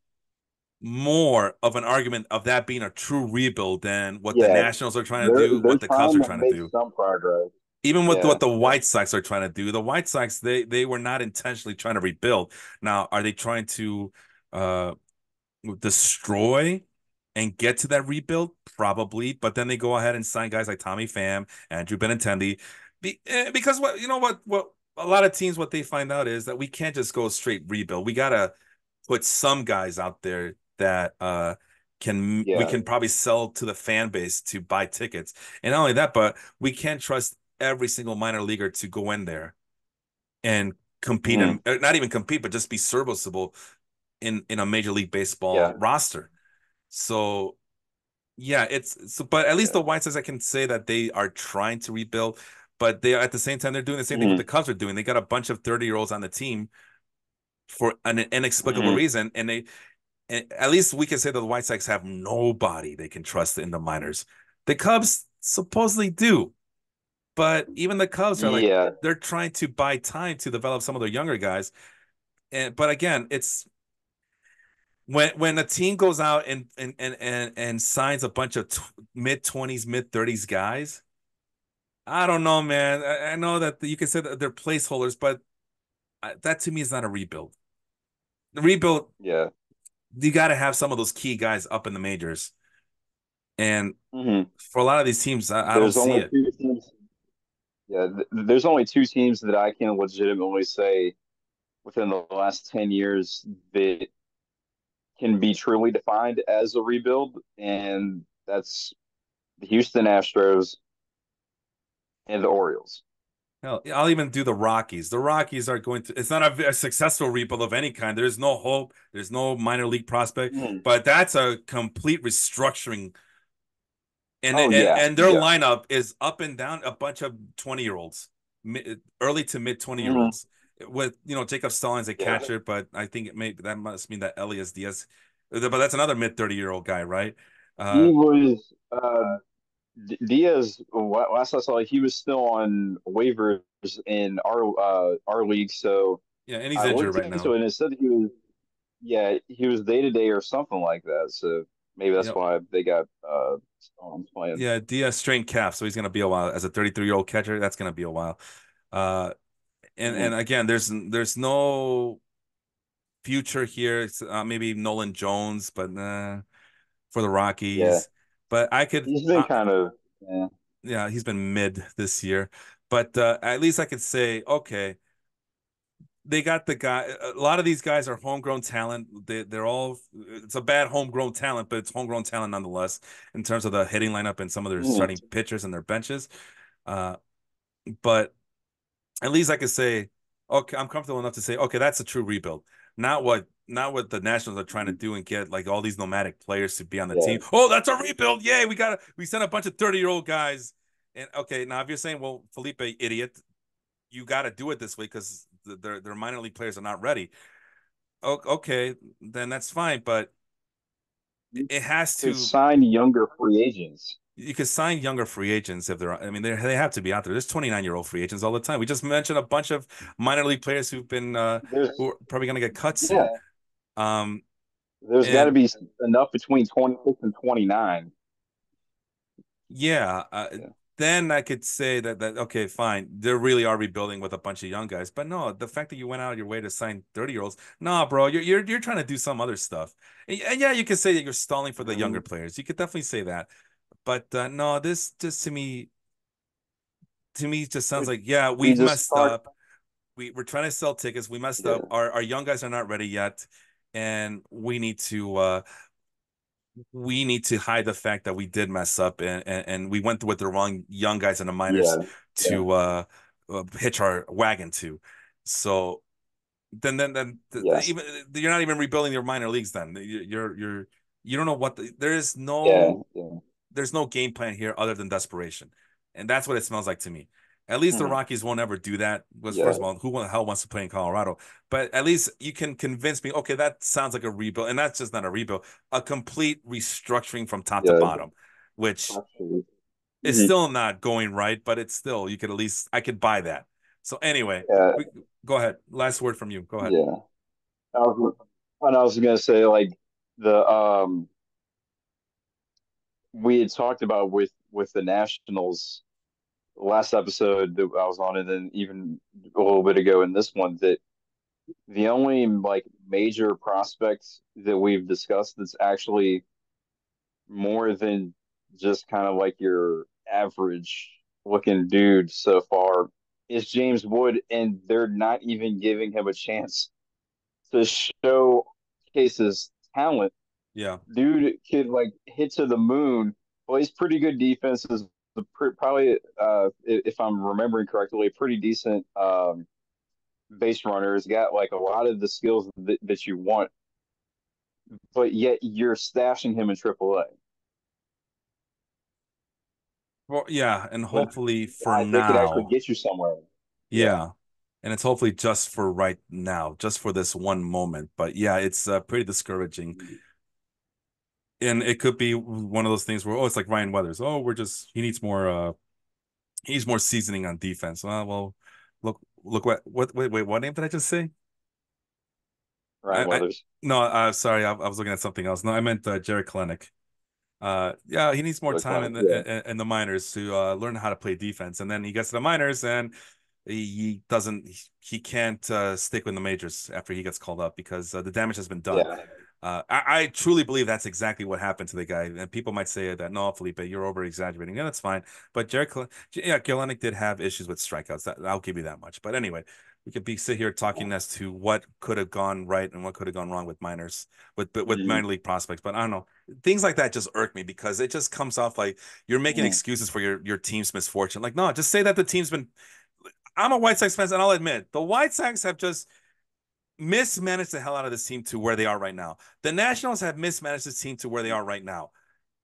more of an argument of that being a true rebuild than what the yeah, Nationals are trying to do, they're what the Cubs trying are to trying to make do. some progress. Even with Yeah, what the yeah. White Sox are trying to do, the White Sox they were not intentionally trying to rebuild. Now, are they trying to uh destroy and get to that rebuild? Probably, but then they go ahead and sign guys like Tommy Pham, Andrew Benintendi, because what what a lot of teams what they find out is that we can't just go straight rebuild. We gotta put some guys out there that can we Yeah. can probably sell to the fan base to buy tickets, and not only that, but we can't trust every single minor leaguer to go in there and compete Hmm. and not even compete, but just be serviceable in a major league baseball Yeah. roster. So yeah, it's so, but at least Yeah. the White Sox I can say that they are trying to rebuild, but they at the same time they're doing the same thing what the Hmm. Cubs are doing. They got a bunch of 30-year-olds on the team for an inexplicable Hmm. reason, and at least we can say that the White Sox have nobody they can trust in the minors. The Cubs supposedly do, but even the Cubs are like Yeah. they're trying to buy time to develop some of their younger guys. And but again, it's when a team goes out and signs a bunch of mid 20s, mid 30s guys, I don't know, man. I know that you can say that they're placeholders, but that to me is not a rebuild. The rebuild, Yeah. you got to have some of those key guys up in the majors, and Hmm. for a lot of these teams, I don't There's see only it. two teams. Yeah, there's only two teams that I can legitimately say within the last 10 years that can be truly defined as a rebuild, and that's the Houston Astros and the Orioles. Hell, I'll even do the Rockies. The Rockies are going to, it's not a successful rebuild of any kind. There's no hope. There's no minor league prospect, Mhm. but that's a complete restructuring. Oh And yeah, and their yeah. lineup is up and down a bunch of 20-year-olds, early to mid 20 year Hmm. olds with Jacob Stallings a Yeah. catcher, but I think that must mean that Elias Diaz, but that's another mid 30-year-old guy, right? Uh He was Diaz. Last I saw, he was still on waivers in our league. So yeah, and he's I injured looked right into now. it and it said he was, yeah, he was day to day or something like that. So maybe that's Yep. why they got Stone's playing. Yeah, Diaz strained calf, so he's gonna be a while as a 33-year-old catcher. That's gonna be a while. Uh and Hmm. again, there's no future here. It's, maybe Nolan Jones, but for the Yeah, Rockies. But I could, he's been kind of, yeah. yeah, he's been mid this year. But at least I could say, okay, they got the guy. A lot of these guys are homegrown talent. They're all, it's a bad homegrown talent, but it's homegrown talent nonetheless in terms of the hitting lineup and some of their Hmm. starting pitchers and their benches. Uh, but at least I could say, okay, I'm comfortable enough to say, okay, that's a true rebuild. Not what the Nationals are trying to do and get like all these nomadic players to be on the team. Yeah. Oh, that's a rebuild. Yay, we sent a bunch of 30-year-old guys. And okay, now if you're saying, well, Felipe, idiot, you got to do it this way because their minor league players are not ready. Okay, then that's fine, but You it has could to. sign younger free agents. You could sign younger free agents if they're. I mean, they have to be out there. There's 29-year-old free agents all the time. We just mentioned a bunch of minor league players who There's are probably going to get cut soon. Yeah, Um, there's got to and be enough between 26 and 29. yeah, Yeah. then I could say that okay, fine, they really are rebuilding with a bunch of young guys. But no, the fact that you went out of your way to sign 30-year-olds, nah, bro, you're trying to do some other stuff. And yeah, you could say that you're stalling for the younger Mhm. players. You could definitely say that. But no, this just to me just sounds Could like yeah, we we've just messed start? up. We're trying to sell tickets. We messed up. Yeah. Our young guys are not ready yet, and we need to we need to hide the fact that we did mess up and we went with the wrong young guys in the minors Yeah, yeah, to hitch our wagon to. So yes, even you're not even rebuilding your minor leagues. Then you don't know there is yeah, yeah. there's no game plan here other than desperation, and that's what it smells like to me. At least the Mhm. Rockies won't ever do that. Was Yeah, first of all, who the hell wants to play in Colorado? But at least you can convince me. Okay, that sounds like a rebuild, and that's just not a rebuild, a complete restructuring from top to yeah, bottom, which actually. is Mhm. still not going right, but it's still you could at least I could buy that. So anyway, Yeah, go ahead. Last word from you. Go ahead. yeah. And I was gonna say like the we had talked about with the Nationals last episode that I was on, and then even a little bit ago in this one, that the only like major prospect that we've discussed that's actually more than just kind of like your average looking dude so far is James Wood, and they're not even giving him a chance to showcase his talent. Yeah. Dude could like hit to the moon, plays pretty good defense, is probably if I'm remembering correctly, a pretty decent base runner. Has got like a lot of the skills that you want, but yet you're stashing him in AAA. Well, yeah, and When hopefully for guys, they could actually now, get you somewhere. Yeah. yeah. And it's hopefully just for right now, just for this one moment. But yeah, it's pretty discouraging. And it could be one of those things where, oh, it's like Ryan Weathers. Oh, he needs more seasoning on defense. Well, look what name did I just say? Ryan I Weathers. no, sorry, I was looking at something else. No, I meant Jared Kalenic. Yeah, he needs more Really time Clinic. Yeah. in the minors to learn how to play defense, and then he gets to the minors and he doesn't he can't stick with the majors after he gets called up because the damage has been done. Yeah. I truly believe that's exactly what happened to the guy. And people might say that no, Felipe, you're over exaggerating. Yeah, that's fine. But yeah, Gilenick did have issues with strikeouts. I'll give you that much. But anyway, we could be sit here talking as to what could have gone right and what could have gone wrong with minors with Mhm. minor league prospects. But I don't know. Things like that just irk me because it just comes off like you're making Mhm. excuses for your team's misfortune. Like, no, just say that the team's been. I'm a White Sox fan, and I'll admit the White Sox have just mismanaged the hell out of this team to where they are right now. The Nationals have mismanaged this team to where they are right now.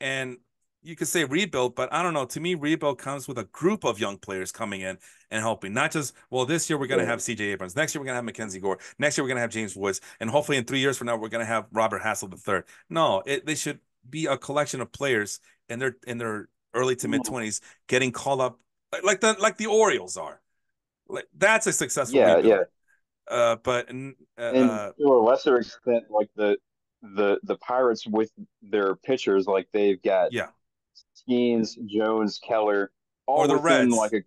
And you could say rebuild, but I don't know. To me, rebuild comes with a group of young players coming in and helping. Not just, well, this year we're going to Yeah. have CJ Abrams. Next year we're going to have Mackenzie Gore. Next year we're going to have James Woods. And hopefully in 3 years from now, we're going to have Robert Hassel III. No, they should be a collection of players in their early to mid Mhm. 20s getting called up like the Orioles are. Like that's a successful Yeah. rebuild. Yeah. But And to a lesser extent, like the Pirates with their pitchers, like they've got yeah, Skeens, Jones, Keller, or all within like a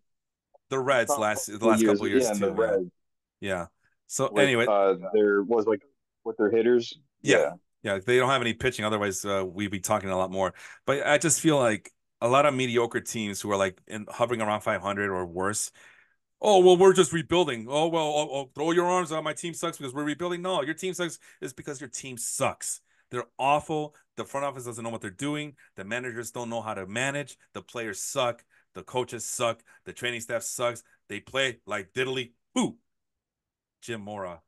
the Reds the couple last years. couple of years Yeah, and the too. Yeah, Reds yeah. So with anyway, their was like with their hitters. yeah, Yeah. yeah. They don't have any pitching, otherwise we'd be talking a lot more. But I just feel like a lot of mediocre teams who are like hovering around 500 or worse. Oh well, we're just rebuilding. Oh well, throw your arms out. My team sucks because we're rebuilding. No, your team sucks is because your team sucks. They're awful. The front office doesn't know what they're doing. The managers don't know how to manage. The players suck. The coaches suck. The training staff sucks. They play like diddly boo. Jim Mora,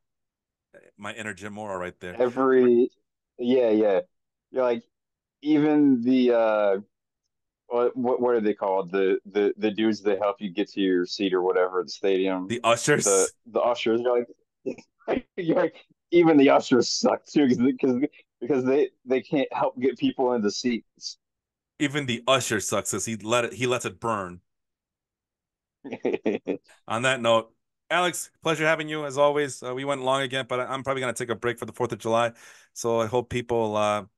my inner Jim Mora right there. Every yeah, yeah. You're like even the what are they called? The dudes that help you get to your seat or whatever at the stadium. The ushers, The ushers. You're like you're like even the ushers suck too because they can't help get people in the seats. even the usher sucks as he lets it burn. On that note, Alex, pleasure having you as always. We went long again, but I'm probably gonna take a break for the 4th of July. So I hope people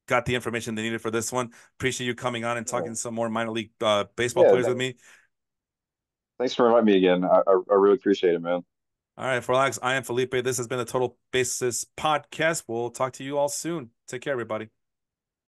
got the information they needed for this one. Appreciate you coming on and Yeah, talking some more minor league baseball yeah. players with me. Thanks for inviting me again. I really appreciate it, man. All right, for Alex, I am Felipe. This has been the Total Basis Podcast. We'll talk to you all soon. Take care, everybody.